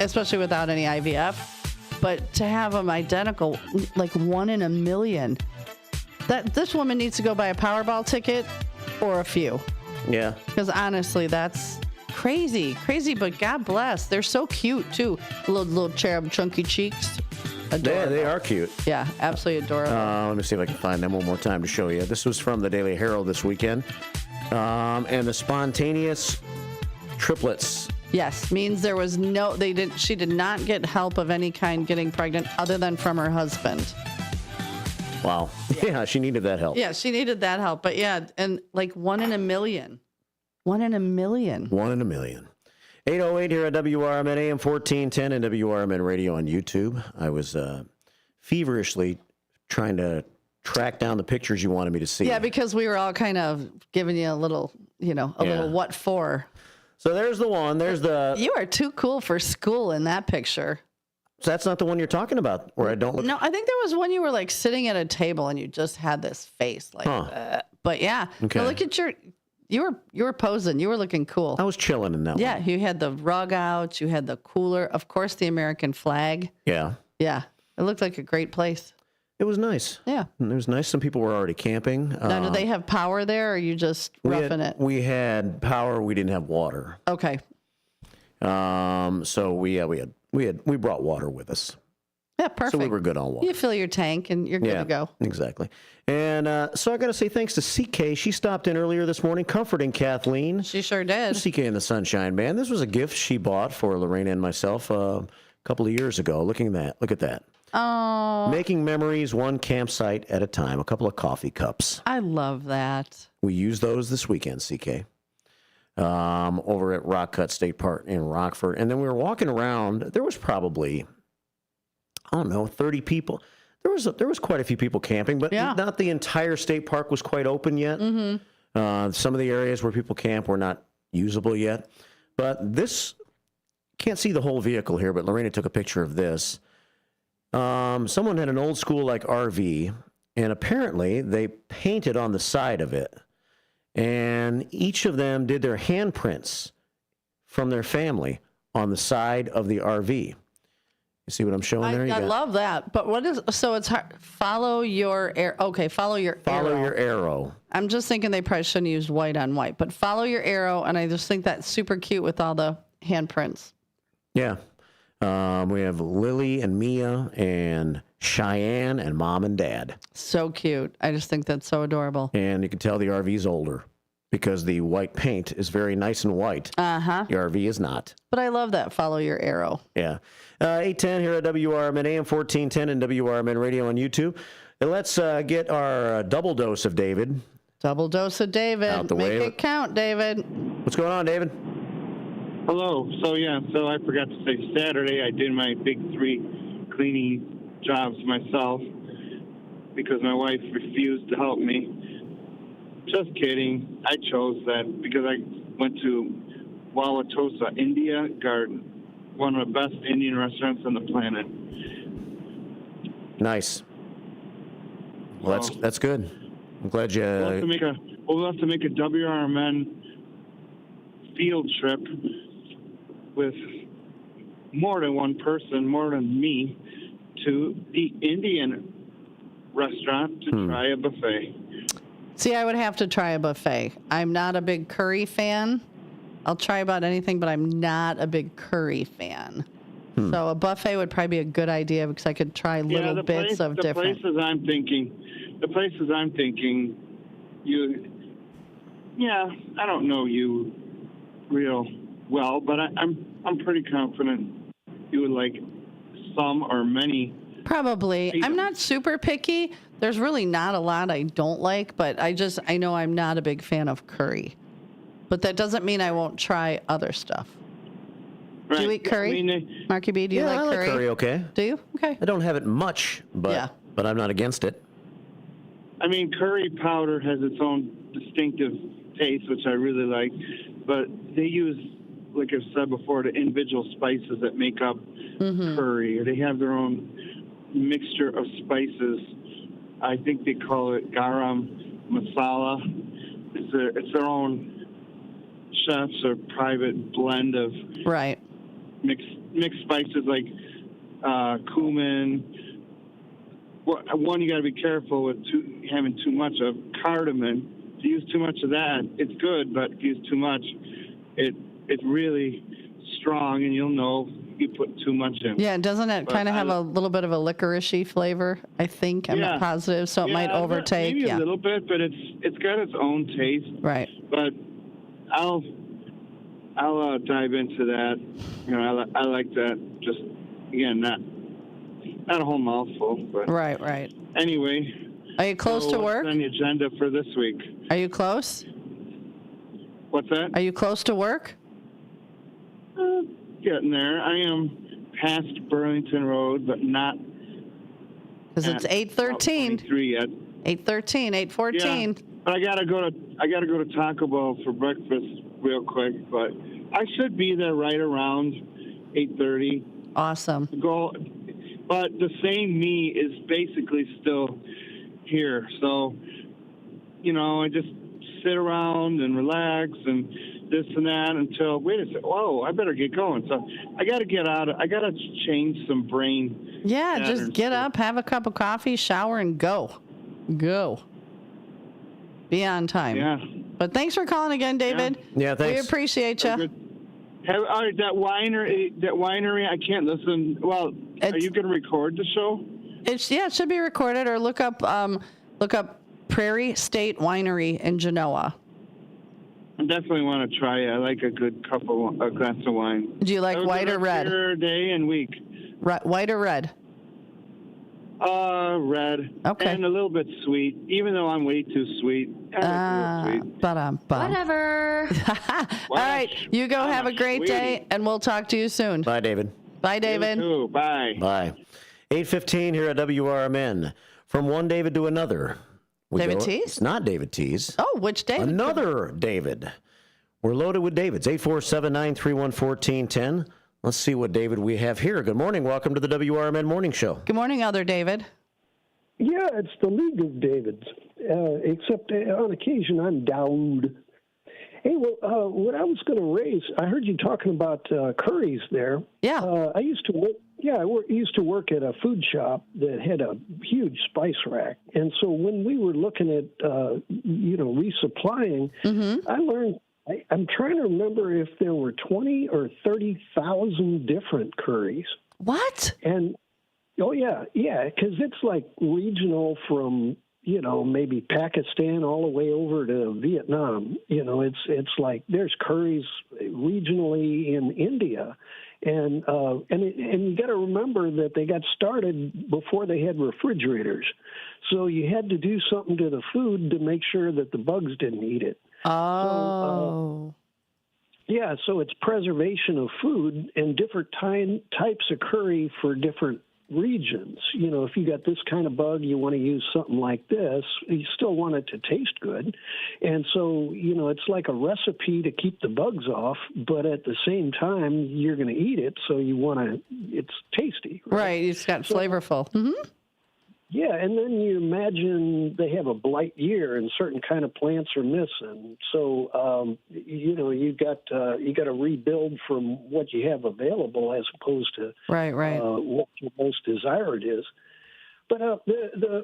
especially without any IVF. But to have them identical, like 1 in a million, this woman needs to go buy a Powerball ticket or a few. Yeah. Because honestly, that's crazy, but God bless. They're so cute too. Little cherub, chunky cheeks. Adorable. They are cute. Yeah, absolutely adorable. Let me see if I can find them one more time to show you. This was from the Daily Herald this weekend. And the spontaneous triplets. Yes, means there was she did not get help of any kind getting pregnant other than from her husband. Wow. Yeah, she needed that help. Yeah, she needed that help. But yeah, and like 1 in a million. 1 in a million. 1 in a million. 8:08 here at WRMN AM 1410 and WRMN Radio on YouTube. I was feverishly trying to track down the pictures you wanted me to see. Yeah, because we were all kind of giving you a little, little what for. So there's the one. There's the. You are too cool for school in that picture. So that's not the one you're talking about, where I don't look. No, I think there was one you were like sitting at a table and you just had this face like. But yeah, Okay. Now look at you were posing. You were looking cool. I was chilling in that one. Yeah, you had the rug out. You had the cooler. Of course, the American flag. Yeah. Yeah, it looked like a great place. It was nice. Yeah. It was nice. Some people were already camping. Now, do they have power there, or are you just roughing it? We had power. We didn't have water. Okay. So we brought water with us. Yeah, perfect. So we were good on water. You fill your tank and you're good to go. Exactly. And so I got to say thanks to CK. She stopped in earlier this morning, comforting Kathleen. She sure did. CK and the Sunshine Band. This was a gift she bought for Lorena and myself a couple of years ago. Look at that. Oh. Making memories one campsite at a time. A couple of coffee cups. I love that. We used those this weekend, CK. Over at Rock Cut State Park in Rockford. And then we were walking around. There was probably, 30 people. There was quite a few people camping, but not the entire state park was quite open yet. Mm-hmm. Some of the areas where people camp were not usable yet. But this, can't see the whole vehicle here, but Lorena took a picture of this. Someone had an old school like RV, and apparently they painted on the side of it. And each of them did their handprints from their family on the side of the RV. You see what I'm showing there? I love that. But so it's hard. Follow your arrow. Okay, follow your arrow. Follow your arrow. I'm just thinking they probably shouldn't use white on white, but follow your arrow, and I just think that's super cute with all the handprints. Yeah. We have Lily and Mia and Cheyenne and Mom and Dad. So cute. I just think that's so adorable. And you can tell the RV's older because the white paint is very nice and white. Uh-huh. The RV is not. But I love that. Follow your arrow. Yeah. 8:10 here at WRMN AM 1410 and WRMN Radio on YouTube. And let's get our double dose of David. Double dose of David. Out the Make way. it count, David. What's going on, David? Hello. So I forgot to say Saturday I did my big 3 cleaning jobs myself because my wife refused to help me. Just kidding. I chose that because I went to Wauwatosa India Garden, one of the best Indian restaurants on the planet. Nice. Well, that's good. I'm glad you. We'll have to make a WRMN field trip with more than one person, more than me, to the Indian restaurant to try a buffet. See, I would have to try a buffet. I'm not a big curry fan. I'll try about anything, but I'm not a big curry fan. So a buffet would probably be a good idea because I could try little bits of different. The places I'm thinking, I don't know you real well, but I'm pretty confident you would like some or many. Probably. I'm not super picky. There's really not a lot I don't like, but I know I'm not a big fan of curry. But that doesn't mean I won't try other stuff. Right. Do you eat curry? Marky B, do you like curry? I like curry, okay. Do you? Okay. I don't have it much, but I'm not against it. I mean, curry powder has its own distinctive taste, which I really like, but they use, like I've said before, the individual spices that make up curry. They have their own mixture of spices. I think they call it garam masala. It's their own chefs or private blend of mixed spices like cumin. One, you got to be careful with having too much of cardamom. If you use too much of that, it's good, but if you use too much, it's really strong, and you'll know you put too much in. Yeah, doesn't it kind of have a little bit of a licorice-y flavor, I think? I'm not positive, so it might overtake. Maybe a little bit, but it's got its own taste. Right. But I'll dive into that. I like that. Just, again, not a whole mouthful. But right. Anyway. Are you close to work? What's on the agenda for this week? Are you close? What's that? Are you close to work? Getting there. I am past Burlington Road, but not. Because it's 8:13. 23 yet. 8:13, 8:14. Yeah, but I gotta go to Taco Bell for breakfast real quick. But I should be there right around 8:30. Awesome. But the same me is basically still here. So, I just sit around and relax and this and that until, wait a second, whoa, I better get going. So I got to get out. I got to change some brain. Yeah, patterns. just get up, have a cup of coffee, shower, and go. Go. Be on time. Yeah. But thanks for calling again, David. Yeah, thanks. We appreciate you. That winery, I can't listen. Well, are you going to record the show? It should be recorded, or look up Prairie State Winery in Genoa. I definitely want to try it. I like a glass of wine. Do you like white or red? Day and week. White or red? Red. Okay. And a little bit sweet, even though I'm way too sweet. Whatever. All right, you go have a great day, and we'll talk to you soon. Bye, David. Bye, David. You too. Bye. Bye. 8:15 here at WRMN. From one David to another. David Tees? It's not David Tees. Oh, which David? Another David. We're loaded with Davids. 847-931-1410. Let's see what David we have here. Good morning. Welcome to the WRMN Morning Show. Good morning, other David. Yeah, it's the League of Davids, except on occasion I'm Daoud. Hey, well, what I was going to raise, I heard you talking about curries there. Yeah. I used to work. Yeah, I used to work at a food shop that had a huge spice rack, and so when we were looking at resupplying, I learned. I'm trying to remember if there were 20 or 30,000 different curries. What? And yeah, because it's like regional from maybe Pakistan all the way over to Vietnam. It's like there's curries regionally in India. And you got to remember that they got started before they had refrigerators, so you had to do something to the food to make sure that the bugs didn't eat it. Oh. So it's preservation of food and different types of curry for different regions. If you got this kind of bug, you want to use something like this. You still want it to taste good. And so, it's like a recipe to keep the bugs off, but at the same time, you're going to eat it, so it's tasty. Right, it's got flavorful. Mm-hmm. Yeah, and then you imagine they have a blight year and certain kind of plants are missing. So, you got to rebuild from what you have available as opposed to right. What your most desired is. But the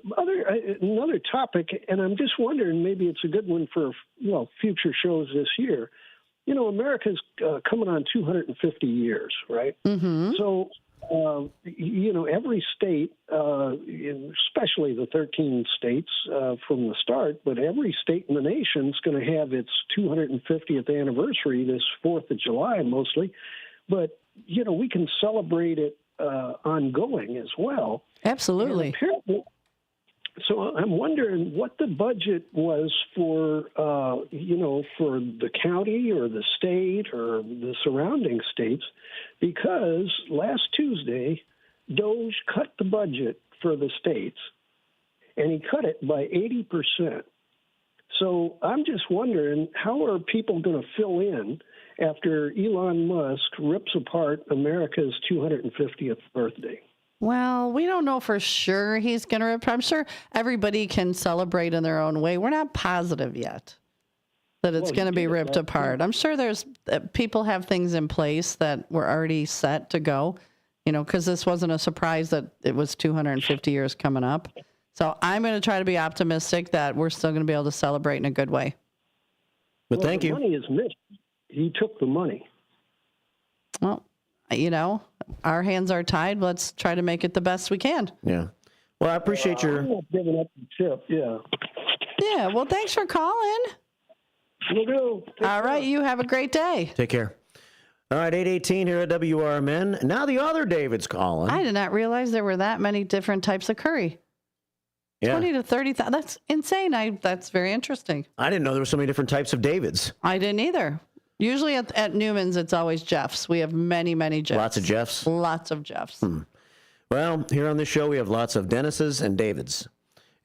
another topic, and I'm just wondering, maybe it's a good one for future shows this year. America's coming on 250 years, right? Mm-hmm. So. Every state, especially the 13 states from the start, but every state in the nation is going to have its 250th anniversary this 4th of July mostly. But, we can celebrate it ongoing as well. Absolutely. So I'm wondering what the budget was for, for the county or the state or the surrounding states, because last Tuesday, DOJ cut the budget for the states, and he cut it by 80%. So I'm just wondering, how are people going to fill in after Elon Musk rips apart America's 250th birthday? Well, we don't know for sure he's going to rip. I'm sure everybody can celebrate in their own way. We're not positive yet that it's going to be ripped apart. I'm sure there's people have things in place that were already set to go, because this wasn't a surprise that it was 250 years coming up. So I'm going to try to be optimistic that we're still going to be able to celebrate in a good way. But thank you. The money is missed. He took the money. Well, our hands are tied. Let's try to make it the best we can. Yeah. Well, I appreciate your... I'm not giving up the chip, yeah. Yeah, well, thanks for calling. Will do. All right, you have a great day. Take care. All right, 8:18 here at WRMN. Now the other David's calling. I did not realize there were that many different types of curry. Yeah. 20 to 30,000. That's insane. That's very interesting. I didn't know there were so many different types of Davids. I didn't either. Usually at Newman's, it's always Jeffs. We have many, many Jeffs. Lots of Jeffs? Lots of Jeffs. Well, here on this show, we have lots of Dennises and Davids.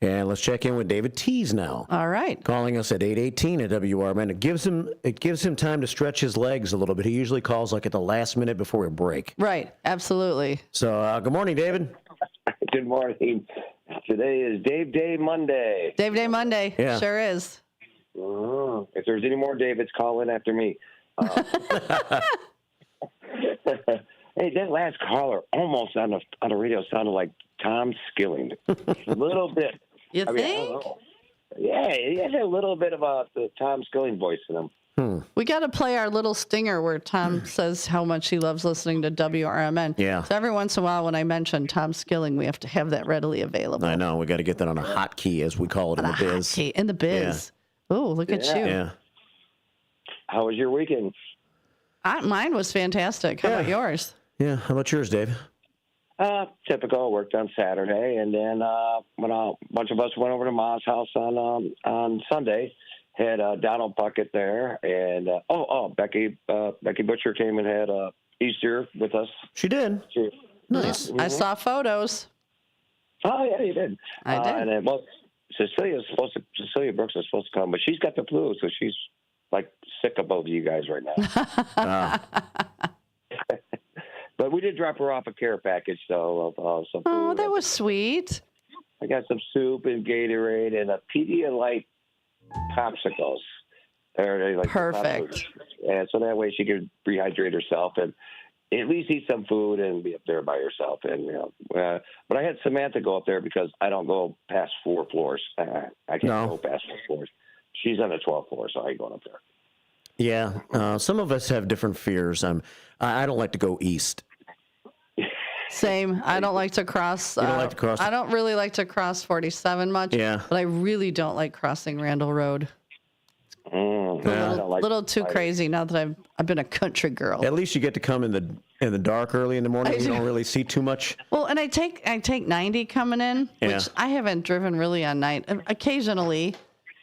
And let's check in with David Tees now. All right. Calling us at 818 at WRMN. It gives him time to stretch his legs a little bit. He usually calls like at the last minute before a break. Right. Absolutely. So good morning, David. Good morning. Today is Dave Day Monday. Dave Day Monday. Yeah. Sure is. If there's any more Davids, call in after me. Hey, that last caller almost on the radio sounded like Tom Skilling. A little bit. You think? I don't know. Yeah, he has a little bit of the Tom Skilling voice in him. We got to play our little stinger where Tom says how much he loves listening to WRMN. Yeah. So every once in a while when I mention Tom Skilling, we have to have that readily available. I know. We got to get that on a hotkey, as we call it in the biz. Hotkey in the biz. Yeah. Oh, look at you. Yeah. How was your weekend? Mine was fantastic. How about yours? Yeah. How about yours, Dave? Typical. Worked on Saturday, and then when a bunch of us went over to Ma's house on Sunday. Had Donald Puckett there, and Becky Butcher came and had Easter with us. She did. Nice. I saw photos. Oh yeah, you did. I did. And then, Cecilia Brooks is supposed to come, but she's got the flu, so she's like sick of both of you guys right now. But we did drop her off a care package, though, of some food. Oh, that was sweet. I got some soup and Gatorade and a Pedialyte popsicles. Like perfect. And so that way she could rehydrate herself and at least eat some food and be up there by herself. And but I had Samantha go up there because I don't go past 4 floors. I can't go past 4 floors. She's on the 12th floor, so I ain't going up there. Yeah, some of us have different fears. I don't like to go east. Same. I don't like to cross. You don't like to cross? I don't really like to cross 47 much. Yeah. But I really don't like crossing Randall Road. A little too crazy now that I've been a country girl. At least you get to come in the dark early in the morning. You don't really see too much. Well, and I take 90 coming in, which I haven't driven really on night. Occasionally,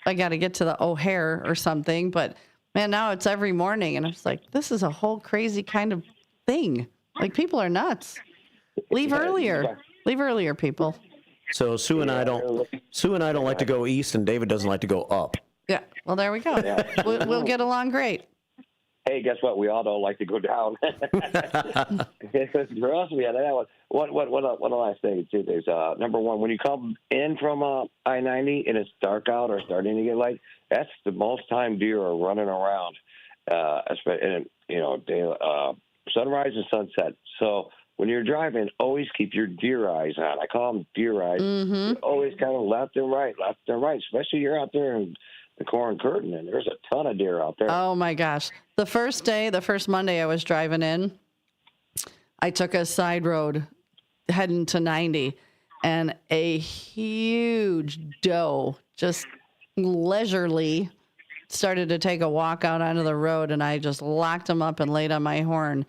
I got to get to the O'Hare or something, but man, now it's every morning, and I'm just like, this is a whole crazy kind of thing. Like, people are nuts. Leave earlier. Leave earlier, people. So Sue and I don't like to go east, and David doesn't like to go up. Yeah. Well, there we go. Yeah. We'll get along great. Hey, guess what? We all don't like to go down. For us, we had that one. One last thing too is number one, when you come in from I-90 and it's dark out or starting to get light, that's the most time deer are running around, especially sunrise and sunset. So when you're driving, always keep your deer eyes on. I call them deer eyes. Mm-hmm. Always kind of left and right, especially you're out there in the corn curtain, and there's a ton of deer out there. Oh, my gosh. The first Monday I was driving in, I took a side road heading to 90, and a huge doe just leisurely started to take a walk out onto the road, and I just locked him up and laid on my horn.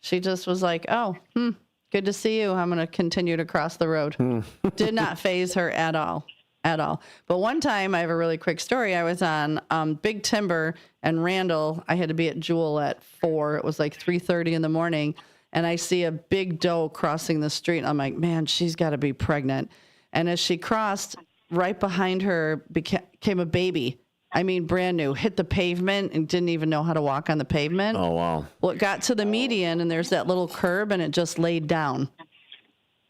She just was like, good to see you. I'm going to continue to cross the road. Did not faze her at all. But one time, I have a really quick story. I was on Big Timber and Randall. I had to be at Jewel at 4. It was like 3:30 in the morning. And I see a big doe crossing the street. I'm like, man, she's got to be pregnant. And as she crossed, right behind her came a baby. I mean, brand new, hit the pavement and didn't even know how to walk on the pavement. Oh, wow. Well, it got to the median, and there's that little curb, and it just laid down.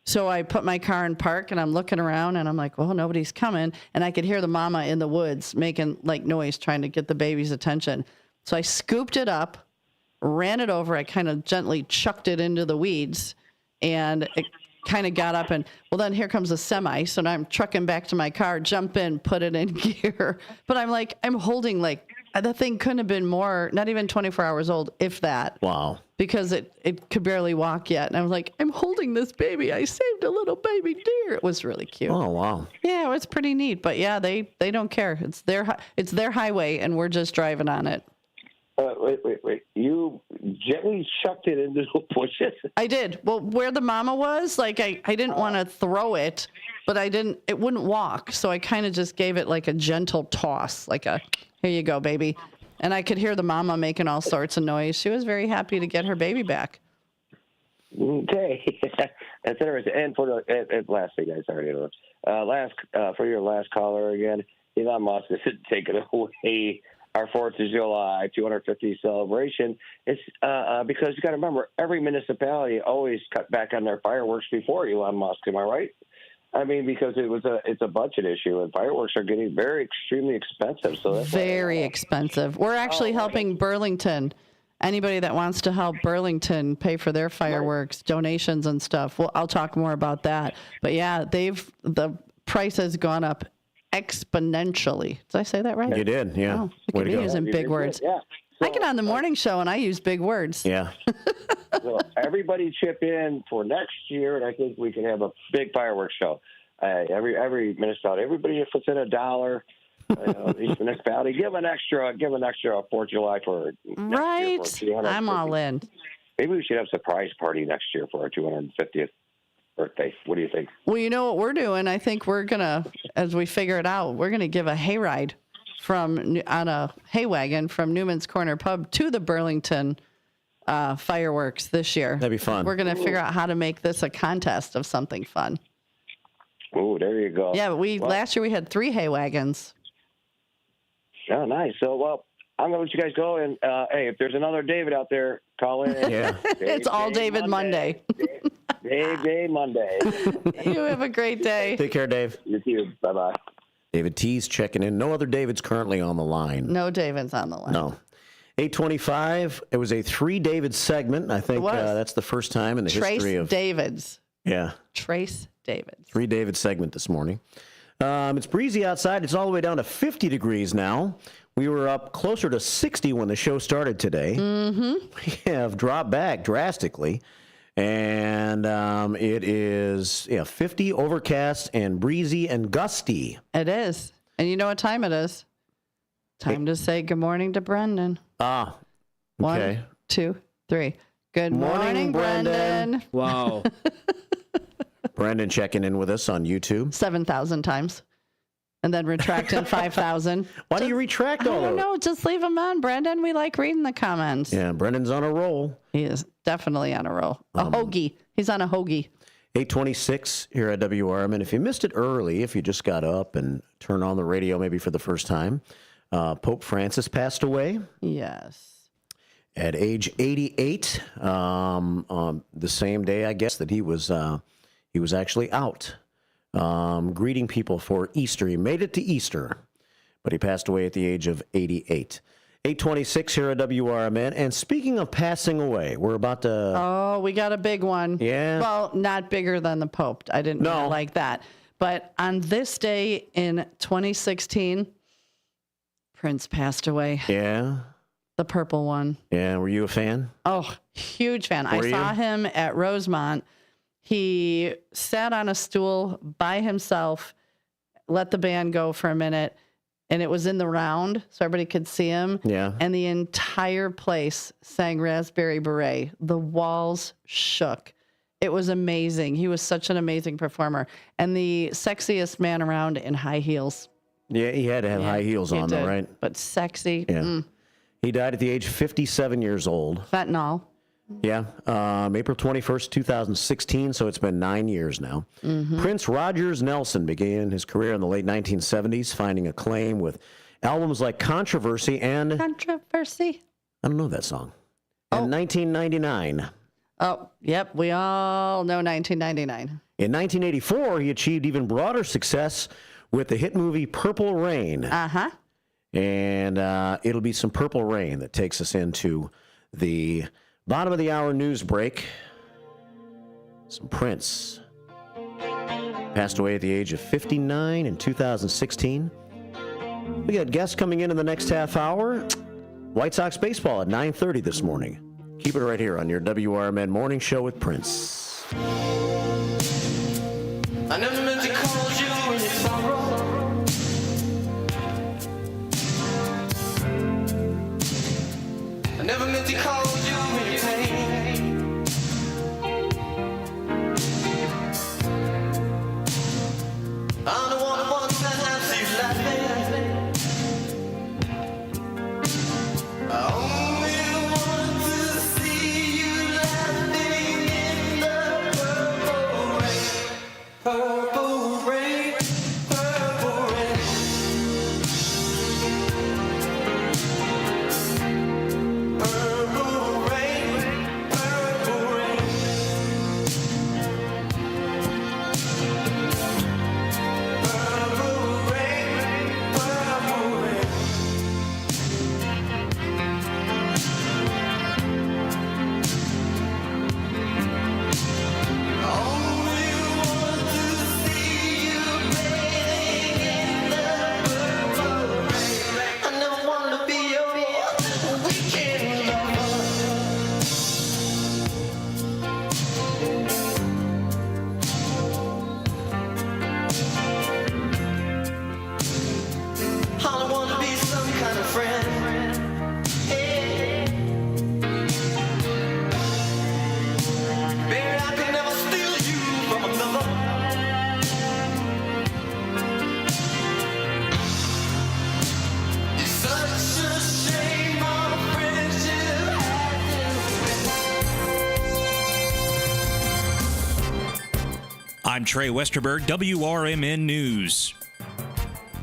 So I put my car in park, and I'm looking around, and I'm like, well, nobody's coming. And I could hear the mama in the woods making, like, noise, trying to get the baby's attention. So I scooped it up, ran it over. I kind of gently chucked it into the weeds, and it kind of got up, and, well, then here comes a semi. So now I'm trucking back to my car, jump in, put it in gear. But I'm holding, like, that thing couldn't have been more, not even 24 hours old, if that. Wow. Because it could barely walk yet. And I was like, I'm holding this baby. I saved a little baby deer. It was really cute. Oh, wow. Yeah, it was pretty neat. But yeah, they don't care. It's their highway, and we're just driving on it. Wait. You gently chucked it into the bushes? I did. Well, where the mama was, like, I didn't want to throw it, but it wouldn't walk. So I kind of just gave it like a gentle toss, like here you go, baby. And I could hear the mama making all sorts of noise. She was very happy to get her baby back. Okay, that's interesting. And for the last thing, guys, sorry to interrupt. For your last caller again, Elon Musk is taking away our 4th of July 250 celebration. It's because you got to remember, every municipality always cut back on their fireworks before Elon Musk. Am I right? I mean, because it's a budget issue, and fireworks are getting extremely expensive. So that's very expensive. We're actually helping Burlington. Anybody that wants to help Burlington pay for their fireworks, donations and stuff. Well, I'll talk more about that. But yeah, the price has gone up exponentially. Did I say that right? You did, yeah. Oh, look at me using big words. Yeah. So, I get on the morning show and I use big words. Yeah. Well, everybody chip in for next year, and I think we can have a big fireworks show. Every municipality, everybody puts in $1. Each municipality give an extra 4th of July for right. I'm all in. Maybe we should have a surprise party next year for our 250th birthday. What do you think? Well, you know what we're doing? I think we're gonna, as we figure it out, we're gonna give a hayride on a hay wagon from Newman's Corner Pub to the Burlington fireworks this year. That'd be fun. We're gonna figure out how to make this a contest of something fun. Oh, there you go. Yeah, but last year we had 3 hay wagons. Oh, nice. So, well, I'm going to let you guys go. And, hey, if there's another David out there, call in. Yeah. It's all David Monday. Dave Monday. You have a great day. Take care, Dave. You too. Bye-bye. David T's checking in. No other David's currently on the line. No David's on the line. No. 8:25. It was a 3 David segment. I think that's the first time in the history of Davids. Yeah. Trace Davids. 3 David segment this morning. It's breezy outside. It's all the way down to 50 degrees now. We were up closer to 60 when the show started today. Mm-hmm. We have dropped back drastically. And it is 50, overcast, and breezy and gusty. It is. And you know what time it is? Time to say good morning to Brendan. Ah, okay. 1, 2, 3. Good morning, Brendan. Wow. Brendan checking in with us on YouTube. 7,000 times. And then retracting 5,000. Why do you retract all of it? I don't know. Just leave them on, Brendan. We like reading the comments. Yeah, Brendan's on a roll. He is definitely on a roll. A hoagie. He's on a hoagie. 8:26 here at WRMN. If you missed it early, if you just got up and turned on the radio maybe for the first time, Pope Francis passed away. Yes. At age 88, on the same day, I guess, that he was actually out greeting people for Easter. He made it to Easter, but he passed away at the age of 88. 8:26 here at WRMN. And speaking of passing away, we're about to... Oh, we got a big one. Yeah. Well, not bigger than the Pope. I didn't mean it like that. But on this day in 2016, Prince passed away. Yeah. The purple one. Yeah. Were you a fan? Oh, huge fan. I saw him at Rosemont. He sat on a stool by himself, let the band go for a minute, and it was in the round so everybody could see him. Yeah. And the entire place sang Raspberry Beret. The walls shook. It was amazing. He was such an amazing performer. And the sexiest man around in high heels. Yeah, he had to have high heels on, though, right? But sexy. Yeah. He died at the age of 57 years old. Fentanyl. Yeah, April 21st, 2016, so it's been 9 years now. Mm-hmm. Prince Rogers Nelson began his career in the late 1970s, finding acclaim with albums like Controversy and... Controversy. I don't know that song. And 1999. Oh, yep, we all know 1999. In 1984, he achieved even broader success with the hit movie Purple Rain. Uh-huh. And it'll be some Purple Rain that takes us into the... bottom of the hour news break. Some Prince. Passed away at the age of 59 in 2016. We got guests coming in the next half hour. White Sox baseball at 9:30 this morning. Keep it right here on your WRMN Morning Show with Prince. I never meant to call you in your sorrow. I never meant to call you in your pain. I'm the one who wants to have you laughing. I only want to see you laughing in I'm Trey Westerberg, WRMN News.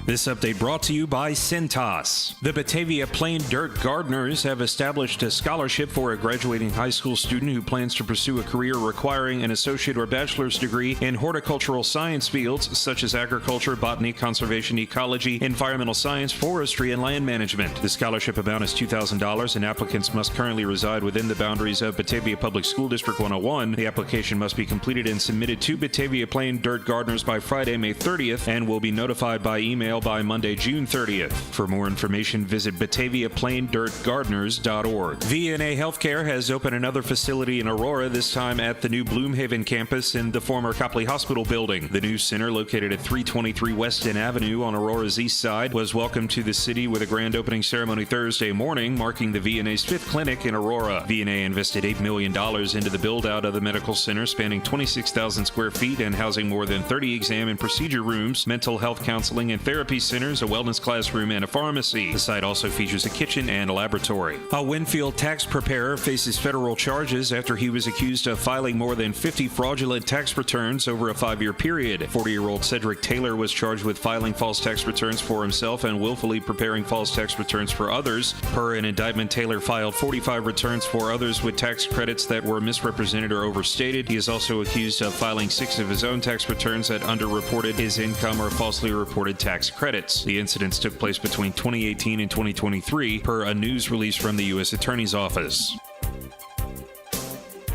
This update brought to you by Cintas. The Batavia Plain Dirt Gardeners have established a scholarship for a graduating high school student who plans to pursue a career requiring an associate or bachelor's degree in horticultural science fields such as agriculture, botany, conservation, ecology, environmental science, forestry, and land management. The scholarship amount is $2,000 and applicants must currently reside within the boundaries of Batavia Public School District 101. The application must be completed and submitted to Batavia Plain Dirt Gardeners by Friday, May 30th and will be notified by email by Monday, June 30th. For more information, visit BataviaPlainDirtGardeners.org. VNA Healthcare has opened another facility in Aurora, this time at the new Bloomhaven campus in the former Copley Hospital building. The new center, located at 323 Weston Avenue on Aurora's east side, was welcomed to the city with a grand opening ceremony Thursday morning, marking the VNA's 5th clinic in Aurora. VNA invested $8 million into the build-out of the medical center, spanning 26,000 square feet and housing more than 30 exam and procedure rooms, mental health counseling and therapy centers, a wellness classroom, and a pharmacy. The site also features a kitchen and a laboratory. A Winfield tax preparer faces federal charges after he was accused of filing more than 50 fraudulent tax returns over a 5-year period. 40-year-old Cedric Taylor was charged with filing false tax returns for himself and willfully preparing false tax returns for others. Per an indictment, Taylor filed 45 returns for others with tax credits that were misrepresented or overstated. He is also accused of filing 6 of his own tax returns that underreported his income or falsely reported tax credits. The incidents took place between 2018 and 2023, per a news release from the U.S. Attorney's Office.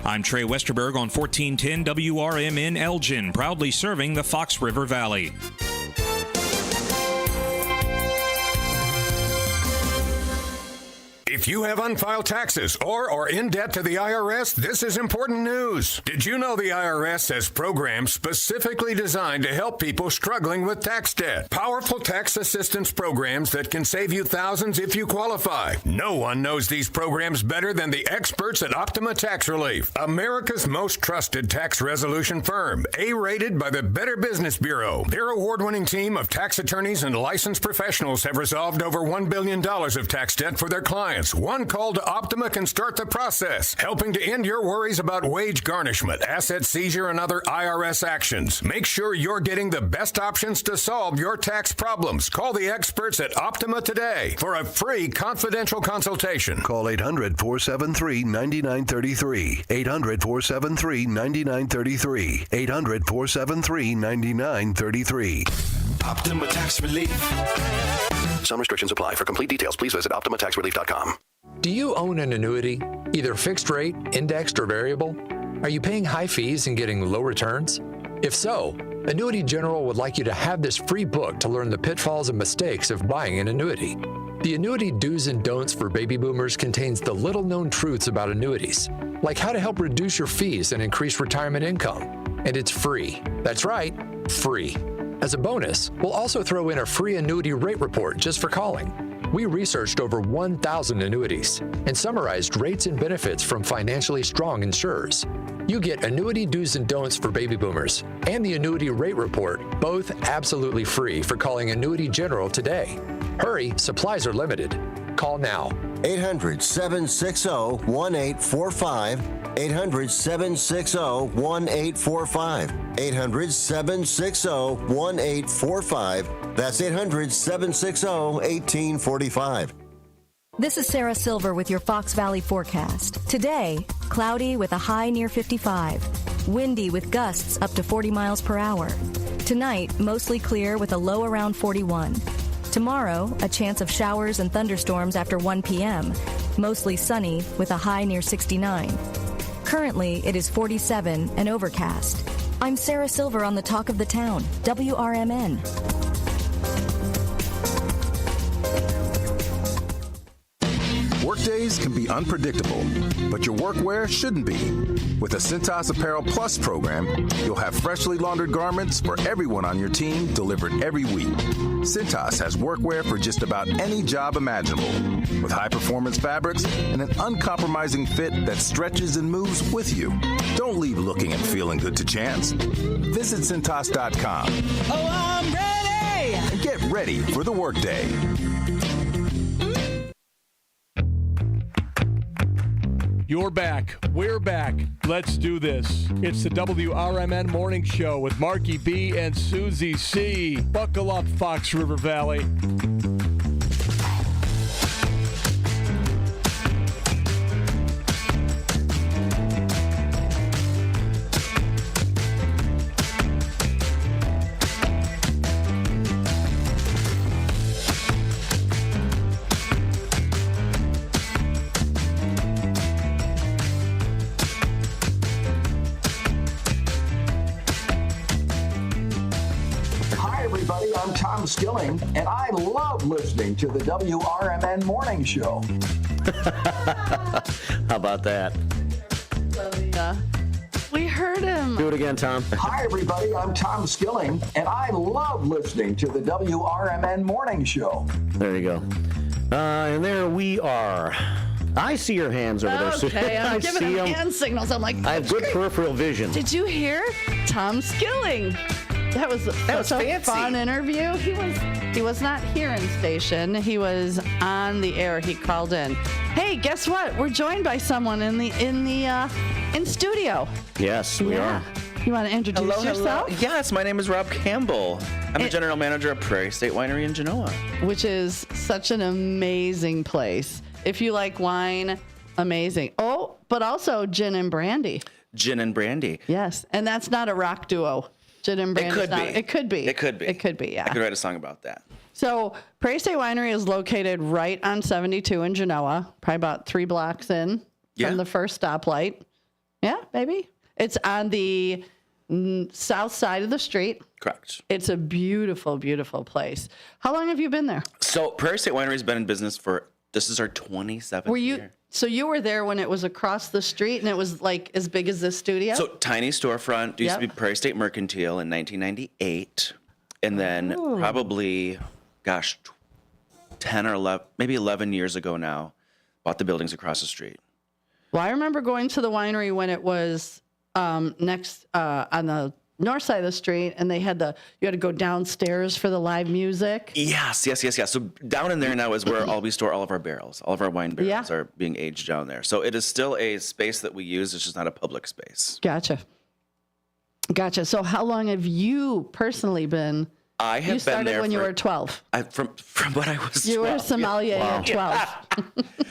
I'm Trey Westerberg on 1410 WRMN Elgin, proudly serving the Fox River Valley. If you have unfiled taxes or are in debt to the IRS, this is important news. Did you know the IRS has programs specifically designed to help people struggling with tax debt? Powerful tax assistance programs that can save you thousands if you qualify. No one knows these programs better than the experts at Optima Tax Relief, America's most trusted tax resolution firm, A-rated by the Better Business Bureau. Their award-winning team of tax attorneys and licensed professionals have resolved over $1 billion of tax debt for their clients. One call to Optima can start the process, helping to end your worries about wage garnishment, asset seizure, and other IRS actions. Make sure you're getting the best options to solve your tax problems. Call the experts at Optima today for a free confidential consultation. Call 800-473-9933. 800-473-9933. 800-473-9933. Optima Tax Relief. Some restrictions apply. For complete details, please visit OptimaTaxRelief.com. Do you own an annuity, either fixed rate, indexed, or variable? Are you paying high fees and getting low returns? If so, Annuity General would like you to have this free book to learn the pitfalls and mistakes of buying an annuity. The Annuity Do's and Don'ts for Baby Boomers contains the little-known truths about annuities, like how to help reduce your fees and increase retirement income. And it's free. That's right, free. As a bonus, we'll also throw in a free annuity rate report just for calling. We researched over 1,000 annuities and summarized rates and benefits from financially strong insurers. You get Annuity Do's and Don'ts for Baby Boomers and the Annuity Rate Report, both absolutely free, for calling Annuity General today. Hurry, supplies are limited. Call now. 800-760-1845. 800-760-1845. 800-760-1845. That's 800-760-1845. This is Sarah Silver with your Fox Valley forecast. Today, cloudy with a high near 55. Windy with gusts up to 40 miles per hour. Tonight, mostly clear with a low around 41. Tomorrow, a chance of showers and thunderstorms after 1 p.m. Mostly sunny with a high near 69. Currently, it is 47 and overcast. I'm Sarah Silver on the Talk of the Town, WRMN. Workdays can be unpredictable, but your workwear shouldn't be. With the Cintas Apparel Plus program, you'll have freshly laundered garments for everyone on your team delivered every week. Cintas has workwear for just about any job imaginable, with high-performance fabrics and an uncompromising fit that stretches and moves with you. Don't leave looking and feeling good to chance. Visit Cintas.com. Oh, I'm ready! And get ready for the workday. You're back. We're back. Let's do this. It's the WRMN Morning Show with Marky B and Susie C. Buckle up, Fox River Valley. I'm Tom Skilling, and I love listening to the WRMN Morning Show. How about that? We heard him. Do it again, Tom. Hi, everybody. I'm Tom Skilling, and I love listening to the WRMN Morning Show. There you go. And there we are. I see your hands over there. Okay, I'm giving him hand signals. I'm like, I have good peripheral vision. Did you hear Tom Skilling? That was such a fun interview. He was not here in station. He was on the air. He called in. Hey, guess what? We're joined by someone in studio. Yes, we are. You want to introduce yourself? Hello. Yes, my name is Rob Campbell. I'm the general manager of Prairie State Winery in Genoa, which is such an amazing place. If you like wine, amazing. Oh, but also gin and brandy. Gin and brandy. Yes, and that's not a rock duo. Gin and brandy. It could be. It could be, yeah. I could write a song about that. So Prairie State Winery is located right on 72 in Genoa, probably about 3 blocks in from the first stoplight. Yeah, maybe. It's on the south side of the street. Correct. It's a beautiful, beautiful place. How long have you been there? So Prairie State Winery has been in business this is our 27th year. So you were there when it was across the street and it was like as big as this studio? So tiny storefront. Used to be Prairie State Mercantile in 1998. And then probably, 10 or 11, maybe 11 years ago now, bought the buildings across the street. Well, I remember going to the winery when it was next on the north side of the street, and they had you had to go downstairs for the live music. Yes. So down in there now is where we store all of our barrels. All of our wine barrels are being aged down there. So it is still a space that we use. It's just not a public space. Gotcha. So how long have you personally been? I have been there when you were 12. From when I was 12. You were a sommelier at 12.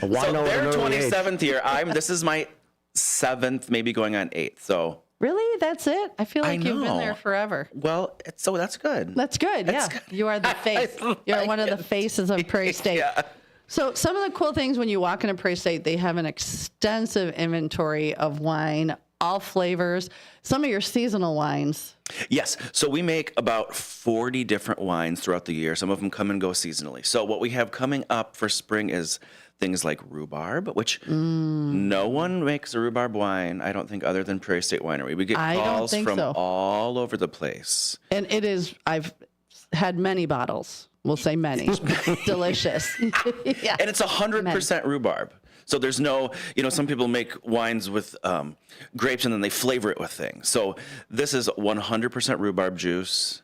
So their 27th year. This is my 7th, maybe going on 8th. So. Really? That's it? I feel like you've been there forever. Well, that's good. That's good, yeah. You are the face. You're one of the faces of Prairie State. Yeah. So some of the cool things when you walk into Prairie State, they have an extensive inventory of wine, all flavors, some of your seasonal wines. Yes. So we make about 40 different wines throughout the year. Some of them come and go seasonally. So what we have coming up for spring is things like rhubarb, which no one makes a rhubarb wine, I don't think, other than Prairie State Winery. We get calls from all over the place. And I've had many bottles. We'll say many. Delicious. Yeah. And it's 100% rhubarb. So there's no, some people make wines with grapes and then they flavor it with things. So this is 100% rhubarb juice.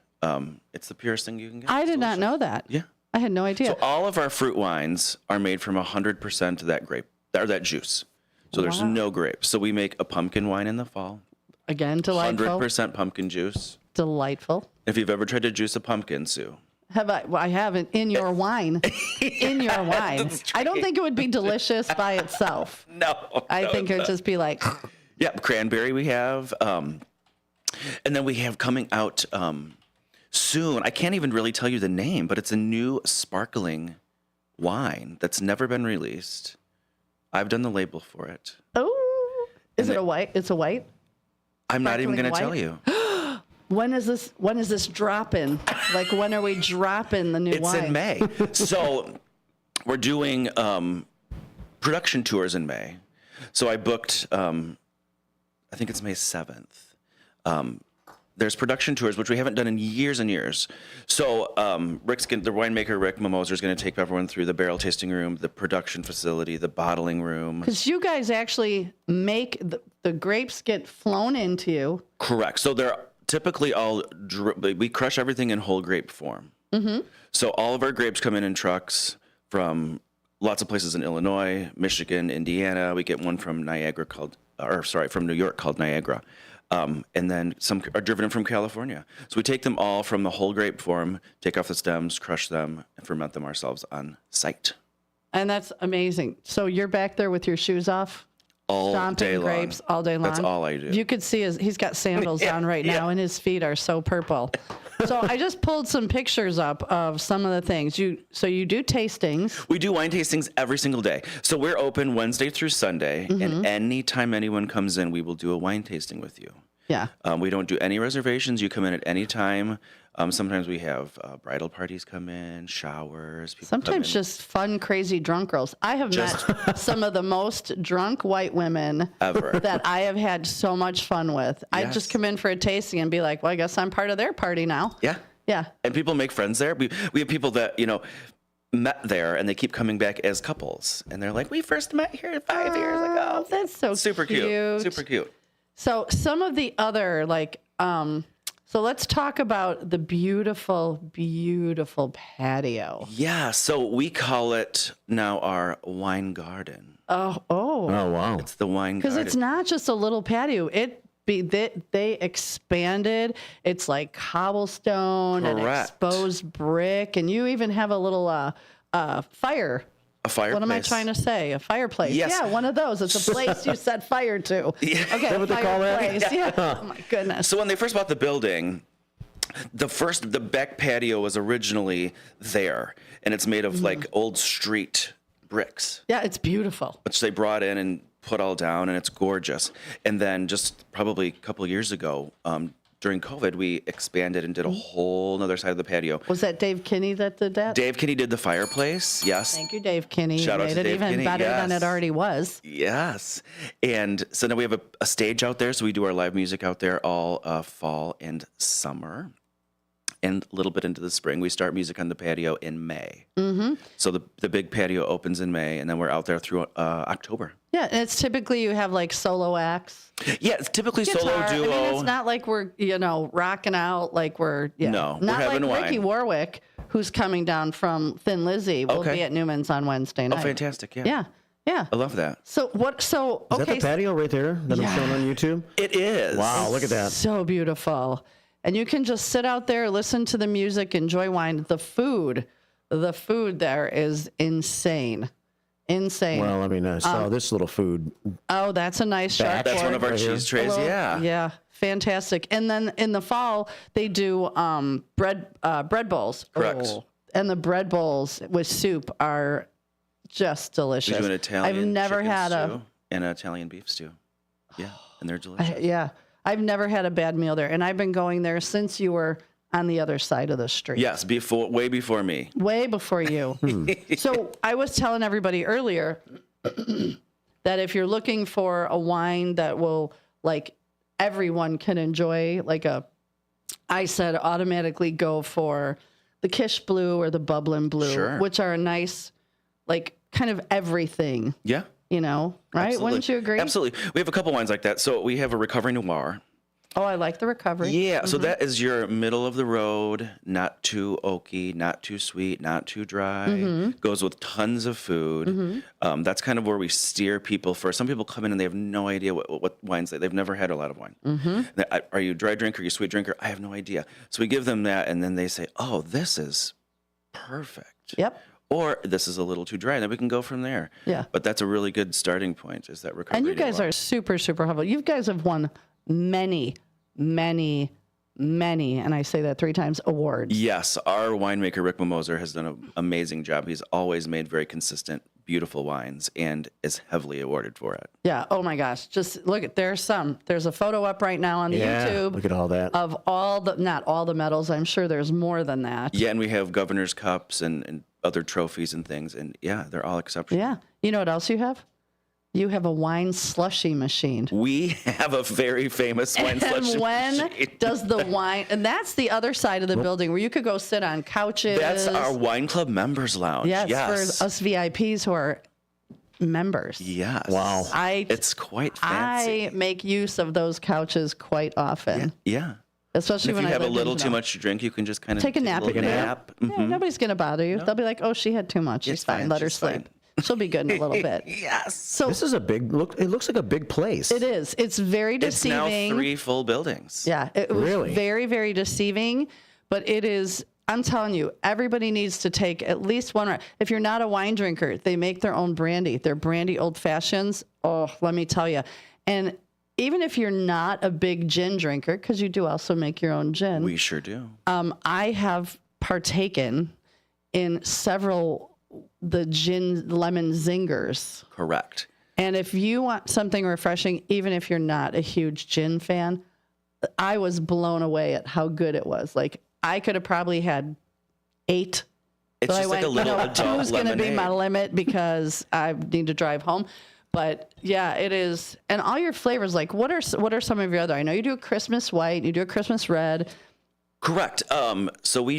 It's the purest thing you can get. I did not know that. Yeah. I had no idea. So all of our fruit wines are made from 100% of that grape, or that juice. So there's no grapes. So we make a pumpkin wine in the fall. Again, delightful. 100% pumpkin juice. Delightful. If you've ever tried to juice a pumpkin, Sue. Have I? Well, I haven't. In your wine. In your wine. I don't think it would be delicious by itself. No. I think it would just be like. Yeah, cranberry we have. And then we have coming out soon. I can't even really tell you the name, but it's a new sparkling wine that's never been released. I've done the label for it. Oh, is it a white? It's a white? I'm not even going to tell you. When is this dropping? Like, when are we dropping the new wine? It's in May. So we're doing production tours in May. So I booked, I think it's May 7th. There's production tours, which we haven't done in years and years. So the winemaker, Rick Mimosa, is going to take everyone through the barrel tasting room, the production facility, the bottling room. Because you guys actually make the grapes get flown into you. Correct. So they're typically we crush everything in whole grape form. Mm-hmm. So all of our grapes come in trucks from lots of places in Illinois, Michigan, Indiana. We get one from New York called Niagara. And then some are driven in from California. So we take them all from the whole grape form, take off the stems, crush them, and ferment them ourselves on site. And that's amazing. So you're back there with your shoes off? All stomping day long. grapes all day long. That's all I do. You could see he's got sandals on right now, and his feet are so purple. So I just pulled some pictures up of some of the things. So you do tastings. We do wine tastings every single day. So we're open Wednesday through Sunday, and anytime anyone comes in, we will do a wine tasting with you. Yeah. We don't do any reservations. You come in at any time. Sometimes we have bridal parties come in, showers. People Sometimes just fun, crazy drunk girls. I have met some of the most drunk white women ever that I have had so much fun with. I just come in for a tasting and be like, well, I guess I'm part of their party now. Yeah. Yeah. And people make friends there. We have people that, met there and they keep coming back as couples. And they're like, we first met here 5 years ago. That's so super cute. Super cute. So some of the other, so let's talk about the beautiful, beautiful patio. Yeah, so we call it now our wine garden. Oh, wow. It's the wine garden. Because it's not just a little patio. They expanded. It's like cobblestone and exposed brick. And you even have a little fire. A fireplace. What am I trying to say? A fireplace. Yes. Yeah, one of those. It's a place you set fire to. Yeah. Okay, Is that what they call that? fireplace. Yeah. Oh my goodness. So when they first bought the building, the back patio was originally there, and it's made of like old street bricks. Yeah, it's beautiful. Which they brought in and put all down, and it's gorgeous. And then just probably a couple of years ago, during COVID, we expanded and did a whole other side of the patio. Was that Dave Kinney that did that? Dave Kinney did the fireplace, yes. Thank you, Dave Kinney. Shout out made to it Dave even Kinney, better than yes. it already was. Yes. And so now we have a stage out there, so we do our live music out there all fall and summer. And a little bit into the spring. We start music on the patio in May. Mm-hmm. So the big patio opens in May, and then we're out there through October. Yeah, and it's typically you have like solo acts. Yeah, it's typically Guitar. solo duo. I mean, it's not like we're, rocking out like we're, No, we're not having like wine. Ricky Warwick, who's coming down from Thin Lizzy, will be at Newman's on Wednesday night. Oh, fantastic, yeah. Yeah, yeah. I love that. So Is that the patio right there that I'm showing on YouTube? It is. Wow, look at that. So beautiful. And you can just sit out there, listen to the music, enjoy wine. The food there is insane. Insane. Well, I mean, I saw this little food. Oh, that's a nice shark. That's one of our cheese trays, yeah. Yeah, fantastic. And then in the fall, they do bread bowls. Correct. Oh, and the bread bowls with soup are just delicious. We do an Italian I've never chicken had stew and an Italian beef stew. Yeah, and they're delicious. Yeah, I've never had a bad meal there, and I've been going there since you were on the other side of the street. Yes, way before me. Way before you. So I was telling everybody earlier that if you're looking for a wine that will, like, everyone can enjoy, I said automatically go for the Kish Blue or the Bubbling Blue, which are a nice, kind of everything. Yeah. Right? Absolutely. Wouldn't you agree? Absolutely. We have a couple wines like that. So we have a Recovery Noir. Oh, I like the Recovery. Yeah, so that is your middle of the road, not too oaky, not too sweet, not too dry. Goes with tons of food. That's kind of where we steer people for. Some people come in and they have no idea what wines they've never had a lot of wine. Are you a dry drinker? Are you a sweet drinker? I have no idea. So we give them that, and then they say, "Oh, this is perfect." Yep. Or this is a little too dry, and then we can go from there. Yeah. But that's a really good starting point. Is that Recovery? And you guys are super, super humble. You guys have won many, and I say that 3 times, awards. Yes, our winemaker, Rick Mimoser, has done an amazing job. He's always made very consistent, beautiful wines and is heavily awarded for it. Yeah, oh my gosh. Just look at, there's a photo up right now on the YouTube. Look at all that. Of not all the medals. I'm sure there's more than that. Yeah, and we have governor's cups and other trophies and things. And yeah, they're all exceptional. Yeah. You know what else you have? You have a wine slushy machine. We have a very famous wine slushy machine. And when does the wine, and that's the other side of the building where you could go sit on couches. That's our wine club members lounge. Yes, Yes. for us VIPs who are members. Yes. Wow. It's quite fancy. I make use of those couches quite often. Yeah. Especially And if when you I have a lived little in too much to drink, you can just kind of take a nap. nap. Yeah, nobody's going to bother you. They'll be like, oh, she had too much. It's fine. Let her sleep. She'll be good in a little bit. Yes. So this is a big look. It looks like a big place. It is. It's very deceiving. It's now 3 full buildings. Yeah, it was Really? very, very deceiving. But it is. I'm telling you, everybody needs to take at least one. If you're not a wine drinker, they make their own brandy. Their brandy old fashions. Oh, let me tell you. And even if you're not a big gin drinker, because you do also make your own gin. We sure do. I have partaken in several the gin lemon zingers. Correct. And if you want something refreshing, even if you're not a huge gin fan, I was blown away at how good it was. Like, I could have probably had 8. It's so just I like went, a little adult 2 is going to be my lemonade. limit because I need to drive home. But yeah, it is. And all your flavors, like what are some of your other? I know you do a Christmas white, you do a Christmas red. Correct. So we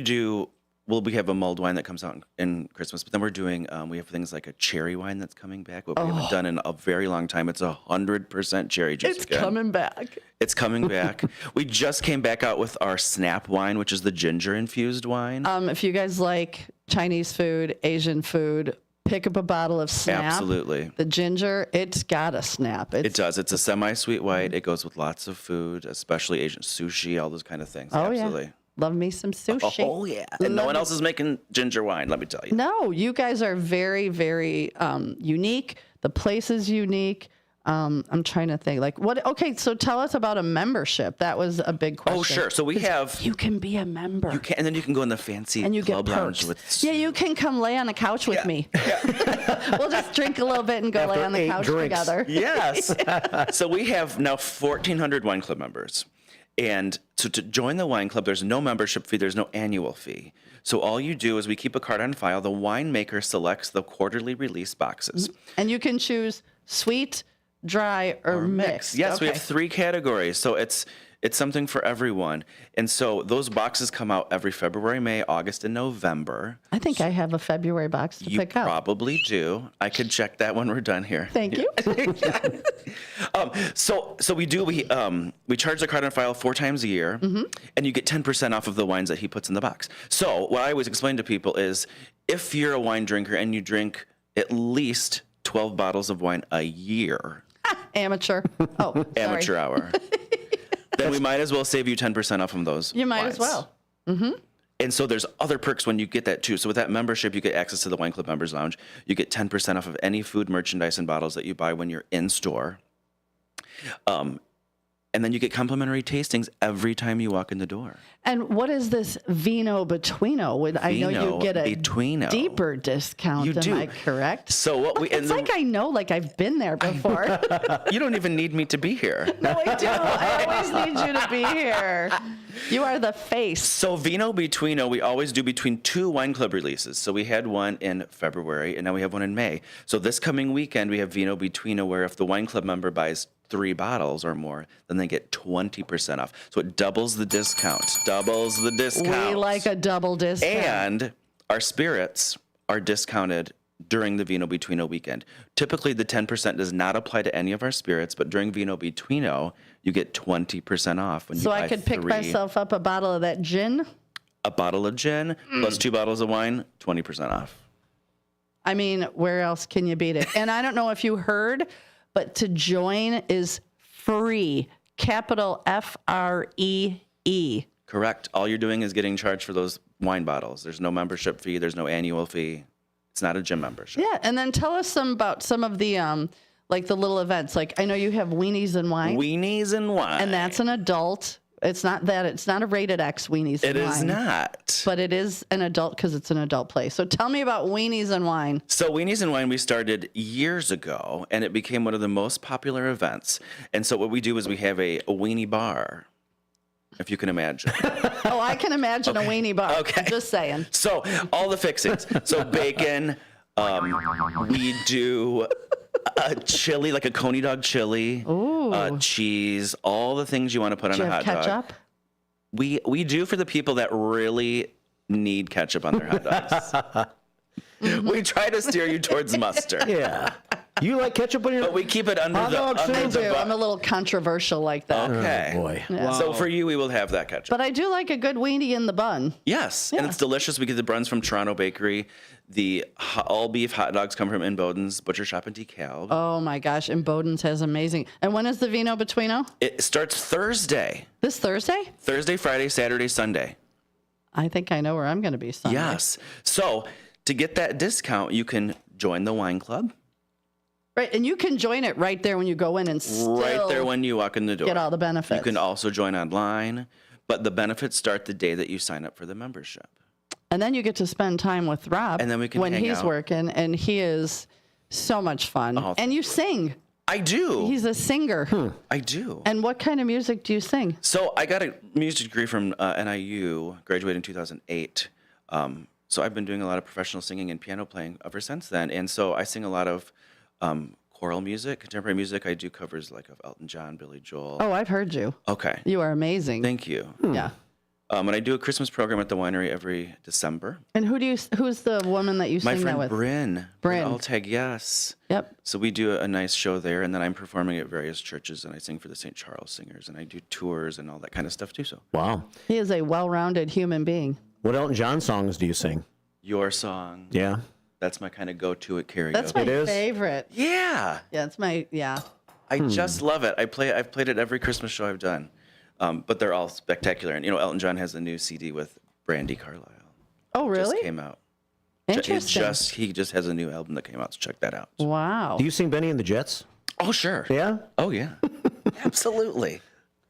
have a mulled wine that comes out in Christmas, but then we're doing, we have things like a cherry wine that's coming back, what we haven't done in a very long time. It's 100% cherry juice. It's coming back. It's coming back. We just came back out with our Snap wine, which is the ginger infused wine. If you guys like Chinese food, Asian food, pick up a bottle of Snap. Absolutely. The ginger, it's got a Snap. It does. It's a semi-sweet white. It goes with lots of food, especially Asian sushi, all those kind of things. Oh, Absolutely. yeah. Love me some sushi. Oh, yeah. And no one else is making ginger wine, let me tell you. No, you guys are very, very unique. The place is unique. I'm trying to think. Like what? Okay, so tell us about a membership. That was a big question. Oh, sure. So we have. You can be a member. You can, and then you can go in the fancy and you club get lounge perks. with. Yeah, you can come lay on the couch with me. We'll just drink a little bit and go After lay on the 8 couch drinks. together. Yes. So we have now 1,400 wine club members. And so to join the wine club, there's no membership fee, there's no annual fee. So all you do is we keep a card on file. The winemaker selects the quarterly release boxes. And you can choose sweet, dry, or mixed. Yes, we Okay. have 3 categories. So it's something for everyone. And so those boxes come out every February, May, August, and November. I think I have a February box to You pick up. probably do. I could check that when we're done here. Thank you. So we do. We charge the card on file 4 times a year, and you get 10% off of the wines that he puts in the box. So what I always explain to people is, if you're a wine drinker and you drink at least 12 bottles of wine a year, Amateur. Oh, sorry. amateur hour, then we might as well save you 10% off from those. You might as wines. well. And so there's other perks when you get that too. So with that membership, you get access to the Wine Club Members Lounge. You get 10% off of any food, merchandise, and bottles that you buy when you're in store. And then you get complimentary tastings every time you walk in the door. And what is this vino betweenno? I know you get a betweenno. deeper discount. You do. Am I correct? So what we It's like I know, like I've been there before. You don't even need me to be here. No, I do. I always need you to be here. You are the face. So Vino Betweeno, we always do between 2 wine club releases. So we had one in February, and now we have one in May. So this coming weekend, we have Vino Betweeno, where if the wine club member buys 3 bottles or more, then they get 20% off. So it doubles the discount. Doubles the discount. We like a double discount. And our spirits are discounted during the Vino Betweeno weekend. Typically, the 10% does not apply to any of our spirits, but during Vino Betweeno, you get 20% off when you buy So I could pick 3. myself up a bottle of that gin. A bottle of gin plus 2 bottles of wine, 20% off. I mean, where else can you beat it? And I don't know if you heard, but to join is free. Capital FREE. Correct. All you're doing is getting charged for those wine bottles. There's no membership fee. There's no annual fee. It's not a gym membership. Yeah, and then tell us about some of the like the little events. Like I know you have Weenies and Wine. Weenies and Wine. And that's an adult. It's not a rated X Weenies and Wine. It is not. But it is an adult because it's an adult place. So tell me about Weenies and Wine. So Weenies and Wine we started years ago, and it became one of the most popular events. And so what we do is we have a weenie bar, if you can imagine. Oh, I can imagine a weenie bar. Okay. Just saying. So all the fixings. So bacon. We do a chili, like a coney dog chili. Ooh. Cheese. All the things you want to put on a hot dog. Ketchup? We do for the people that really need ketchup on their hot dogs. We try to steer you towards mustard. Yeah. You like ketchup on your? But we keep it under hot the. dogs, Under I the do. I'm a little controversial like that. Okay. Oh, boy. Yeah. So for you, we will have that ketchup. But I do like a good weenie in the bun. Yes, and it's delicious. We get the buns from Toronto Bakery. The all beef hot dogs come from Imboden's Butcher Shop in DeKalb. Oh my gosh, and Bowden's has amazing. And when is the Vino Betuino? It starts Thursday. This Thursday? Thursday, Friday, Saturday, Sunday. I think I know where I'm going to be Sunday. Yes. So to get that discount, you can join the wine club. Right, and you can join it right there when you go in and still Right there when you walk in the door. get all the benefits. You can also join online, but the benefits start the day that you sign up for the membership. And then you get to spend time with Rob And then we can when hang he's out. working, and he is so much fun. Oh, and you sing. I do. He's a singer. I do. And what kind of music do you sing? So I got a music degree from NIU, graduated in 2008. So I've been doing a lot of professional singing and piano playing ever since then. And so I sing a lot of choral music, contemporary music. I do covers like of Elton John, Billy Joel. Oh, I've heard you. Okay. You are amazing. Thank you. Yeah. And I do a Christmas program at the winery every December. And who's the woman that you My sing that friend with? Bryn. Bryn. Alteg, yes. Yep. So we do a nice show there, and then I'm performing at various churches, and I sing for the St. Charles Singers, and I do tours and all that kind of stuff too. So Wow. He is a well-rounded human being. What Elton John songs do you sing? Your Song. Yeah. That's my kind of go-to at karaoke. That's my favorite. Yeah. Yeah, it's my, yeah. I just love it. I've played it every Christmas show I've done. But they're all spectacular. And, Elton John has a new CD with Brandi Carlile. Oh, really? Just came out. Interesting. He just has a new album that came out, so check that out. Wow. Do you sing Benny and the Jets? Oh, sure. Yeah? Oh, yeah. Absolutely.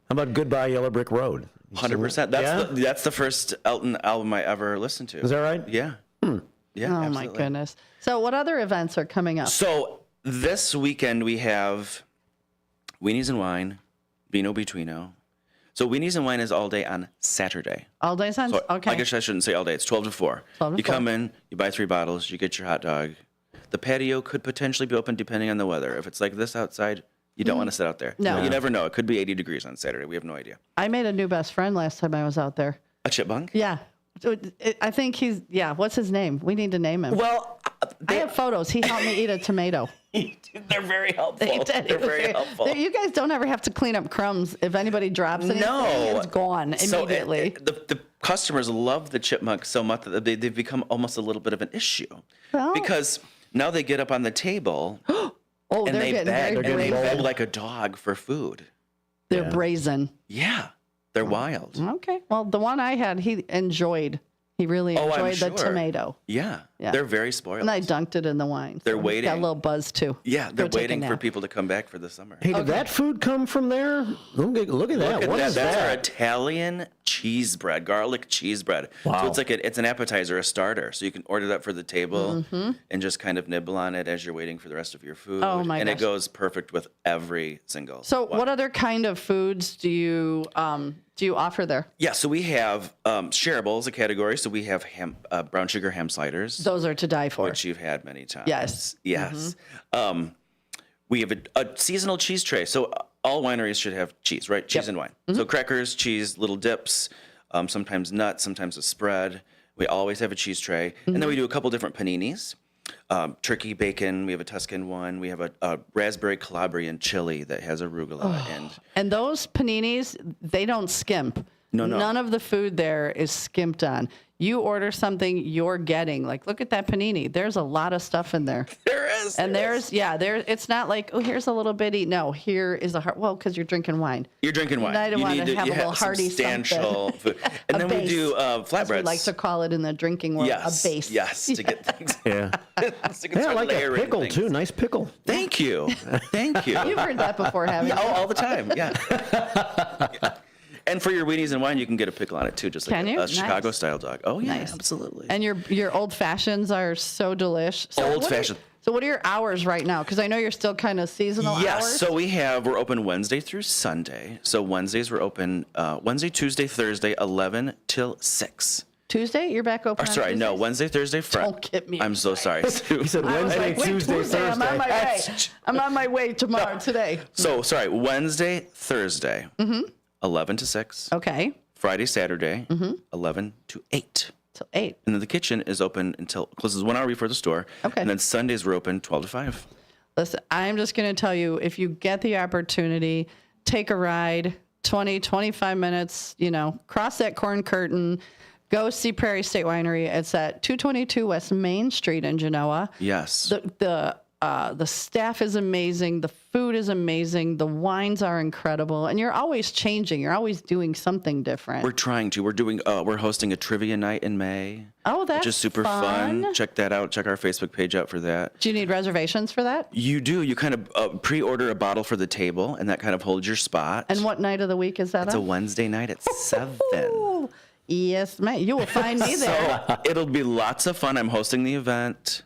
How about Goodbye Yellow Brick Road? 100%. That's the first Elton album I ever listened to. Is that right? Yeah. Yeah, Oh, absolutely. my goodness. So what other events are coming up? So this weekend we have Weenies and Wine, Vino Betuino. So Weenies and Wine is all day on Saturday. All day Sunday? So Okay. I guess I shouldn't say all day. It's 12 to 4. 12 to you 4. come in, you buy 3 bottles, you get your hot dog. The patio could potentially be open depending on the weather. If it's like this outside, you don't want to sit out there. No. You never know. It could be 80 degrees on Saturday. We have no idea. I made a new best friend last time I was out there. A chipmunk? Yeah. I think what's his name? We need to name him. Well, I have photos. He helped me eat a tomato. They're very helpful. They're very helpful. You guys don't ever have to clean up crumbs. If anybody drops anything, it's gone immediately. So the customers love the chipmunk so much that they've become almost a little bit of an issue. Well, because now they get up on the table and they're they getting beg, very and they brazen. beg like a dog for food. They're brazen. Yeah, they're wild. Okay. Well, the one I had, he enjoyed. He really Oh, I'm enjoyed the sure. tomato. Yeah, Yeah. they're very spoiled. And I dunked it in the wine. They're so he's waiting. got a little buzz too. Yeah, they're Go take a waiting for nap. people to come back for the summer. Hey, did that food come from there? Look at that. What is That's our that? Italian cheese bread, garlic cheese bread. Wow. So it's like it's an appetizer, a starter. So you can order that for the table and just kind of nibble on it as you're waiting for the rest of your food. Oh, my And gosh. it goes perfect with every single. So, what other kind of foods do you offer there? Yeah, so we have shareables, a category. So we have brown sugar ham sliders, Those are to die for. which you've had many times. Yes. Yes. We have a seasonal cheese tray. So all wineries should have cheese, right? Cheese and wine. So crackers, cheese, little dips, sometimes nuts, sometimes a spread. We always have a cheese tray. And then we do a couple different paninis. Turkey, bacon. We have a Tuscan one. We have a raspberry Calabrian chili that has arugula. And those paninis, they don't skimp. No. None of the food there is skimped on. You order something, you're getting. Like, look at that panini. There's a lot of stuff in there. There is. And it's not like, oh, here's a little bitty. No, here is a heart. Well, because you're drinking wine. You're drinking wine. You You want need to have a you little hearty substantial something. food. And then we base, do as we flatbreads. like to call it in the drinking world, Yes. a base. Yes, to get things. Yeah. So you can Yeah, I start like that layering pickle things. too. Nice pickle. Thank you. Thank you. You've heard that before, haven't you? Oh, all the time. Yeah. Yeah. And for your weenies and wine, you can get a pickle on it too, just like Can you? a Nice. Chicago style dog. Oh yeah, Nice. absolutely. And your old fashions are so delish. So Old fashioned. So what are your hours right now? Because I know you're still kind of seasonal Yes, hours. so we're open Wednesday through Sunday. So Wednesdays we're open Wednesday, Tuesday, Thursday, 11 till 6. Tuesday, you're back open. Or on sorry, no, Tuesdays? Wednesday, Thursday, Friday. Don't get me. I'm so sorry. He said I was Wednesday, like, wait, Tuesday, Tuesday, I'm on my way. Thursday. I'm on my way tomorrow, today. So sorry, Wednesday, Thursday, 11 to 6. Okay. Friday, Saturday, 11 to 8. Till 8. And then the kitchen is open until closes 1 hour before the store. Okay. And then Sundays we're open 12 to 5. Listen, I'm just going to tell you, if you get the opportunity, take a ride, 20, 25 minutes, cross that corn curtain, go see Prairie State Winery. It's at 222 West Main Street in Genoa. Yes. The staff is amazing. The food is amazing. The wines are incredible. And you're always changing. You're always doing something different. We're trying to. We're hosting a trivia night in May. Oh, that's which is super fun. Check that out. Check our Facebook page out for that. Do you need reservations for that? You do. You kind of pre-order a bottle for the table, and that kind of holds your spot. And what night of the week is that? It's a Wednesday night at 7. Yes, ma'am. You will find me there. So it'll be lots of fun. I'm hosting the event.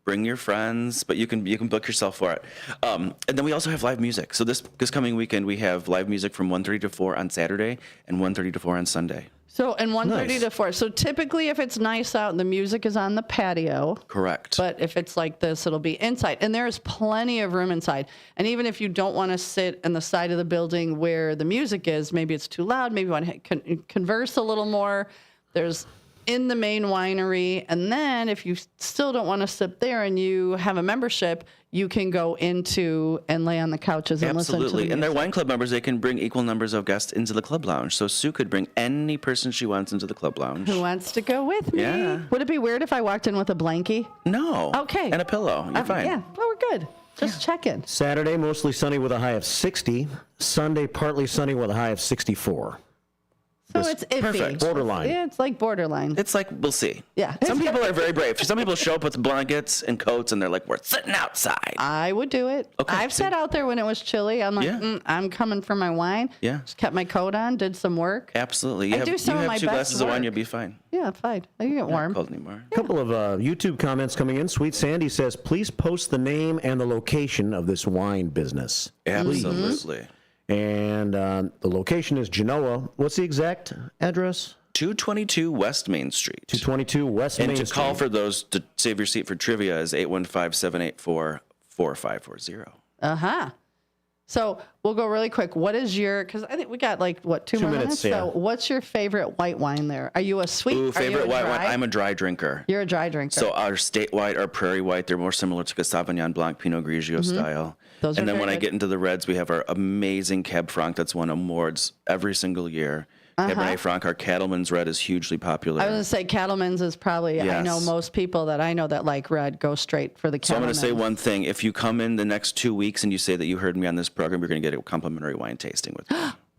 Bring your friends, but you can book yourself for it. And then we also have live music. So this coming weekend, we have live music from 1:30 to 4 on Saturday and 1:30 to 4 on Sunday. So, and 1:30 to 4. So typically if it's nice out and the music is on the patio. Correct. But if it's like this, it'll be inside. And there's plenty of room inside. And even if you don't want to sit on the side of the building where the music is, maybe it's too loud, maybe you want to converse a little more, there's in the main winery. And then if you still don't want to sit there and you have a membership, you can go into and lay on the couches and listen to the music. Absolutely. And they're wine club members. They can bring equal numbers of guests into the club lounge. So Sue could bring any person she wants into the club lounge. Who wants to go with me? Yeah. Would it be weird if I walked in with a blankie? No. Okay. And a pillow. You're fine. Yeah. Well, we're good. Just checking. Saturday, mostly sunny with a high of 60. Sunday, partly sunny with a high of 64. So it's iffy. Perfect. Borderline. Yeah, it's like borderline. It's like, we'll see. Yeah. Some people are very brave. Some people show up with blankets and coats and they're like, we're sitting outside. I would do it. Okay, I've sat out there when it was chilly. I'm like, I'm coming for my wine. Yeah. Just kept my coat on, did some work. Absolutely. I do some of my two best glasses of wine, work. you'll be fine. Yeah, fine. I can get warm. Not cold anymore. A couple of YouTube comments coming in. Sweet Sandy says, please post the name and the location of this wine business. Absolutely. And the location is Genoa. What's the exact address? 222 West Main Street. 222 West Main Street. And to call for those to save your seat for trivia is 815-784-4540. Uh-huh. So we'll go really quick. What is your, because I think we got like, what, 2 more minutes? Yeah. So what's your favorite white wine there? Are you a sweet? Ooh, favorite white dry? wine. I'm a dry drinker. You're a dry drinker. So our state white, our prairie white, they're more similar to a Sauvignon Blanc, Pinot Grigio style. Those are and then very when I good. get into the reds, we have our amazing Cab Franc that's won awards every single year. Cabernet Franc, our Cattleman's Red is hugely popular. I was going to say Cattleman's is probably, I know most people that I know that like red go straight for the Cattleman's. So I'm going to say one thing. If you come in the next 2 weeks and you say that you heard me on this program, you're going to get a complimentary wine tasting with me.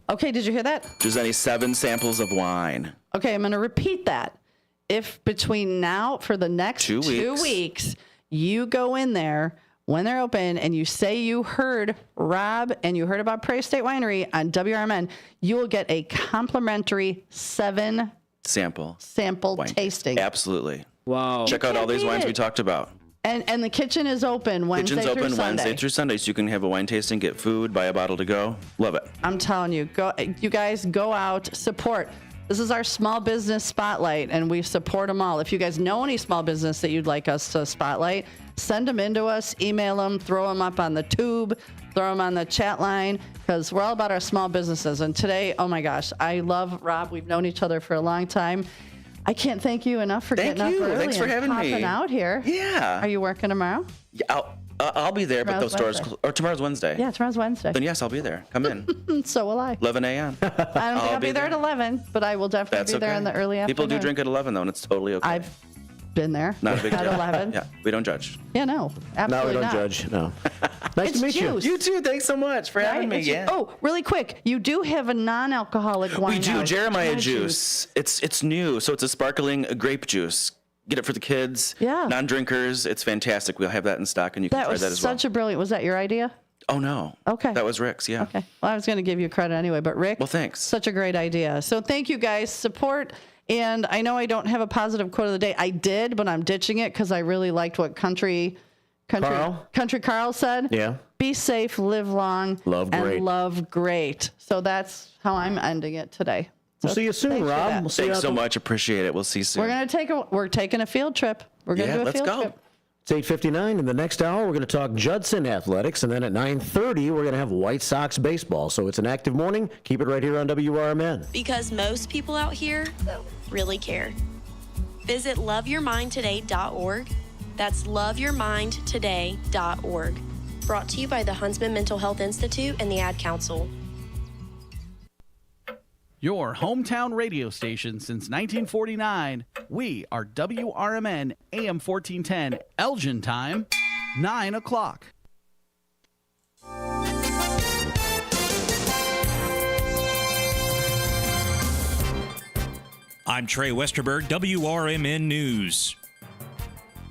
Okay, did you hear that? There's only 7 samples of wine. Okay, I'm going to repeat that. If between now for the next 2 2 weeks, you go in there when they're open and you say you heard Rob and you heard about Prairie State Winery on WRMN, you will get a complimentary 7 sample tasting. Absolutely. Wow. Check out all these wines we talked about. And the kitchen is open Wednesday through Sunday. Wednesday through Sunday, so you can have a wine tasting, get food, buy a bottle to go. Love it. I'm telling you, you guys go out, support. This is our small business spotlight, and we support them all. If you guys know any small business that you'd like us to spotlight, send them into us, email them, throw them up on the tube, throw them on the chat line, because we're all about our small businesses. And today, oh my gosh, I love Rob. We've known each other for a long time. I can't thank you enough for getting up early Thanks for and having popping me. out here. Yeah. Are you working tomorrow? Yeah, I'll be there, but those stores or tomorrow's Wednesday. Yeah, tomorr's Wednesday. Then yes, I'll be there. Come in. So will I. 11 a.m. I don't think I'll be there at 11, but I will definitely be there in the early afternoon. People do drink at 11 though, and it's totally okay. I've been there. Not a big at deal. 11. Yeah, we don't judge. Yeah, no, absolutely No, we don't not. judge. No. Nice to meet juice. You too. Thanks so much for having me. It's Yeah. Oh, really quick. You do have a non-alcoholic wine. We do. now. Jeremiah What juice. It's new, so it's a sparkling grape juice. Get it for the kids. Yeah. Non-drinkers. It's fantastic. We'll have that in stock, and you can That try was that as well. such a brilliant. Was that your idea? Oh no. Okay. That was Rick's. Yeah. Okay. Well, I was going to give you credit anyway, but Rick. Well, thanks. Such a great idea. So thank you guys. Support. And I know I don't have a positive quote of the day. I did, but I'm ditching it because I really liked what Country Carl said. Yeah. Be safe, live long, Love great. and love great. So that's how I'm ending it today. We'll see you soon, thanks for Rob. that. We'll see you Thanks out so the- much. Appreciate it. We'll see you soon. We're taking a field trip. We're gonna do a let's field go. trip. It's 8:59. In the next hour, we're going to talk Judson athletics, and then at 9:30, we're going to have White Sox baseball. So it's an active morning. Keep it right here on WRMN. Because most people out here really care. Visit loveyourmindtoday.org. That's loveyourmindtoday.org. Brought to you by the Huntsman Mental Health Institute and the Ad Council. Your hometown radio station since 1949. We are WRMN AM 1410, Elgin time, 9 o'clock. I'm Trey Westerberg, WRMN News.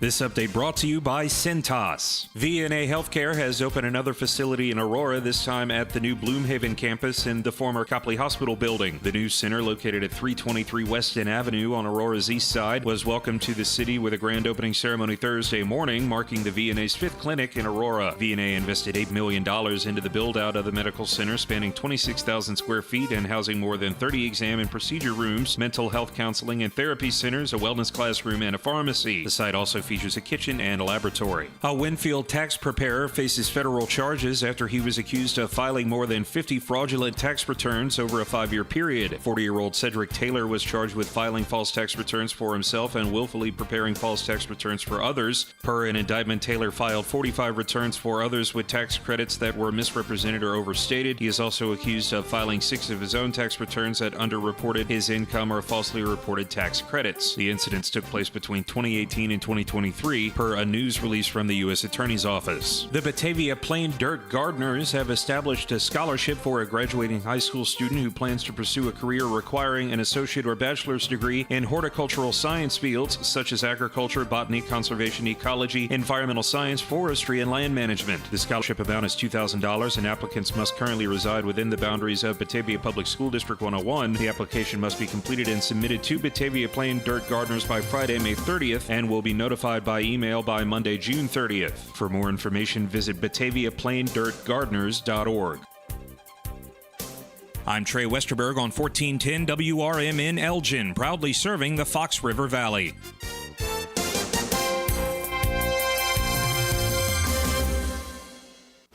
This update brought to you by Cintas. VNA Healthcare has opened another facility in Aurora, this time at the new Bloomhaven campus in the former Copley Hospital building. The new center, located at 323 Weston Avenue on Aurora's east side, was welcomed to the city with a grand opening ceremony Thursday morning, marking the VNA's 5th clinic in Aurora. VNA invested $8 million into the build-out of the medical center, spanning 26,000 square feet and housing more than 30 exam and procedure rooms, mental health counseling and therapy centers, a wellness classroom, and a pharmacy. The site also features a kitchen and a laboratory. A Winfield tax preparer faces federal charges after he was accused of filing more than 50 fraudulent tax returns over a 5-year period. 40-year-old Cedric Taylor was charged with filing false tax returns for himself and willfully preparing false tax returns for others. Per an indictment, Taylor filed 45 returns for others with tax credits that were misrepresented or overstated. He is also accused of filing 6 of his own tax returns that underreported his income or falsely reported tax credits. The incidents took place between 2018 and 2023, per a news release from the U.S. Attorney's Office. The Batavia Plain Dirt Gardeners have established a scholarship for a graduating high school student who plans to pursue a career requiring an associate or bachelor's degree in horticultural science fields such as agriculture, botany, conservation, ecology, environmental science, forestry, and land management. The scholarship amount is $2,000, and applicants must currently reside within the boundaries of Batavia Public School District 101. The application must be completed and submitted to Batavia Plain Dirt Gardeners by Friday, May 30th, and will be notified by email by Monday, June 30th. For more information, visit BataviaPlainDirtGardeners.org. I'm Trey Westerberg on 1410 WRMN Elgin, proudly serving the Fox River Valley.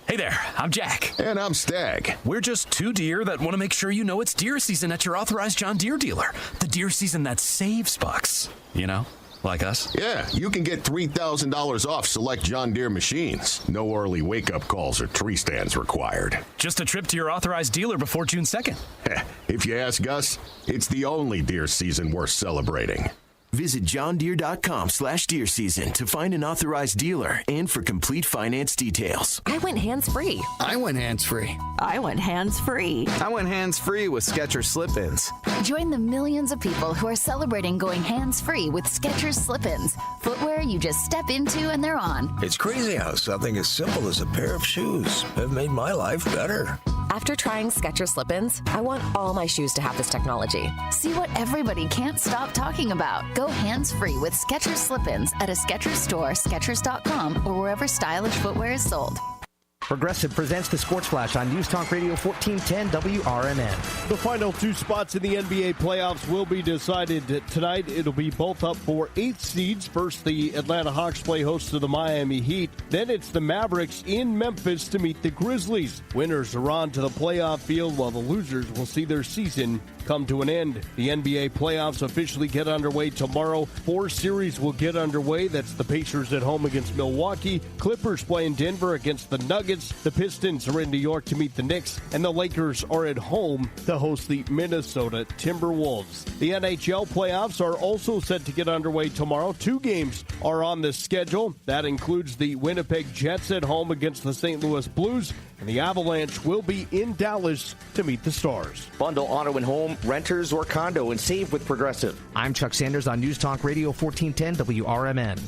Hey there, I'm Jack. And I'm Stag. We're just two deer that want to make sure you know it's deer season at your authorized John Deere dealer. The deer season that saves bucks. You know? Like us? Yeah, you can get $3,000 off select John Deere machines. No early wake-up calls or tree stands required. Just a trip to your authorized dealer before June 2nd. If you ask us, it's the only deer season worth celebrating. Visit johndeere.com/deer season to find an authorized dealer and for complete finance details. I went hands-free. I went hands-free. I went hands-free. I went hands-free with Skechers Slip-ins. Join the millions of people who are celebrating going hands-free with Skechers Slip-ins. Footwear you just step into and they're on. It's crazy how something as simple as a pair of shoes have made my life better. After trying Skechers Slip-ins, I want all my shoes to have this technology. See what everybody can't stop talking about. Go hands-free with Skechers Slip-ins at a Skechers store, Skechers.com, or wherever stylish footwear is sold. Progressive presents the Sports Flash on News Talk Radio 1410 WRMN. The final 2 spots in the NBA playoffs will be decided tonight. It'll be both up for 8 seeds. First, the Atlanta Hawks play host to the Miami Heat. Then it's the Mavericks in Memphis to meet the Grizzlies. Winners are on to the playoff field, while the losers will see their season come to an end. The NBA playoffs officially get underway tomorrow. 4 series will get underway. That's the Pacers at home against Milwaukee. Clippers play in Denver against the Nuggets. The Pistons are in New York to meet the Knicks. And the Lakers are at home to host the Minnesota Timberwolves. The NHL playoffs are also set to get underway tomorrow. 2 games are on the schedule. That includes the Winnipeg Jets at home against the St. Louis Blues. And the Avalanche will be in Dallas to meet the Stars. Bundle auto and home, renters, or condo and save with Progressive. I'm Chuck Sanders on News Talk Radio 1410 WRMN.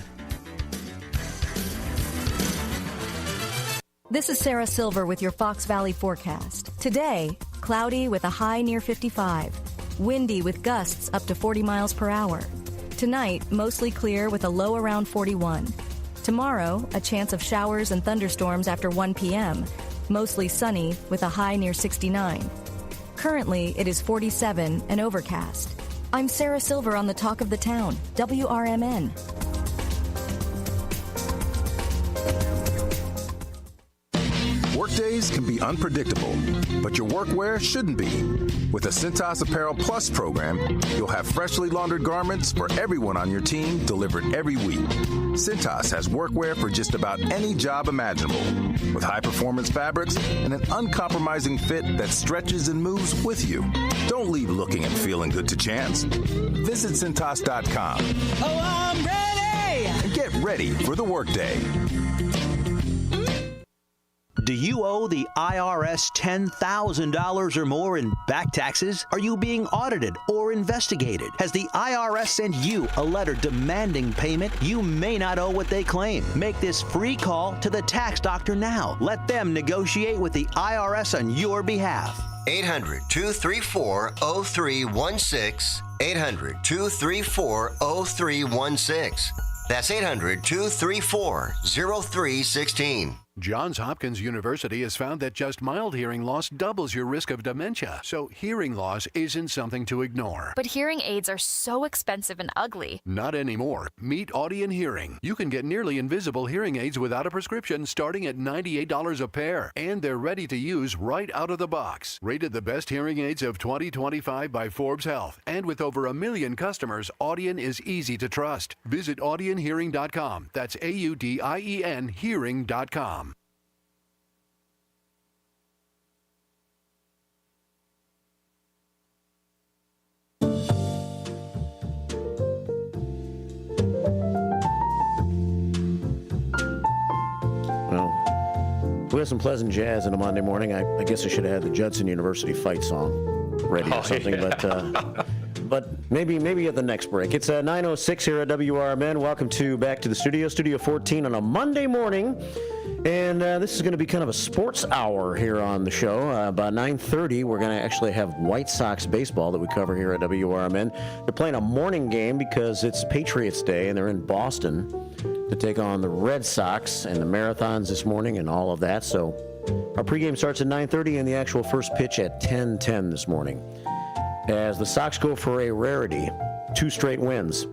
This is Sarah Silver with your Fox Valley forecast. Today, cloudy with a high near 55. Windy with gusts up to 40 miles per hour. Tonight, mostly clear with a low around 41. Tomorrow, a chance of showers and thunderstorms after 1 p.m. Mostly sunny with a high near 69. Currently, it is 47 and overcast. I'm Sarah Silver on the Talk of the Town, WRMN. Work Workdays can be unpredictable, but your workwear shouldn't be. With the Cintas Apparel Plus program, you'll have freshly laundered garments for everyone on your team delivered every week. Cintas has workwear for just about any job imaginable, with high-performance fabrics and an uncompromising fit that stretches and moves with you. Don't leave looking and feeling good to chance. Visit Cintas.com. Oh, I'm ready! And get ready for the workday. Do you owe the IRS $10,000 or more in back taxes? Are you being audited or investigated? Has the IRS sent you a letter demanding payment? You may not owe what they claim. Make this free call to the tax doctor now. Let them negotiate with the IRS on your behalf. 800-234-0316. 800-234-0316. That's 800-234-0316. Johns Hopkins University has found that just mild hearing loss doubles your risk of dementia, so hearing loss isn't something to ignore. But hearing aids are so expensive and ugly. Not anymore. Meet Audion Hearing. You can get nearly invisible hearing aids without a prescription starting at $98 a pair, and they're ready to use right out of the box. Rated the best hearing aids of 2025 by Forbes Health, and with over 1 million customers, Audion is easy to trust. Visit audionhearing.com. That's AUDIEN hearing.com. We have some pleasant jazz on a Monday morning. I guess I should have had the Judson University fight song ready or something, yeah. but maybe at the next break. It's 9:06 here at WRMN. Welcome back to the studio, Studio 14 on a Monday morning. And this is going to be kind of a sports hour here on the show. About 9:30, we're going to actually have White Sox baseball that we cover here at WRMN. They're playing a morning game because it's Patriots Day, and they're in Boston to take on the Red Sox and the Marathons this morning and all of that. So our pregame starts at 9:30 and the actual first pitch at 10:10 this morning. As the Sox go for a rarity, 2 straight wins.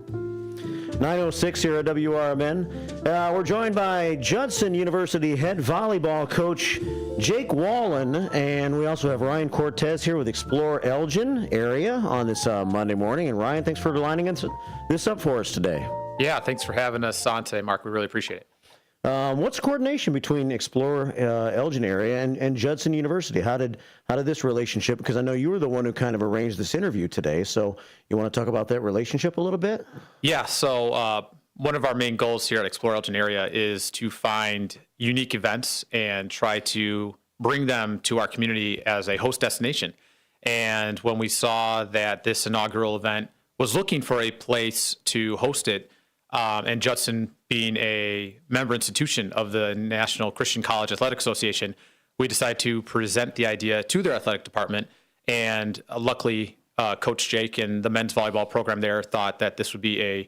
9:06 here at WRMN. We're joined by Judson University head volleyball coach Jake Wallen, and we also have Ryan Cortez here with Explore Elgin area on this Monday morning. And Ryan, thanks for lining this up for us today. Yeah, thanks for having us on today, Mark. We really appreciate it. What's the coordination between Explore Elgin area and Judson University? How did this relationship? Because I know you were the one who kind of arranged this interview today. So you want to talk about that relationship a little bit? Yeah. So one of our main goals here at Explore Elgin area is to find unique events and try to bring them to our community as a host destination. And when we saw that this inaugural event was looking for a place to host it, and Judson being a member institution of the National Christian College Athletic Association, we decided to present the idea to their athletic department. And luckily, Coach Jake and the men's volleyball program there thought that this would be a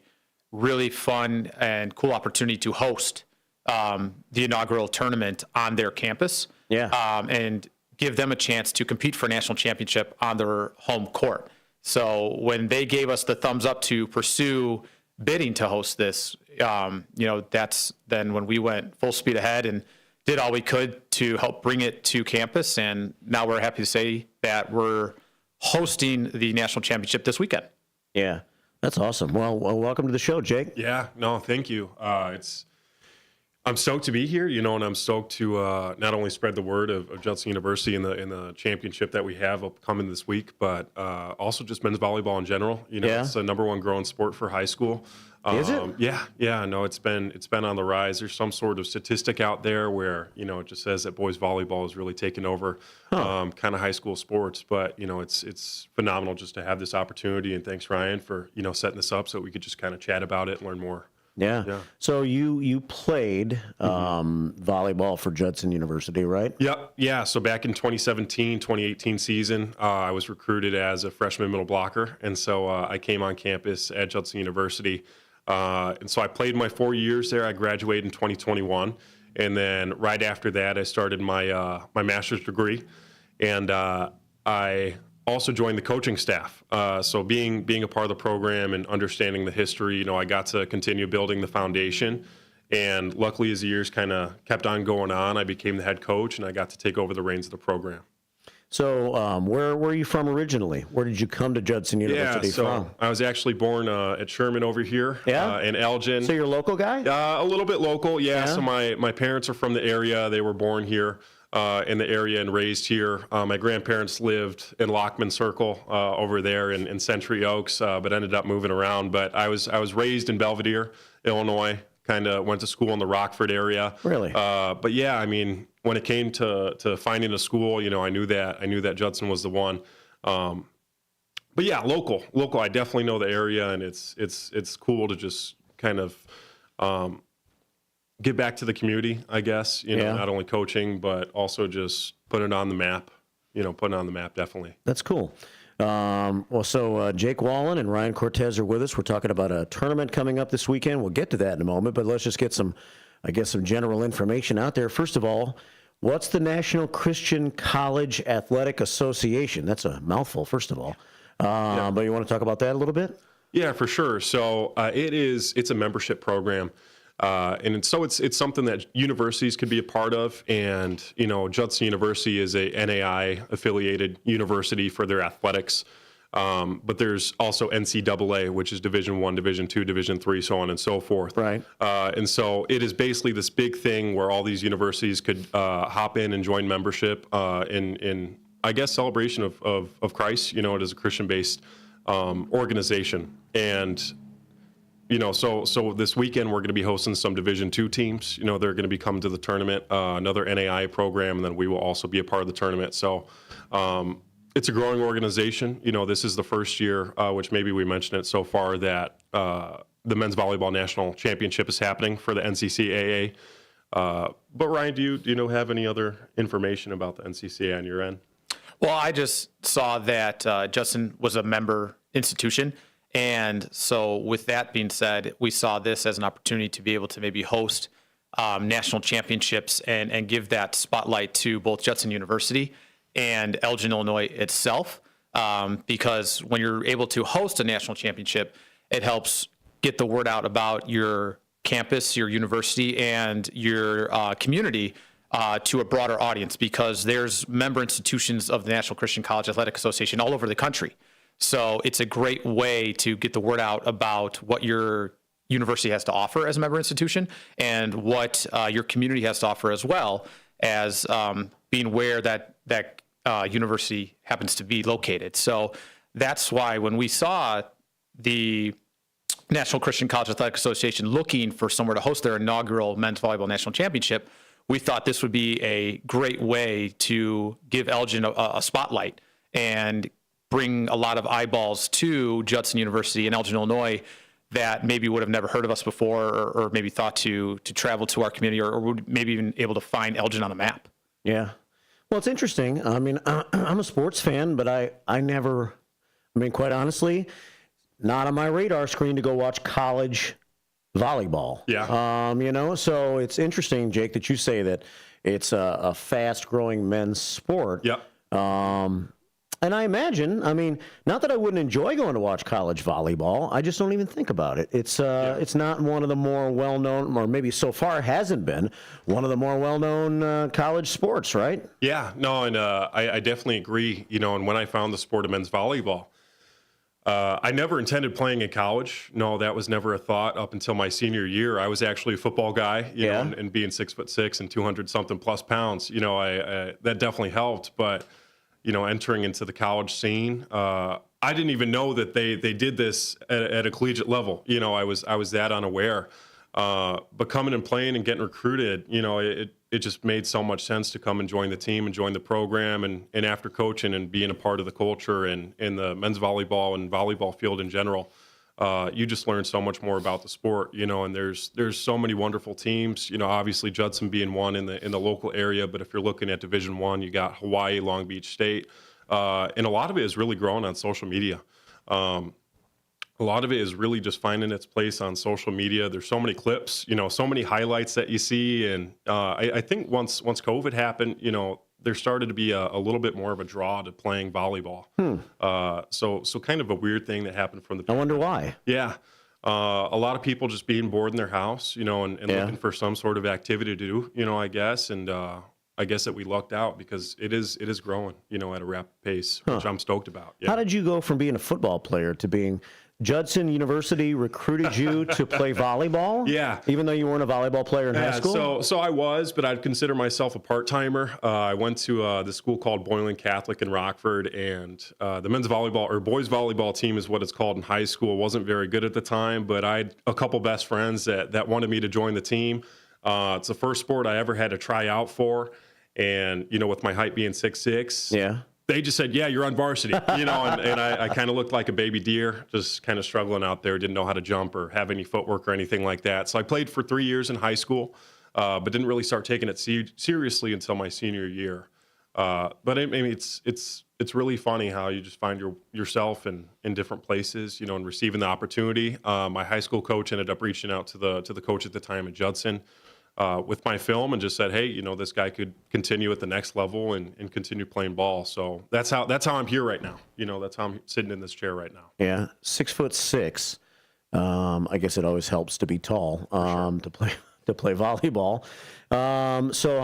really fun and cool opportunity to host the inaugural tournament on their campus. Yeah. And give them a chance to compete for a national championship on their home court. So when they gave us the thumbs up to pursue bidding to host this, that's then when we went full speed ahead and did all we could to help bring it to campus. And now we're happy to say that we're hosting the national championship this weekend. Yeah, that's awesome. Well, welcome to the show, Jake. Yeah, no, thank you. I'm stoked to be here, and I'm stoked to not only spread the word of Judson University in the championship that we have upcoming this week, but also just men's volleyball in general. It's the number 1 growing sport for high school. Is it? Yeah. No, it's been on the rise. There's some sort of statistic out there where it just says that boys volleyball is really taking over kind of high school sports. But it's phenomenal just to have this opportunity. And thanks, Ryan, for setting this up so we could just kind of chat about it and learn more. Yeah. So you played volleyball for Judson University, right? Yep. Yeah. So back in 2017-2018 season, I was recruited as a freshman middle blocker. And so I came on campus at Judson University. And so I played my 4 years there. I graduated in 2021. And then right after that, I started my master's degree. And I also joined the coaching staff. So being a part of the program and understanding the history, I got to continue building the foundation. And luckily, as the years kind of kept on going on, I became the head coach, and I got to take over the reins of the program. So where were you from originally? Where did you come to Judson University from? I was actually born at Sherman over here in Elgin. So you're a local guy? A little bit local, yeah. So my parents are from the area. They were born here in the area and raised here. My grandparents lived in Lockman Circle over there in Century Oaks, but ended up moving around. But I was raised in Belvedere, Illinois. Kind of went to school in the Rockford area. Really? But yeah, I mean, when it came to finding a school, I knew that Judson was the one. But yeah, local. I definitely know the area, and it's cool to just kind of get back to the community, I guess. Not only coaching, but also just put it on the map. Put it on the map, definitely. That's cool. So Jake Wallen and Ryan Cortez are with us. We're talking about a tournament coming up this weekend. We'll get to that in a moment, but let's just get some general information out there. First of all, what's the National Christian College Athletic Association? That's a mouthful, first of all. But you want to talk about that a little bit? Yeah, for sure. So it's a membership program. And so it's something that universities could be a part of. And, Judson University is a NAI affiliated university for their athletics. But there's also NCAA, which is Division I, Division II, Division III, so on and so forth. Right. And so it is basically this big thing where all these universities could hop in and join membership in I guess, celebration of Christ. It is a Christian-based organization. And so this weekend we're going to be hosting some Division II teams. They're going to be coming to the tournament, another NAI program, and then we will also be a part of the tournament. So it's a growing organization. This is the first year, which maybe we mentioned it so far, that the men's volleyball national championship is happening for the NCCAA. But Ryan, do you have any other information about the NCCAA on your end? Well, I just saw that Judson was a member institution. And so with that being said, we saw this as an opportunity to be able to maybe host national championships and give that spotlight to both Judson University and Elgin, Illinois itself. Because when you're able to host a national championship, it helps get the word out about your campus, your university, and your community to a broader audience, because there's member institutions of the National Christian College Athletic Association all over the country. So it's a great way to get the word out about what your university has to offer as a member institution and what your community has to offer, as well as being where that university happens to be located. So that's why when we saw the National Christian College Athletic Association looking for somewhere to host their inaugural men's volleyball national championship, we thought this would be a great way to give Elgin a spotlight and bring a lot of eyeballs to Judson University in Elgin, Illinois, that maybe would have never heard of us before, or maybe thought to travel to our community, or would maybe even able to find Elgin on the map. Yeah. Well, it's interesting. I mean, I'm a sports fan, but quite honestly, not on my radar screen to go watch college volleyball. Yeah. So it's interesting, Jake, that you say that it's a fast-growing men's sport. Yeah. And I imagine, not that I wouldn't enjoy going to watch college volleyball, I just don't even think about it. It's not one of the more well-known, or maybe so far hasn't been, one of the more well-known college sports, right? Yeah, no, and I definitely agree. And when I found the sport of men's volleyball, I never intended playing in college. No, that was never a thought up until my senior year. I was actually a football guy, you know, and being 6'6" and 200-something plus pounds, that definitely helped. But entering into the college scene, I didn't even know that they did this at a collegiate level. I was that unaware. But coming and playing and getting recruited, it just made so much sense to come and join the team and join the program. And after coaching and being a part of the culture and in the men's volleyball and volleyball field in general, you just learn so much more about the sport, and there's so many wonderful teams, obviously Judson being one in the local area, but if you're looking at Division I, you got Hawaii, Long Beach State, and a lot of it is really growing on social media. A lot of it is really just finding its place on social media. There's so many clips, so many highlights that you see, and I think once COVID happened, there started to be a little bit more of a draw to playing volleyball. So kind of a weird thing that happened from the. I wonder why. Yeah. A lot of people just being bored in their house, and looking for some sort of activity to do, I guess. And I guess that we lucked out because it is growing, at a rapid pace, which I'm stoked about. Yeah. How did you go from being a football player to being Judson University recruited you to play volleyball? Yeah. Even though you weren't a volleyball player in high school? So I was, but I'd consider myself a part-timer. I went to the school called Boylan Catholic in Rockford, and the men's volleyball or boys volleyball team is what it's called in high school. Wasn't very good at the time, but I had a couple best friends that wanted me to join the team. It's the first sport I ever had to try out for. And, with my height being 6'6", yeah, they just said, yeah, you're on varsity, and I kind of looked like a baby deer, just kind of struggling out there, didn't know how to jump or have any footwork or anything like that. So I played for 3 years in high school, but didn't really start taking it seriously until my senior year. But it's really funny how you just find yourself in different places, and receiving the opportunity. My high school coach ended up reaching out to the coach at the time at Judson, with my film and just said, hey, this guy could continue at the next level and continue playing ball. So that's how I'm here right now. That's how I'm sitting in this chair right now. Yeah, 6'6". I guess it always helps to be tall to play volleyball. So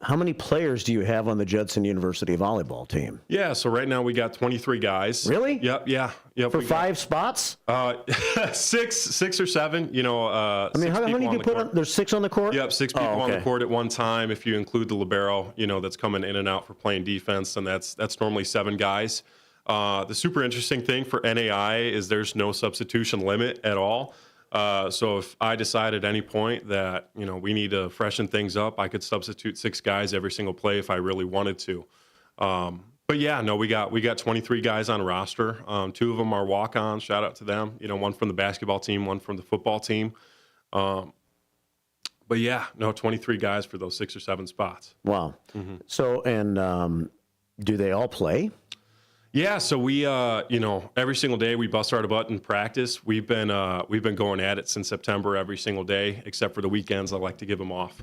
how many players do you have on the Judson University volleyball team? Yeah, so right now we got 23 guys. Really? Yep. For 5 spots? 6 or 7. How many do you put on? There's 6 on the court? Yep, 6 people on the court at one time. If you include the libero, that's coming in and out for playing defense, then that's normally 7 guys. The super interesting thing for NAI is there's no substitution limit at all. So if I decide at any point that, we need to freshen things up, I could substitute 6 guys every single play if I really wanted to. But yeah, no, we got 23 guys on roster. 2 of them are walk-ons. Shout out to them. One from the basketball team, one from the football team. But yeah, no, 23 guys for those 6 or 7 spots. Wow. Mm-hmm. So, and do they all play? Yeah, so we, every single day we bust our butt in practice. We've been going at it since September every single day, except for the weekends. I like to give them off.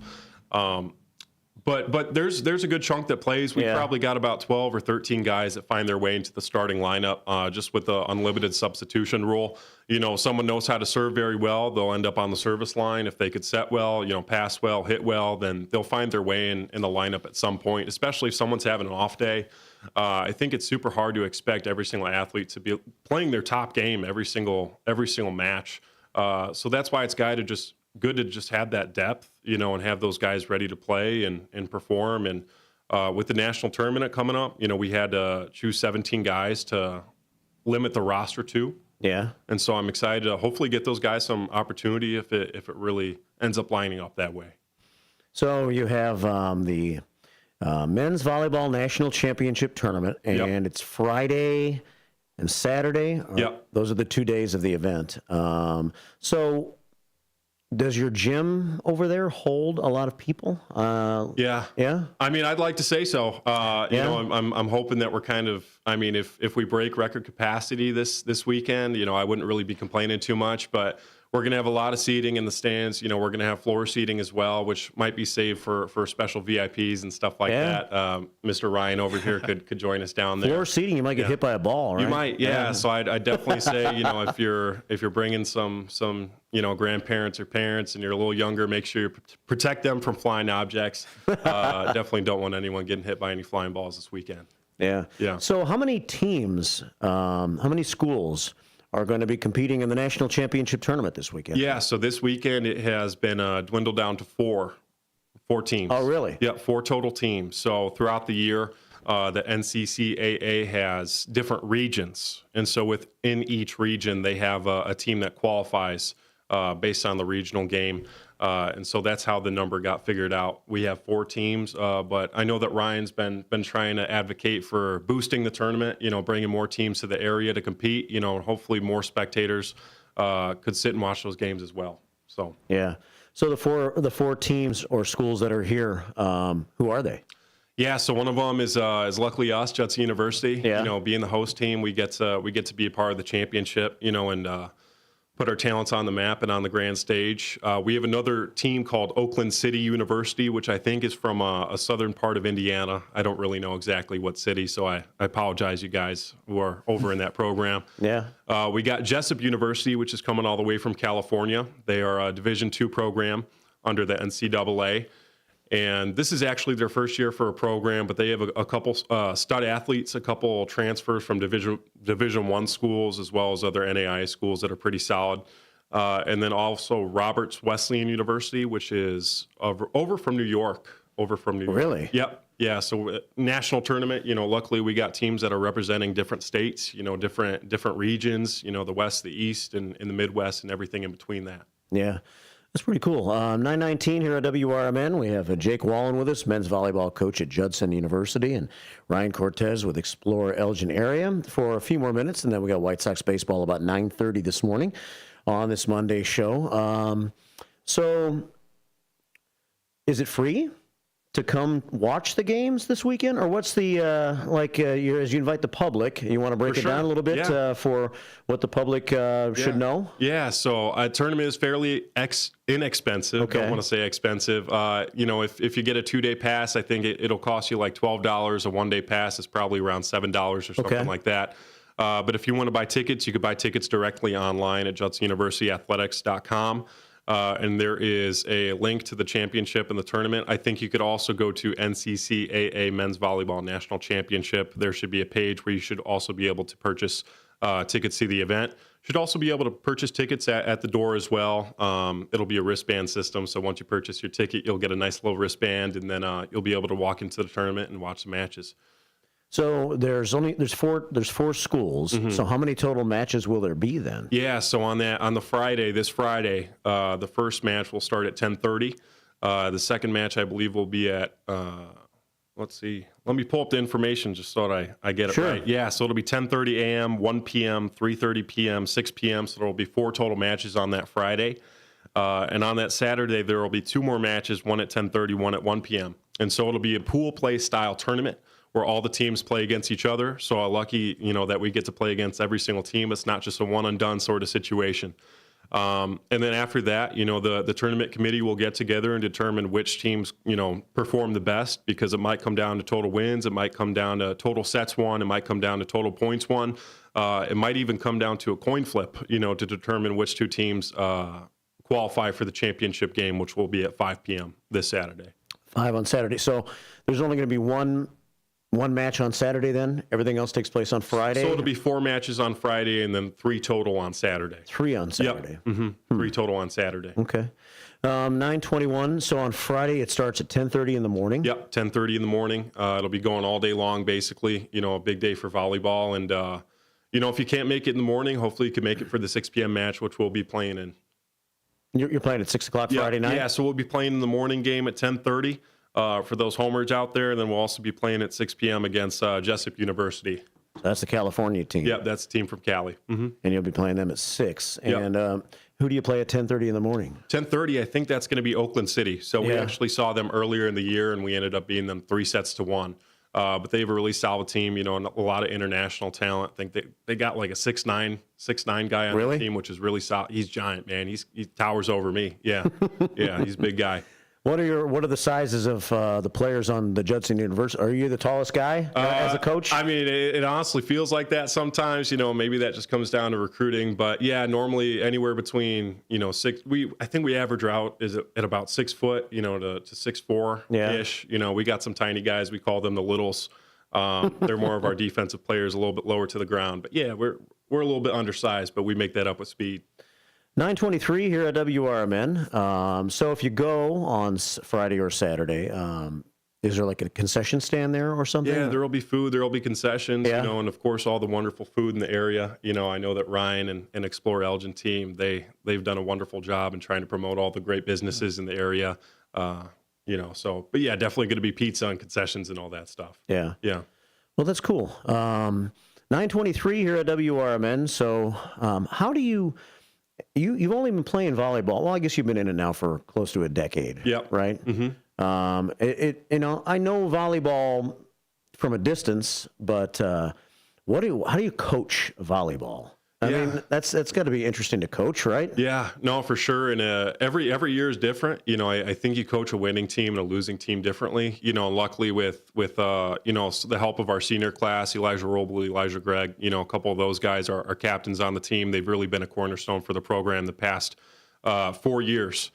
But there's a good chunk that plays. We probably got about 12 or 13 guys that find their way into the starting lineup, just with the unlimited substitution rule. Someone knows how to serve very well, they'll end up on the service line. If they could set well, pass well, hit well, then they'll find their way in the lineup at some point, especially if someone's having an off day. I think it's super hard to expect every single athlete to be playing their top game every single match. So that's why it's good to just have that depth, and have those guys ready to play and perform. And with the national tournament coming up, we had to choose 17 guys to limit the roster to. Yeah. And so I'm excited to hopefully get those guys some opportunity if it really ends up lining up that way. So you have the men's volleyball national championship tournament, and it's Friday and Saturday. Yep. Those are the 2 days of the event. So does your gym over there hold a lot of people? Yeah. I mean, I'd like to say so. I'm hoping that we're kind of. I mean, if we break record capacity this weekend, I wouldn't really be complaining too much. But we're going to have a lot of seating in the stands. We're going to have floor seating as well, which might be saved for special VIPs and stuff like that. Mr. Ryan over here could join us down there. Floor seating, you might get hit by a ball, right? You might, yeah. So I'd definitely say, if you're bringing some grandparents or parents and you're a little younger, make sure you protect them from flying objects. Definitely don't want anyone getting hit by any flying balls this weekend. Yeah. So how many teams, how many schools are going to be competing in the national championship tournament this weekend? Yeah, so this weekend it has been dwindled down to four teams. Oh, really? Yeah, 4 total teams. So throughout the year, the NCCAA has different regions. And so within each region, they have a team that qualifies based on the regional game. And so that's how the number got figured out. We have 4 teams, but I know that Ryan's been trying to advocate for boosting the tournament, bringing more teams to the area to compete, and hopefully more spectators could sit and watch those games as well. So yeah. So the four teams or schools that are here, who are they? Yeah, so one of them is luckily us, Judson University. Yeah. Being the host team, we get to be a part of the championship, and put our talents on the map and on the grand stage. We have another team called Oakland City University, which I think is from a southern part of Indiana. I don't really know exactly what city, so I apologize, you guys who are over in that program. Yeah. We got Jessup University, which is coming all the way from California. They are a Division II program under the NCAA. And this is actually their first year for a program, but they have a couple stud athletes, a couple transfers from Division I schools, as well as other NAIA schools that are pretty solid. And then also Roberts Wesleyan University, which is over from New York. Really? Yep. Yeah. So national tournament. Luckily we got teams that are representing different states. Different regions. The West, the East, and the Midwest, and everything in between that. Yeah. That's pretty cool. 9:19 here at WRMN. We have Jake Wallen with us, men's volleyball coach at Judson University, and Ryan Cortez with Explore Elgin Area for a few more minutes, and then we got White Sox baseball about 9:30 this morning on this Monday show. So is it free to come watch the games this weekend, or what's the as you invite the public, you want to break it down a little bit for what the public should know? Yeah, so a tournament is fairly inexpensive. Okay. Don't want to say expensive. If you get a 2-day pass, I think it'll cost you like $12. A 1-day pass is probably around $7 or something like that. But if you want to buy tickets, you could buy tickets directly online at JudsonUniversityAthletics.com. And there is a link to the championship and the tournament. I think you could also go to NCCAA Men's Volleyball National Championship. There should be a page where you should also be able to purchase tickets to the event. Should also be able to purchase tickets at the door as well. It'll be a wristband system, so once you purchase your ticket, you'll get a nice little wristband, and then you'll be able to walk into the tournament and watch the matches. So there's four schools. Mm-hmm. So how many total matches will there be then? Yeah, so on this Friday, the first match will start at 10:30. The second match, I believe, will be at let's see. Let me pull up the information just so that I get it right. Yeah, so it'll be 10:30 a.m., 1 p.m., 3:30 p.m., 6 p.m. So there will be 4 total matches on that Friday. And on that Saturday, there will be 2 more matches, one at 10:30, one at 1 p.m. And so it'll be a pool play style tournament where all the teams play against each other. So I'm lucky, that we get to play against every single team. It's not just a one and done sort of situation. And then after that, the tournament committee will get together and determine which teams, perform the best, because it might come down to total wins. It might come down to total sets won. It might come down to total points won. It might even come down to a coin flip, to determine which 2 teams qualify for the championship game, which will be at 5 p.m. this Saturday. 5 on Saturday. So there's only going to be one match on Saturday then? Everything else takes place on Friday? So it'll be 4 matches on Friday and then 3 total on Saturday. 3 on Saturday. Yep. Mm-hmm. 3 total on Saturday. Okay. 9:21. So on Friday it starts at 10:30 in the morning? Yep, 10:30 in the morning. It'll be going all day long, basically. A big day for volleyball. And, if you can't make it in the morning, hopefully you can make it for the 6 p.m. match, which we'll be playing in. You're playing at 6 o'clock Friday night? Yeah, so we'll be playing in the morning game at 10:30. For those homers out there, and then we'll also be playing at 6 p.m. against Jessup University. That's the California team. Yeah, that's the team from Cali. Mm-hmm. And you'll be playing them at 6. Yep. And who do you play at 10:30 in the morning? 10:30, I think that's going to be Oakland City. So we actually saw them earlier in the year, and we ended up beating them 3-1. But they have a really solid team, and a lot of international talent. I think they got like a 6'9" guy on the team, which is really solid. He's giant, man. He towers over me. Yeah, yeah, he's a big guy. What are the sizes of the players on the Judson University? Are you the tallest guy as a coach? I mean, it honestly feels like that sometimes. Maybe that just comes down to recruiting. But yeah, normally anywhere between 6. I think we average out at about 6 foot, to 6'4" ish. We got some tiny guys. We call them the littles. They're more of our defensive players, a little bit lower to the ground. But yeah, we're a little bit undersized, but we make that up with speed. 9:23 here at WRMN. So if you go on Friday or Saturday, is there like a concession stand there or something? Yeah, there will be food. There will be concessions, and of course all the wonderful food in the area. I know that Ryan and Explore Elgin team, they've done a wonderful job in trying to promote all the great businesses in the area. But yeah, definitely going to be pizza and concessions and all that stuff. Yeah. Yeah. Well, that's cool. 9:23 here at WRMN. So how do You've only been playing volleyball. Well, I guess you've been in it now for close to a decade. Yep. Right. Mm-hmm. I know volleyball from a distance, but how do you coach volleyball? I mean, that's got to be interesting to coach, right? Yeah, no, for sure. And every year is different. You know, I think you coach a winning team and a losing team differently. You know, luckily with you know, the help of our senior class, Elijah Roble, Elijah Gregg, you know, a couple of those guys are captains on the team. They've really been a cornerstone for the program the past 4 years.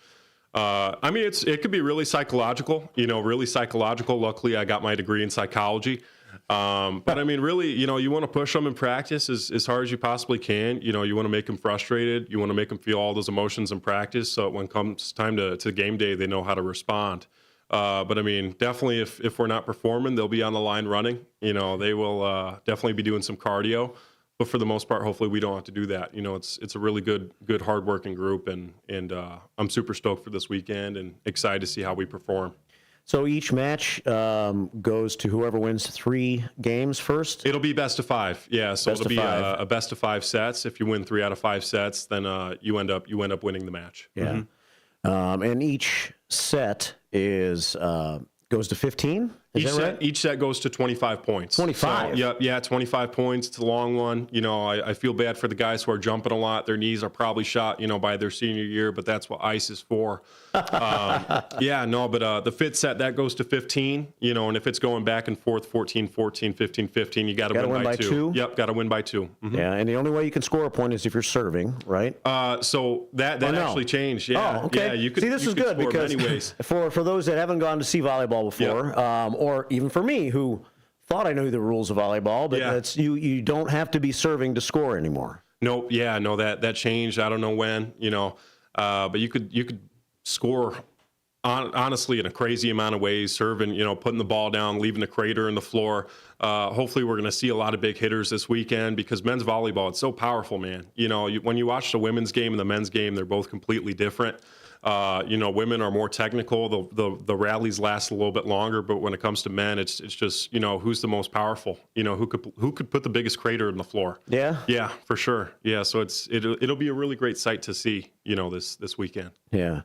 I mean, it could be really psychological. You know, really psychological. Luckily, I got my degree in psychology. But I mean, really, you know, you want to push them in practice as hard as you possibly can. You know, you want to make them frustrated. You want to make them feel all those emotions in practice. So when it comes time to game day, they know how to respond. But I mean, definitely if we're not performing, they'll be on the line running. You know, they will definitely be doing some cardio. But for the most part, hopefully we don't have to do that. You know, it's a really good, hardworking group. And I'm super stoked for this weekend and excited to see how we perform. So each match goes to whoever wins 3 games first? It'll be best of 5. Yeah, so Best it'll of be five. a best of 5 sets. If you win 3 out of 5 sets, then you end up winning the match. Yeah. And each set is goes to 15? Is that right? Each set goes to 25 points. 25? So, yeah, 25 points. It's a long one. You know, I feel bad for the guys who are jumping a lot. Their knees are probably shot, you know, by their senior year, but that's what ice is for. But the 5th set, that goes to 15, you know, and if it's going back and forth, 14, 15, 15, you got to win by 2. Yep, got to win by 2. Mm-hmm. Yeah, and the only way you can score a point is if you're serving, right? So that actually changed. Yeah. Oh, okay. Yeah, you could, see, this is good because for those that haven't gone to see volleyball before, or even for me who thought I knew the rules of volleyball, but it's you don't have to be serving to score anymore. Nope. Yeah. No. That changed. I don't know when. You know, but you could score honestly in a crazy amount of ways. Serving. You know, putting the ball down, leaving a crater in the floor. Hopefully, we're going to see a lot of big hitters this weekend because men's volleyball, it's so powerful, man. You know, when you watch the women's game and the men's game, they're both completely different. You know, women are more technical. The rallies last a little bit longer, but when it comes to men, it's just, you know, who's the most powerful. You know, who could put the biggest crater in the floor. Yeah. Yeah, for sure. Yeah, so it'll be a really great sight to see. You know, this weekend. Yeah.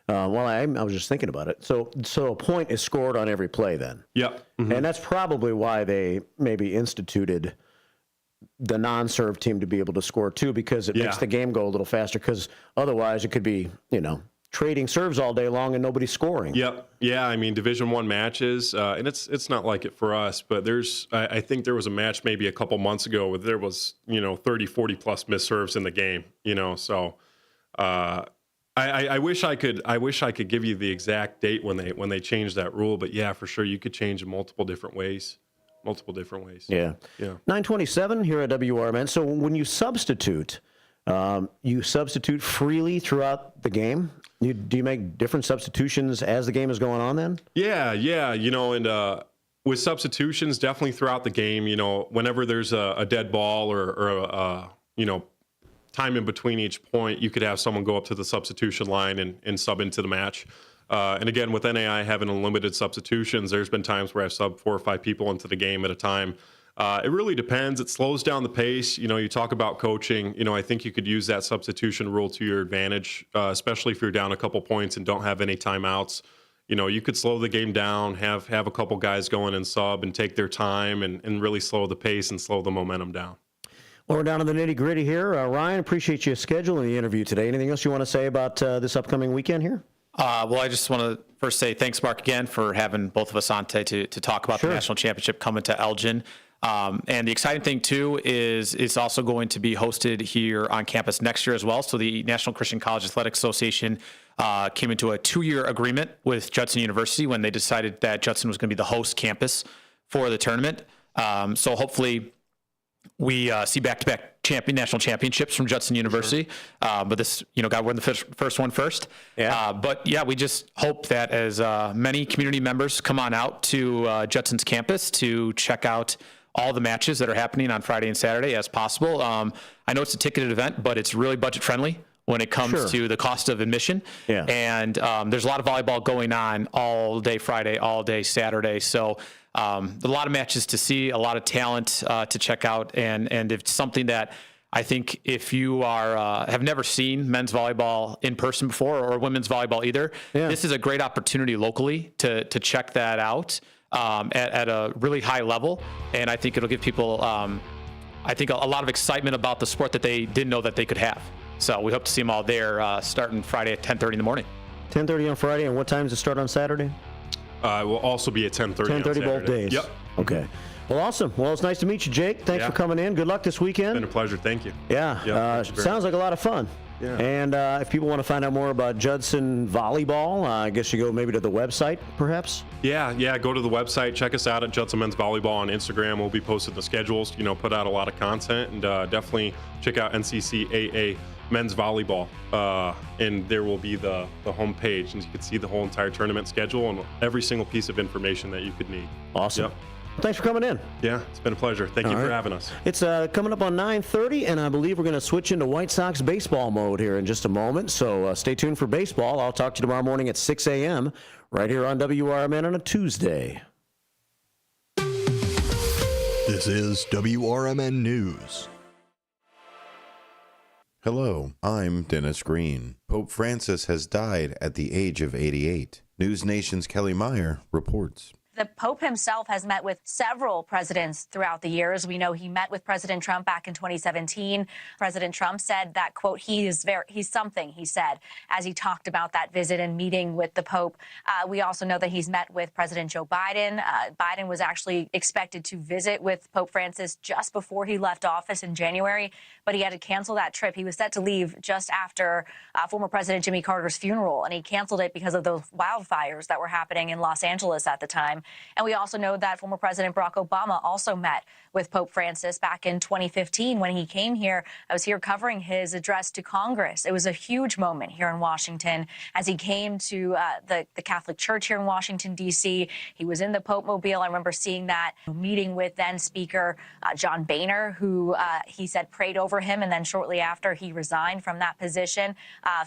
Well, I was just thinking about it. So a point is scored on every play then. Yep. Mm-hmm. And that's probably why they maybe instituted the non-serve team to be able to score too, because it makes the game go a little faster. Because otherwise, it could be, you know, trading serves all day long and nobody's scoring. Yep. Yeah. I mean, Division I matches, and it's not like it for us, but I think there was a match maybe a couple months ago where there was, you know, 30, 40 plus missed serves in the game, you know, so I wish I could give you the exact date when they changed that rule, but yeah, for sure you could change in multiple different ways. Yeah. 927 here at WRMN. So when you substitute freely throughout the game? Do you make different substitutions as the game is going on then? Yeah. You know, and with substitutions, definitely throughout the game, you know, whenever there's a dead ball or you know, time in between each point, you could have someone go up to the substitution line and sub into the match. And again, with NAI having unlimited substitutions, there's been times where I've subbed 4 or 5 people into the game at a time. It really depends. It slows down the pace. You know, you talk about coaching. You know, I think you could use that substitution rule to your advantage, especially if you're down a couple points and don't have any timeouts. You know, you could slow the game down, have a couple guys go in and sub and take their time and really slow the pace and slow the momentum down. Well, we're down to the nitty-gritty here. Ryan, appreciate you scheduling the interview today. Anything else you want to say about this upcoming weekend here? Well, I just want to first say thanks, Mark, again, for having both of us on today to talk about the national championship coming to Elgin. And the exciting thing, too, is it's also going to be hosted here on campus next year as well. So the National Christian College Athletic Association came into a 2-year agreement with Judson University when they decided that Judson was going to be the host campus for the tournament. So hopefully we see back-to-back national championships from Judson University. But this, you know, got to win the first one first. Yeah. But yeah, we just hope that as many community members come on out to Judson's campus to check out all the matches that are happening on Friday and Saturday as possible. I know it's a ticketed event, but it's really budget friendly when it comes to the cost of admission. Yeah. And there's a lot of volleyball going on all day Friday, all day Saturday. So a lot of matches to see, a lot of talent to check out. And it's something that I think if you are have never seen men's volleyball in person before or women's volleyball either, this is a great opportunity locally to check that out at a really high level. And I think it'll give people I think, a lot of excitement about the sport that they didn't know that they could have. So we hope to see them all there starting Friday at 10:30 in the morning. 10:30 on Friday, and what time does it start on Saturday? It will also be at 10:30 on 10:30 both Saturday. days. Yep. Okay. Well, awesome. Well, it's nice to meet you, Jake. Thanks for coming in. Good luck this weekend. It's been a pleasure. Thank you. Yeah. Yep, thank you very Sounds much. like a lot of fun. Yeah. And if people want to find out more about Judson volleyball, I guess you go maybe to the website, perhaps? Yeah. Go to the website. Check us out at Judson Men's Volleyball on Instagram. We'll be posting the schedules, put out a lot of content. And definitely check out NCCAA Men's Volleyball. And there will be the homepage. And you can see the whole entire tournament schedule and every single piece of information that you could need. Awesome. Yep. Thanks for coming in. Yeah, it's been a pleasure. Thank you for having us. It's coming up on 9:30, and I believe we're going to switch into White Sox baseball mode here in just a moment. So stay tuned for baseball. I'll talk to you tomorrow morning at 6 a.m. right here on WRMN on a Tuesday. This is WRMN News. Hello, I'm Dennis Green. Pope Francis has died at the age of 88. News Nation's Kelly Meyer reports. The Pope himself has met with several presidents throughout the years. We know he met with President Trump back in 2017. President Trump said that, quote, he's something, he said, as he talked about that visit and meeting with the Pope. We also know that he's met with President Joe Biden. Biden was actually expected to visit with Pope Francis just before he left office in January, but he had to cancel that trip. He was set to leave just after former President Jimmy Carter's funeral, and he canceled it because of those wildfires that were happening in Los Angeles at the time. And we also know that former President Barack Obama also met with Pope Francis back in 2015 when he came here. I was here covering his address to Congress. It was a huge moment here in Washington as he came to the Catholic Church here in Washington, D.C. He was in the Pope Mobile. I remember seeing that meeting with then Speaker John Boehner, who he said prayed over him. And then shortly after, he resigned from that position,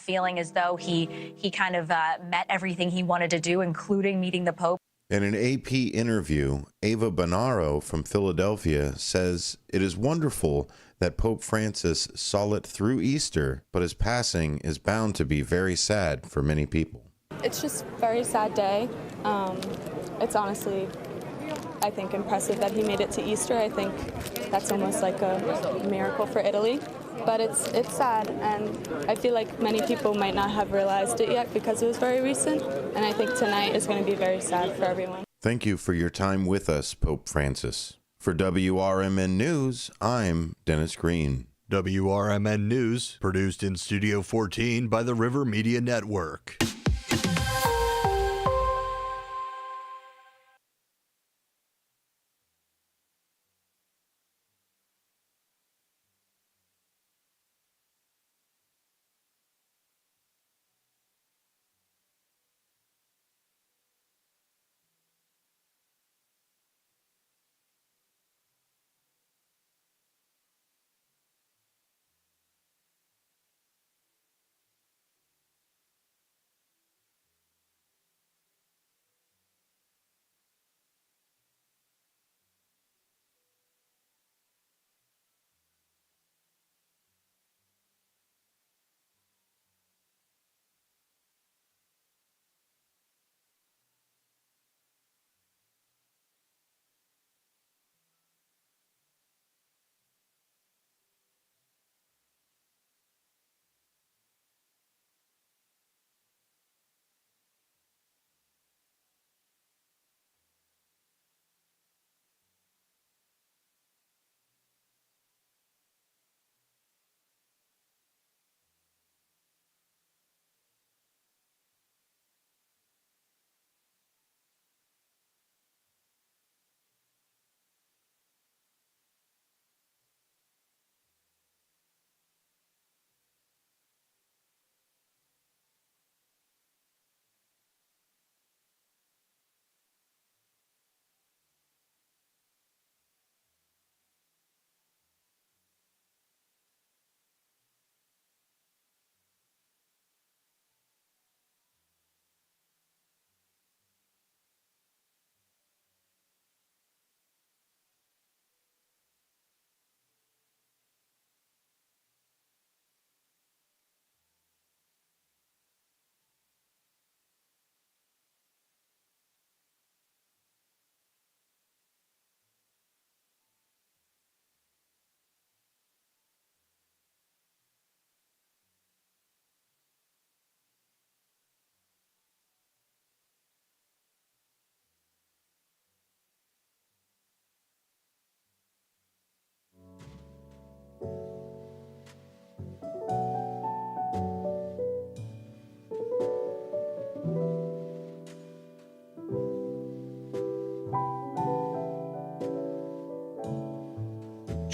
feeling as though he kind of met everything he wanted to do, including meeting the Pope. In an AP interview, Ava Bonaro from Philadelphia says it is wonderful that Pope Francis saw it through Easter, but his passing is bound to be very sad for many people. It's just a very sad day. It's honestly, I think, impressive that he made it to Easter. I think that's almost like a miracle for Italy. But it's sad, and I feel like many people might not have realized it yet because it was very recent, and I think tonight is going to be very sad for everyone. Thank you for your time with us, Pope Francis. For WRMN News, I'm Dennis Green. WRMN News, produced in Studio 14 by the River Media Network.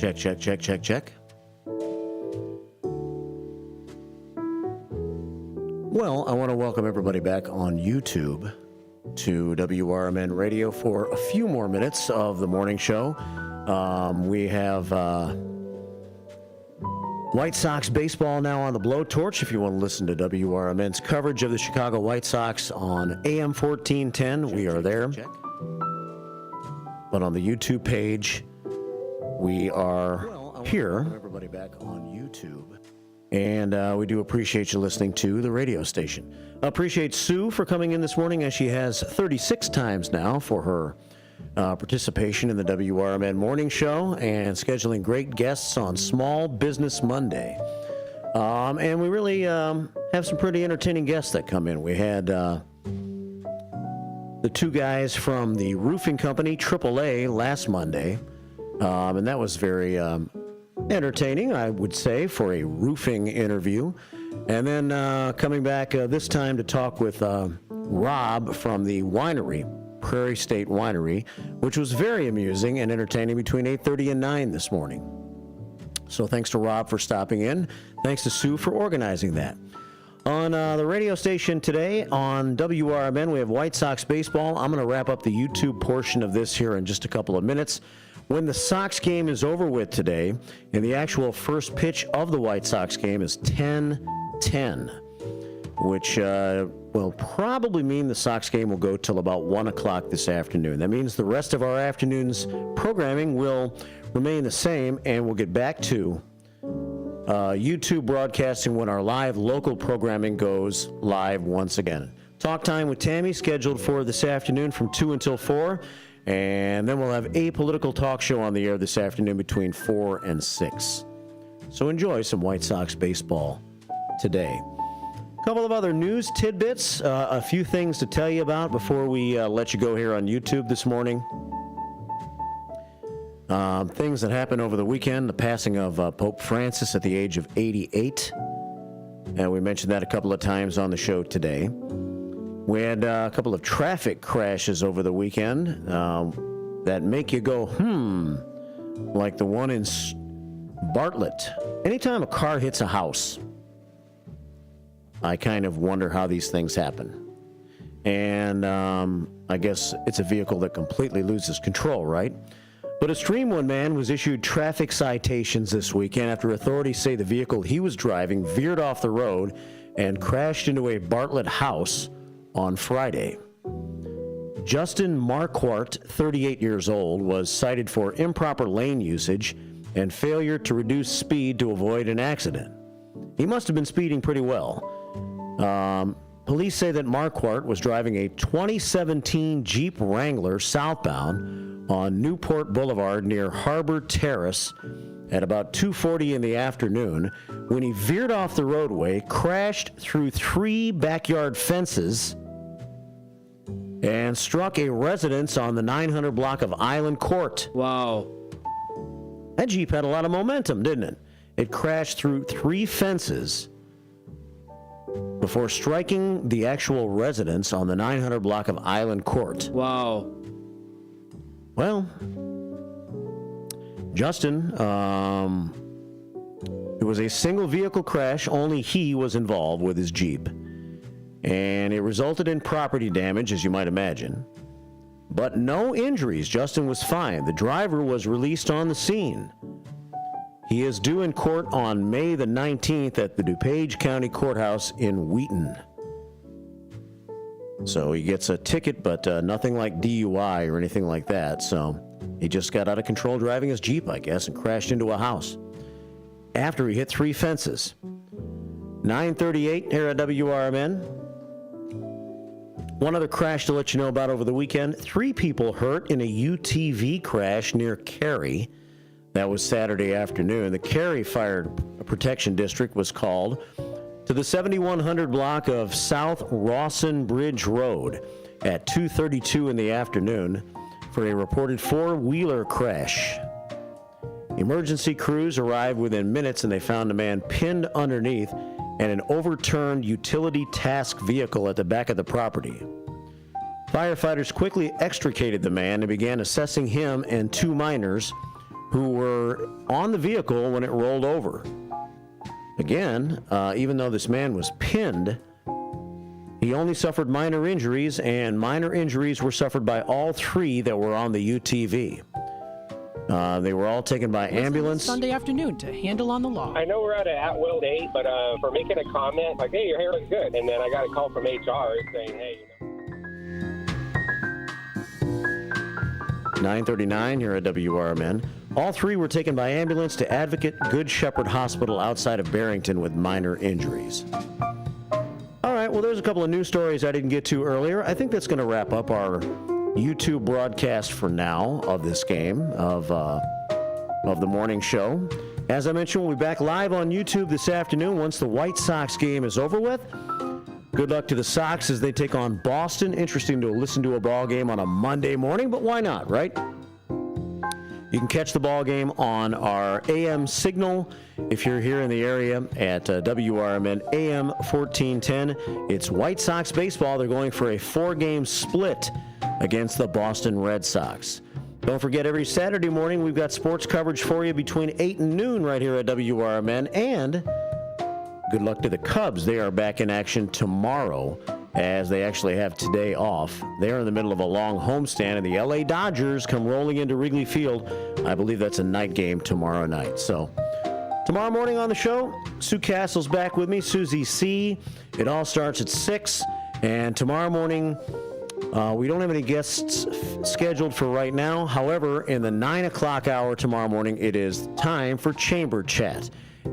Check, check, check, check, check. Well, I want to welcome everybody back on YouTube to WRMN Radio for a few more minutes of the morning show. We have White Sox baseball now on the blowtorch. If you want to listen to WRMN's coverage of the Chicago White Sox on AM 1410, we are there. But on the YouTube page, we are here. Everybody back on YouTube. And we do appreciate you listening to the radio station. Appreciate Sue for coming in this morning, as she has 36 times now for her participation in the WRMN morning show and scheduling great guests on Small Business Monday. And we really have some pretty entertaining guests that come in. We had the two guys from the roofing company, AAA, last Monday. And that was very entertaining, I would say, for a roofing interview. And then coming back this time to talk with Rob from the winery, Prairie State Winery, which was very amusing and entertaining between 8:30 and 9 this morning. So thanks to Rob for stopping in. Thanks to Sue for organizing that. On the radio station today on WRMN, we have White Sox baseball. I'm going to wrap up the YouTube portion of this here in just a couple of minutes. When the Sox game is over with today, and the actual first pitch of the White Sox game is 10:10, which will probably mean the Sox game will go till about 1 o'clock this afternoon. That means the rest of our afternoon's programming will remain the same, and we'll get back to YouTube broadcasting when our live local programming goes live once again. Talk Time with Tammy scheduled for this afternoon from 2 until 4. And then we'll have a political talk show on the air this afternoon between 4 and 6. So enjoy some White Sox baseball today. A couple of other news tidbits, a few things to tell you about before we let you go here on YouTube this morning. Things that happened over the weekend, the passing of Pope Francis at the age of 88. And we mentioned that a couple of times on the show today. We had a couple of traffic crashes over the weekend that make you go, like the one in Bartlett. Anytime a car hits a house, I kind of wonder how these things happen. And I guess it's a vehicle that completely loses control, right? But a Streamwood man was issued traffic citations this weekend after authorities say the vehicle he was driving veered off the road and crashed into a Bartlett house on Friday. Justin Marquardt, 38 years old, was cited for improper lane usage and failure to reduce speed to avoid an accident. He must have been speeding pretty well. Police say that Marquardt was driving a 2017 Jeep Wrangler southbound on Newport Boulevard near Harbor Terrace at about 2:40 in the afternoon when he veered off the roadway, crashed through 3 backyard fences, and struck a residence on the 900 block of Island Court. Wow. That Jeep had a lot of momentum, didn't it? It crashed through 3 fences before striking the actual residence on the 900 block of Island Court. Wow. Well, Justin, it was a single vehicle crash. Only he was involved with his Jeep. And it resulted in property damage, as you might imagine. But no injuries. Justin was fine. The driver was released on the scene. He is due in court on May the 19th at the DuPage County Courthouse in Wheaton. So he gets a ticket, but nothing like DUI or anything like that. So he just got out of control driving his Jeep, I guess, and crashed into a house after he hit 3 fences. 9:38 here at WRMN. One other crash to let you know about over the weekend. 3 people hurt in a UTV crash near Cary. That was Saturday afternoon. The Cary Fire Protection District was called to the 7100 block of South Rawson Bridge Road at 2:32 in the afternoon for a reported 4-wheeler crash. Emergency crews arrived within minutes and they found a man pinned underneath and an overturned utility task vehicle at the back of the property. Firefighters quickly extricated the man and began assessing him and 2 minors who were on the vehicle when it rolled over. Again, even though this man was pinned, he only suffered minor injuries, and minor injuries were suffered by all three that were on the UTV. They were all taken by ambulance. Sunday afternoon to handle on the law. I know we're at an at-will date, but for making a comment, like, hey, your hair looks good. And then I got a call from HR saying, hey, 9:39 here at WRMN. All three were taken by ambulance to Advocate Good Shepherd Hospital outside of Barrington with minor injuries. All right, well, there's a couple of news stories I didn't get to earlier. I think that's going to wrap up our YouTube broadcast for now of this game of the morning show. As I mentioned, we'll be back live on YouTube this afternoon once the White Sox game is over with. Good luck to the Sox as they take on Boston. Interesting to listen to a ball game on a Monday morning, but why not, right? You can catch the ball game on our AM signal if you're here in the area at WRMN AM 1410. It's White Sox baseball. They're going for a 4-game split against the Boston Red Sox. Don't forget, every Saturday morning we've got sports coverage for you between 8 and noon right here at WRMN. And good luck to the Cubs. They are back in action tomorrow, as they actually have today off. They're in the middle of a long homestand, and the LA Dodgers come rolling into Wrigley Field. I believe that's a night game tomorrow night. So tomorrow morning on the show, Sue Castle's back with me, Susie C. It all starts at 6, and tomorrow morning we don't have any guests scheduled for right now. However, in the 9 o'clock hour tomorrow morning, it is time for Chamber Chat.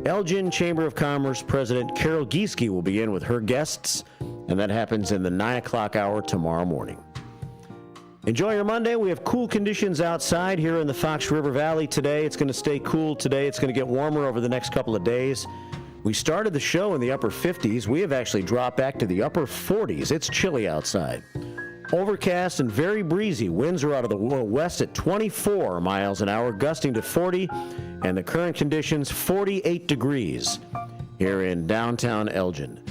Elgin Chamber of Commerce President Carol Gieske will be in with her guests, and that happens in the 9 o'clock hour tomorrow morning. Enjoy your Monday. We have cool conditions outside here in the Fox River Valley today. It's going to stay cool today. It's going to get warmer over the next couple of days. We started the show in the upper 50s. We have actually dropped back to the upper 40s. It's chilly outside. Overcast and very breezy. Winds are out of the west at 24 miles an hour, gusting to 40, and the current conditions 48 degrees here in downtown Elgin.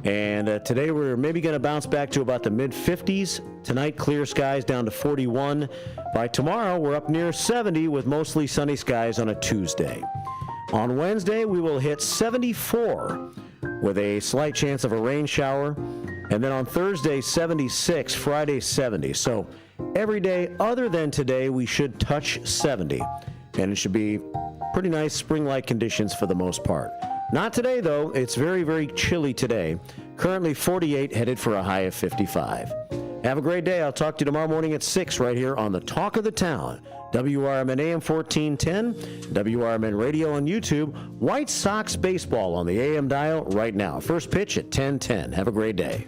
And today we're maybe going to bounce back to about the mid-50s. Tonight, clear skies down to 41. By tomorrow, we're up near 70 with mostly sunny skies on a Tuesday. On Wednesday, we will hit 74 with a slight chance of a rain shower. And then on Thursday, 76, Friday, 70. So every day other than today, we should touch 70. And it should be pretty nice spring-like conditions for the most part. Not today, though. It's very, very chilly today. Currently 48, headed for a high of 55. Have a great day. I'll talk to you tomorrow morning at 6 right here on the Talk of the Town. WRMN AM 1410, WRMN Radio on YouTube, White Sox baseball on the AM dial right now. First pitch at 10:10. Have a great day.